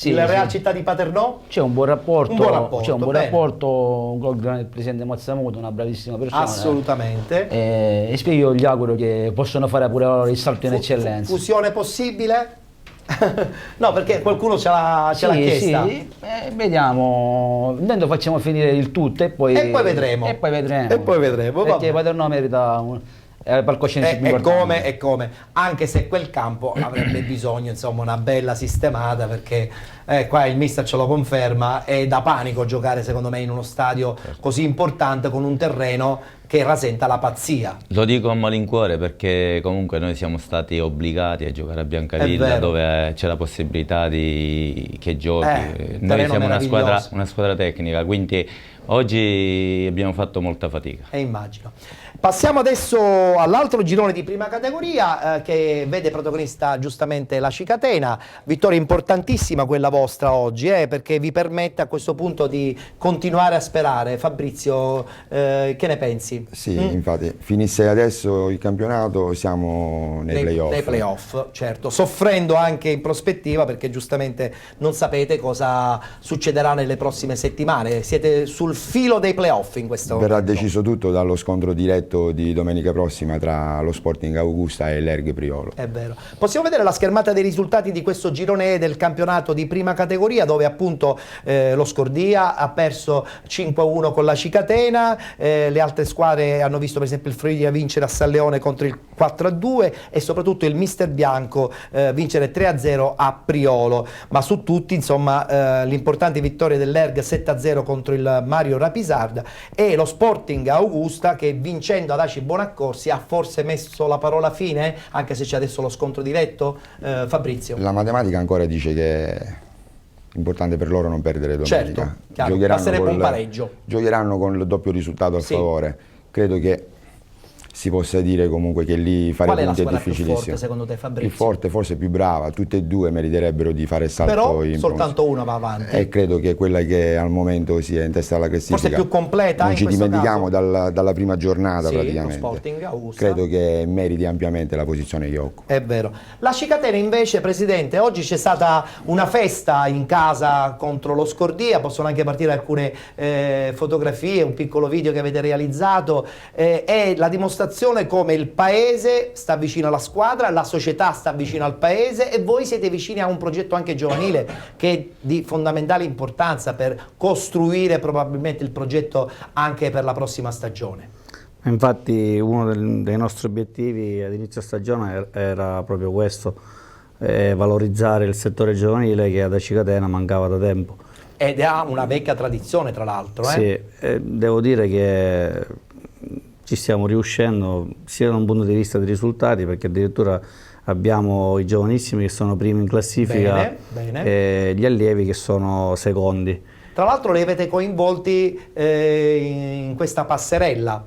la Real Città di Paternò? C'è un buon rapporto, c'è un buon bene. rapporto con il presidente Mazzamuto, una bravissima persona. Assolutamente. E io gli auguro che possano fare pure loro il salto in eccellenza. Fusione possibile? No, perché qualcuno ce l'ha chiesta. Sì. Vediamo, intanto facciamo finire il tutto e poi vedremo. Perché Paternò merita palcoscenici più importanti. E come, anche se quel campo avrebbe bisogno insomma una bella sistemata, perché qua il mister ce lo conferma, è da panico giocare secondo me in uno stadio così importante con un terreno che rasenta la pazzia. Lo dico a malincuore perché comunque noi siamo stati obbligati a giocare a Biancavilla dove c'è la possibilità che giochi. Noi siamo una squadra tecnica, quindi oggi abbiamo fatto molta fatica. Immagino. Passiamo adesso all'altro girone di prima categoria che vede protagonista giustamente la Cicatena. Vittoria importantissima quella vostra oggi, perché vi permette a questo punto di continuare a sperare. Fabrizio, che ne pensi? Sì, infatti, finisse adesso il campionato, siamo nei playoff. Nei playoff, certo, soffrendo anche in prospettiva perché giustamente non sapete cosa succederà nelle prossime settimane. Siete sul filo dei playoff in questo momento. Verrà deciso tutto dallo scontro diretto di domenica prossima tra lo Sporting Augusta e l'Erg Priolo. È vero. Possiamo vedere la schermata dei risultati di questo girone E del campionato di prima categoria, dove appunto lo Scordia ha perso 5-1 con la Cicatena, le altre squadre hanno visto per esempio il Friuli a vincere a San Leone contro il 4-2 e soprattutto il Mister Bianco vincere 3-0 a Priolo, ma su tutti insomma l'importante vittoria dell'Erg 7-0 contro il Mario Rapisarda e lo Sporting Augusta che vincendo ad Aci Bonaccorsi ha forse messo la parola fine, anche se c'è adesso lo scontro diretto. Fabrizio? La matematica ancora dice che è importante per loro non perdere domenica. Certo, basterebbe un pareggio. Giocheranno con il doppio risultato a favore. Credo che si possa dire comunque che lì fare punti è difficilissimo. Qual è la squadra più forte secondo te, Fabrizio? Più forte, forse più brava, tutte e due meriterebbero di fare il salto. Però soltanto una va avanti. E credo che quella che al momento sia in testa alla classifica. Forse più completa non ci dimentichiamo dalla prima giornata praticamente. Lo Sporting Augusta. Credo che meriti ampiamente la posizione che occupa. È vero. La Cicatena invece, Presidente, oggi c'è stata una festa in casa contro lo Scordia, possono anche partire alcune fotografie, un piccolo video che avete realizzato, è la dimostrazione come il paese sta vicino alla squadra, la società sta vicino al paese e voi siete vicini a un progetto anche giovanile che è di fondamentale importanza per costruire probabilmente il progetto anche per la prossima stagione. Infatti uno dei nostri obiettivi ad inizio stagione era proprio questo, valorizzare il settore giovanile che ad Cicatena mancava da tempo. Ed ha una vecchia tradizione tra l'altro. Sì, devo dire che ci stiamo riuscendo sia da un punto di vista dei risultati, perché addirittura abbiamo i giovanissimi che sono primi in classifica e gli allievi che sono secondi. Tra l'altro li avete coinvolti in questa passerella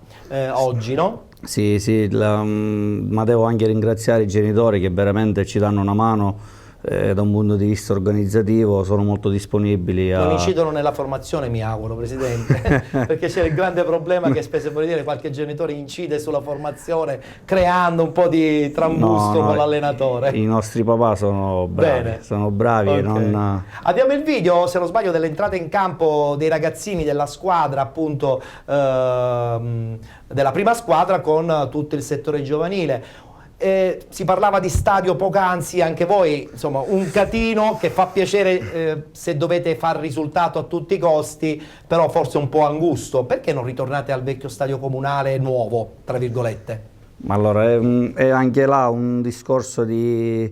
oggi, no? Sì, ma devo anche ringraziare i genitori che veramente ci danno una mano da un punto di vista organizzativo, sono molto disponibili Non incidono nella formazione, mi auguro, Presidente, perché c'è il grande problema che spesso vuol dire qualche genitore incide sulla formazione creando un po' di trambusto con l'allenatore. I nostri papà sono bravi. Bene. Sono bravi. Okay. Abbiamo il video, se non sbaglio, dell'entrata in campo dei ragazzini della squadra, appunto della prima squadra con tutto il settore giovanile. Si parlava di stadio poc'anzi, anche voi, insomma, un catino che fa piacere se dovete far risultato a tutti i costi, però forse un po' angusto. Perché non ritornate al vecchio stadio comunale nuovo, tra virgolette? Ma allora, è anche là un discorso di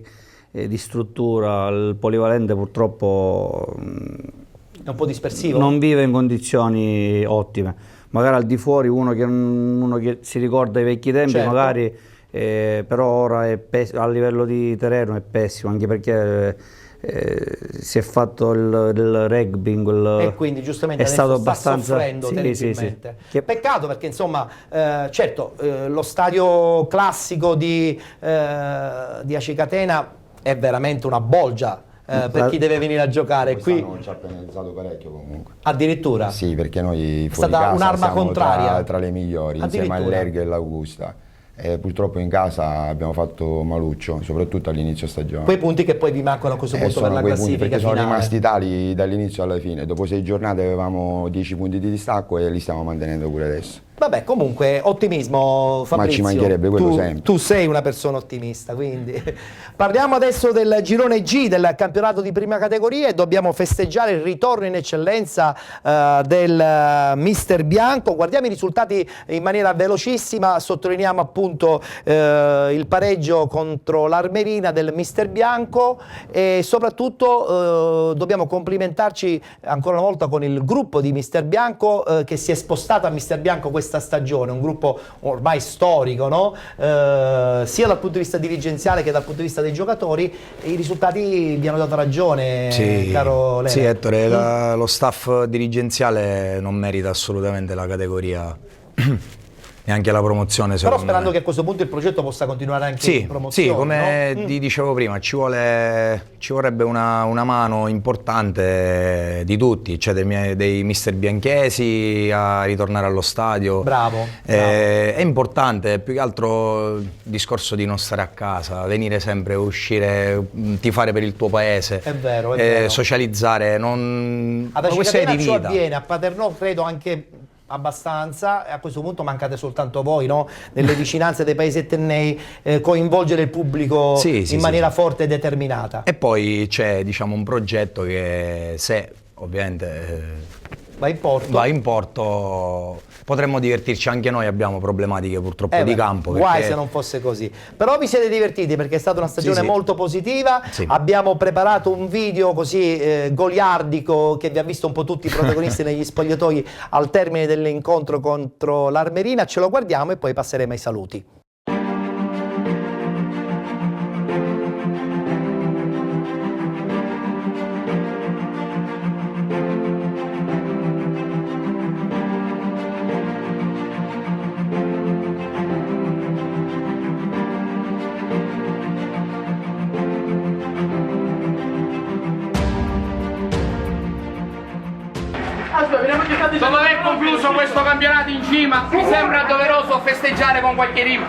struttura. Il polivalente purtroppo è un po' dispersivo? Non vive in condizioni ottime. Magari al di fuori uno che si ricorda i vecchi tempi, certo. Magari... però ora a livello di terreno è pessimo, anche perché si è fatto il rugby e quindi giustamente è stato abbastanza soffrendo terribilmente. Peccato perché insomma certo lo stadio classico di Acicatena è veramente una bolgia per chi deve venire a giocare qui. Ci ha penalizzato parecchio comunque. Addirittura? Sì, perché noi è stata un'arma contraria tra le migliori insieme all'Erg e l'Augusta. Purtroppo in casa abbiamo fatto maluccio, soprattutto all'inizio stagione. Quei punti che poi vi mancano a questo punto per la classifica perché finale. Sono rimasti tali dall'inizio alla fine. Dopo 6 giornate avevamo 10 punti di distacco e li stiamo mantenendo pure adesso. Vabbè, comunque ottimismo, Fabrizio. Ma ci mancherebbe quello sempre. Tu sei una persona ottimista, quindi. Parliamo adesso del girone G del campionato di prima categoria e dobbiamo festeggiare il ritorno in eccellenza del Mister Bianco. Guardiamo i risultati in maniera velocissima, sottolineiamo appunto il pareggio contro l'Armerina del Mister Bianco e soprattutto dobbiamo complimentarci ancora una volta con il gruppo di Mister Bianco che si è spostato a Mister Bianco questa questa stagione, un gruppo ormai storico, no? Sia dal punto di vista dirigenziale che dal punto di vista dei giocatori, e i risultati vi hanno dato ragione, caro Lele. Sì, Ettore, lo staff dirigenziale non merita assolutamente la categoria. Neanche la promozione, però sperando che a questo punto il progetto possa continuare anche in promozione. Sì, come no? ti dicevo prima, ci vorrebbe una mano importante di tutti, cioè dei mister Bianchesi a ritornare allo stadio. Bravo. È importante, più che altro il discorso di non stare a casa, venire sempre, uscire, tifare per il tuo paese. È vero, è vero. Socializzare, Ad Acicatenna ciò avviene, a Paternò credo anche abbastanza, e a questo punto mancate soltanto voi, no? Nelle vicinanze dei paesi etnei, coinvolgere il pubblico in maniera forte e determinata. E poi c'è, diciamo, un progetto che, se ovviamente va in porto, potremmo divertirci anche noi. Abbiamo problematiche purtroppo di campo. Guai se non fosse così. Però vi siete divertiti perché è stata una stagione molto positiva. Abbiamo preparato un video così goliardico che vi ha visto un po' tutti i protagonisti negli spogliatoi al termine dell'incontro contro l'Armerina. Ce lo guardiamo e poi passeremo ai saluti. Dopo aver concluso questo campionato in cima, mi sembra doveroso festeggiare con qualche rima.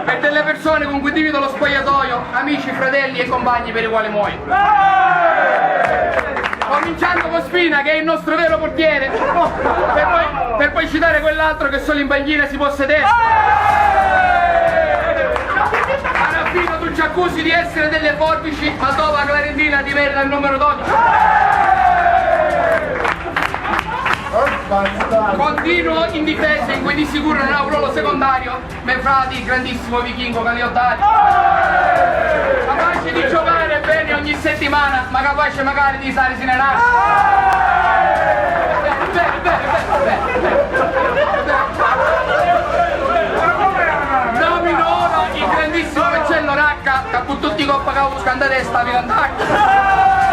Per delle persone con cui divido lo spogliatoio, amici, fratelli e compagni per i quali muoio. Cominciando con Spina, che è il nostro vero portiere, per poi citare quell'altro che solo in banchina si può sedere. Arafino, tu ci accusi di essere delle forbici, ma dopo la Clarentina ti merita il numero 12. Continuo in difesa in cui di sicuro non ha un ruolo secondario, me frati, grandissimo vichingo Caliottari. Capace di giocare bene ogni settimana, ma capace magari di stare sinerare. Nomino ora il grandissimo Marcello Racca, che con tutti i coppa che ha buscato a testa vi cantacchia.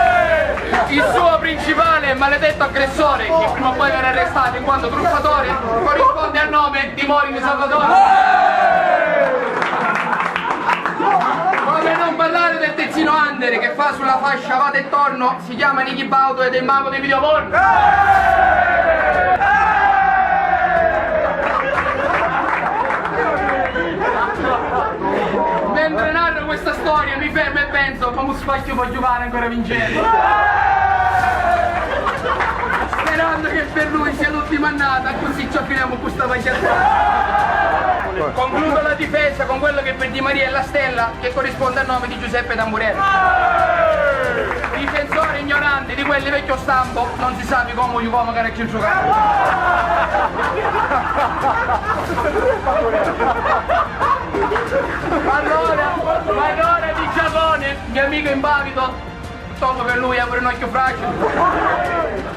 Il suo principale e maledetto aggressore, che prima o poi verrà arrestato in quanto truffatore, corrisponde al nome di Mori Salvatore. Come non parlare del tezzino Andere che fa sulla fascia vada e torno, si chiama Nicky Bauto ed è il mago dei videoporno. Mentre narro questa storia mi fermo e penso come un spacchio può giocare ancora vincendo. Sperando che per lui sia l'ultima annata, così ci affiniamo questa pagliata. Concludo la difesa con quello che per Di Maria è la stella, che corrisponde al nome di Giuseppe Tamburello. Difensore ignorante di quelli vecchio stampo, non si sa come uomo che era il giocare. Allora di Giappone, mio amico impavido, tolto per lui ha pure un occhio fragile.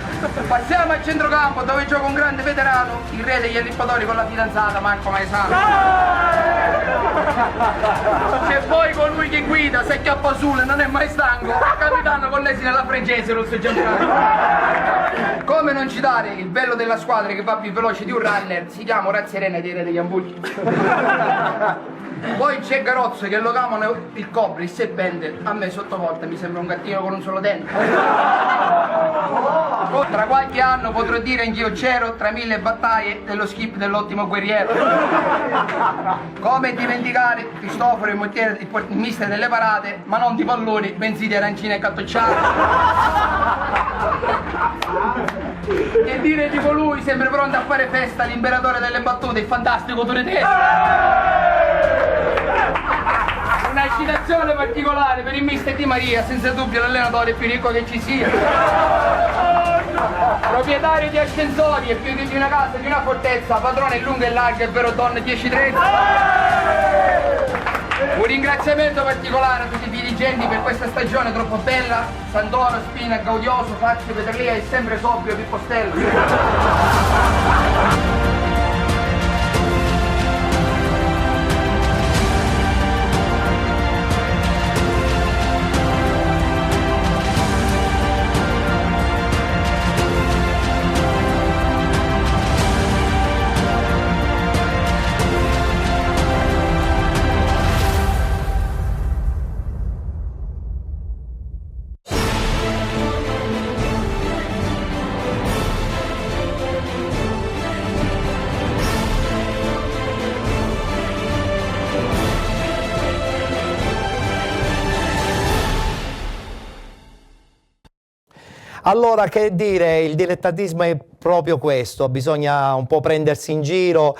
Passiamo al centrocampo dove gioca un grande veterano, il re degli allippatori con la fidanzata Marco Maesano. C'è poi colui che guida, se chiappa sulle non è mai stanco, capitano con l'esine alla francese non si già. Come non citare il bello della squadra che va più veloce di un runner, si chiama Orazio Arena di Re degli Ambugli. Poi c'è Garozzo che lo chiamano il Cobra, il serpente, a me sottovolta mi sembra un gattino con un solo dente. Tra qualche anno potrò dire anch'io c'ero tra 1000 battaglie dello skip dell'ottimo guerriero. Come dimenticare Cristoforo, il mister delle parate, ma non di palloni, bensì di arancine e cartocciate. Che dire di colui, sempre pronto a fare festa, l'imperatore delle battute, il fantastico Turetese. Una citazione particolare per il mister Di Maria, senza dubbio l'allenatore più ricco che ci sia. Proprietario di ascensori e più di una casa, di una fortezza, padrone lungo e largo e vero donne 10-30. Un ringraziamento particolare a tutti i dirigenti per questa stagione troppo bella, Santoro, Spina, Gaudioso, Faccio, Peterlia e sempre sobrio Pippo Stella. Allora, che dire, il dilettantismo è proprio questo, bisogna un po' prendersi in giro,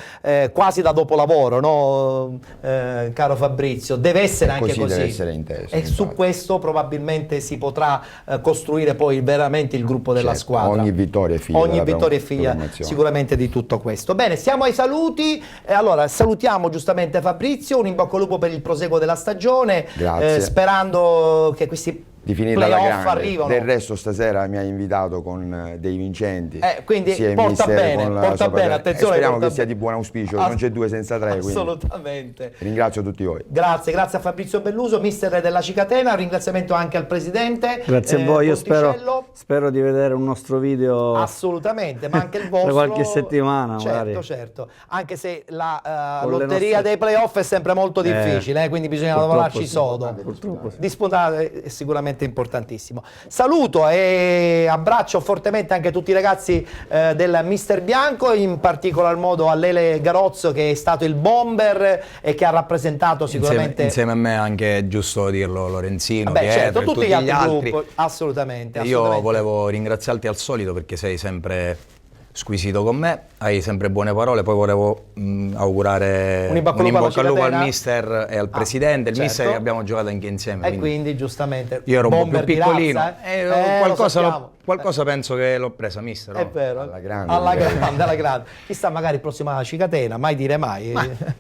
quasi da dopolavoro, no? Caro Fabrizio, deve essere anche così. Deve essere inteso, e su questo probabilmente si potrà costruire poi veramente il gruppo della squadra. Ogni vittoria è figlia, sicuramente di tutto questo. Bene, siamo ai saluti. Allora, salutiamo giustamente Fabrizio, un in bocca al lupo per il proseguo della stagione, sperando che questi di finire alla grande. Arrivano. Del resto stasera mi ha invitato con dei vincenti. Quindi porta bene, attenzione. Speriamo che sia di buon auspicio, non c'è 2 senza 3. Assolutamente. Ringrazio tutti voi. Grazie a Fabrizio Belluso, mister della Cicatena, un ringraziamento anche al presidente. Grazie a voi, io spero di vedere un nostro video. Assolutamente, ma anche il vostro. Tra qualche settimana magari. Certo. Anche se la lotteria dei playoff è sempre molto difficile, quindi bisogna lavorarci sodo. Purtroppo sì. Disputare è sicuramente importantissimo. Saluto e abbraccio fortemente anche tutti i ragazzi del Mister Bianco, in particolar modo a Lele Garozzo, che è stato il bomber e che ha rappresentato sicuramente insieme a me, anche è giusto dirlo, Lorenzino, Pietro, tutti gli altri gruppi. Assolutamente. Io volevo ringraziarti al solito perché sei sempre squisito con me, hai sempre buone parole, poi volevo augurare un in bocca al lupo al mister e al presidente, il mister che abbiamo giocato anche insieme. E quindi giustamente io ero un po' più piccolino, qualcosa penso che l'ho presa mister. È vero, alla grande. Alla grande. Chissà, magari prossima Cicatena, mai dire mai.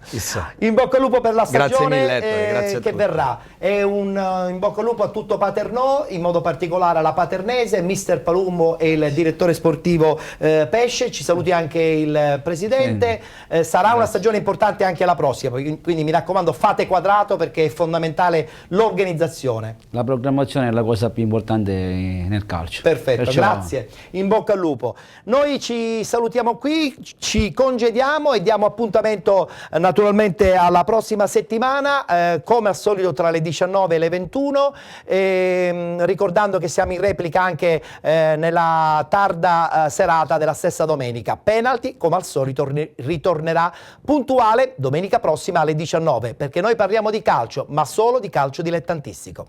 Chissà. In bocca al lupo per la stagione grazie che verrà. E un in bocca al lupo a tutto Paternò, in modo particolare alla Paternese, mister Palumbo e il direttore sportivo Pesce. Ci saluti anche il presidente. Sarà una stagione importante anche la prossima, quindi mi raccomando, fate quadrato perché è fondamentale l'organizzazione. La programmazione è la cosa più importante nel calcio. Perfetto. Grazie, in bocca al lupo. Noi ci salutiamo qui, ci congediamo e diamo appuntamento naturalmente alla prossima settimana, come al solito tra le 19 e le 21, ricordando che siamo in replica anche nella tarda serata della stessa domenica. Penalty, come al solito, ritornerà puntuale domenica prossima alle 19, perché noi parliamo di calcio, ma solo di calcio dilettantistico.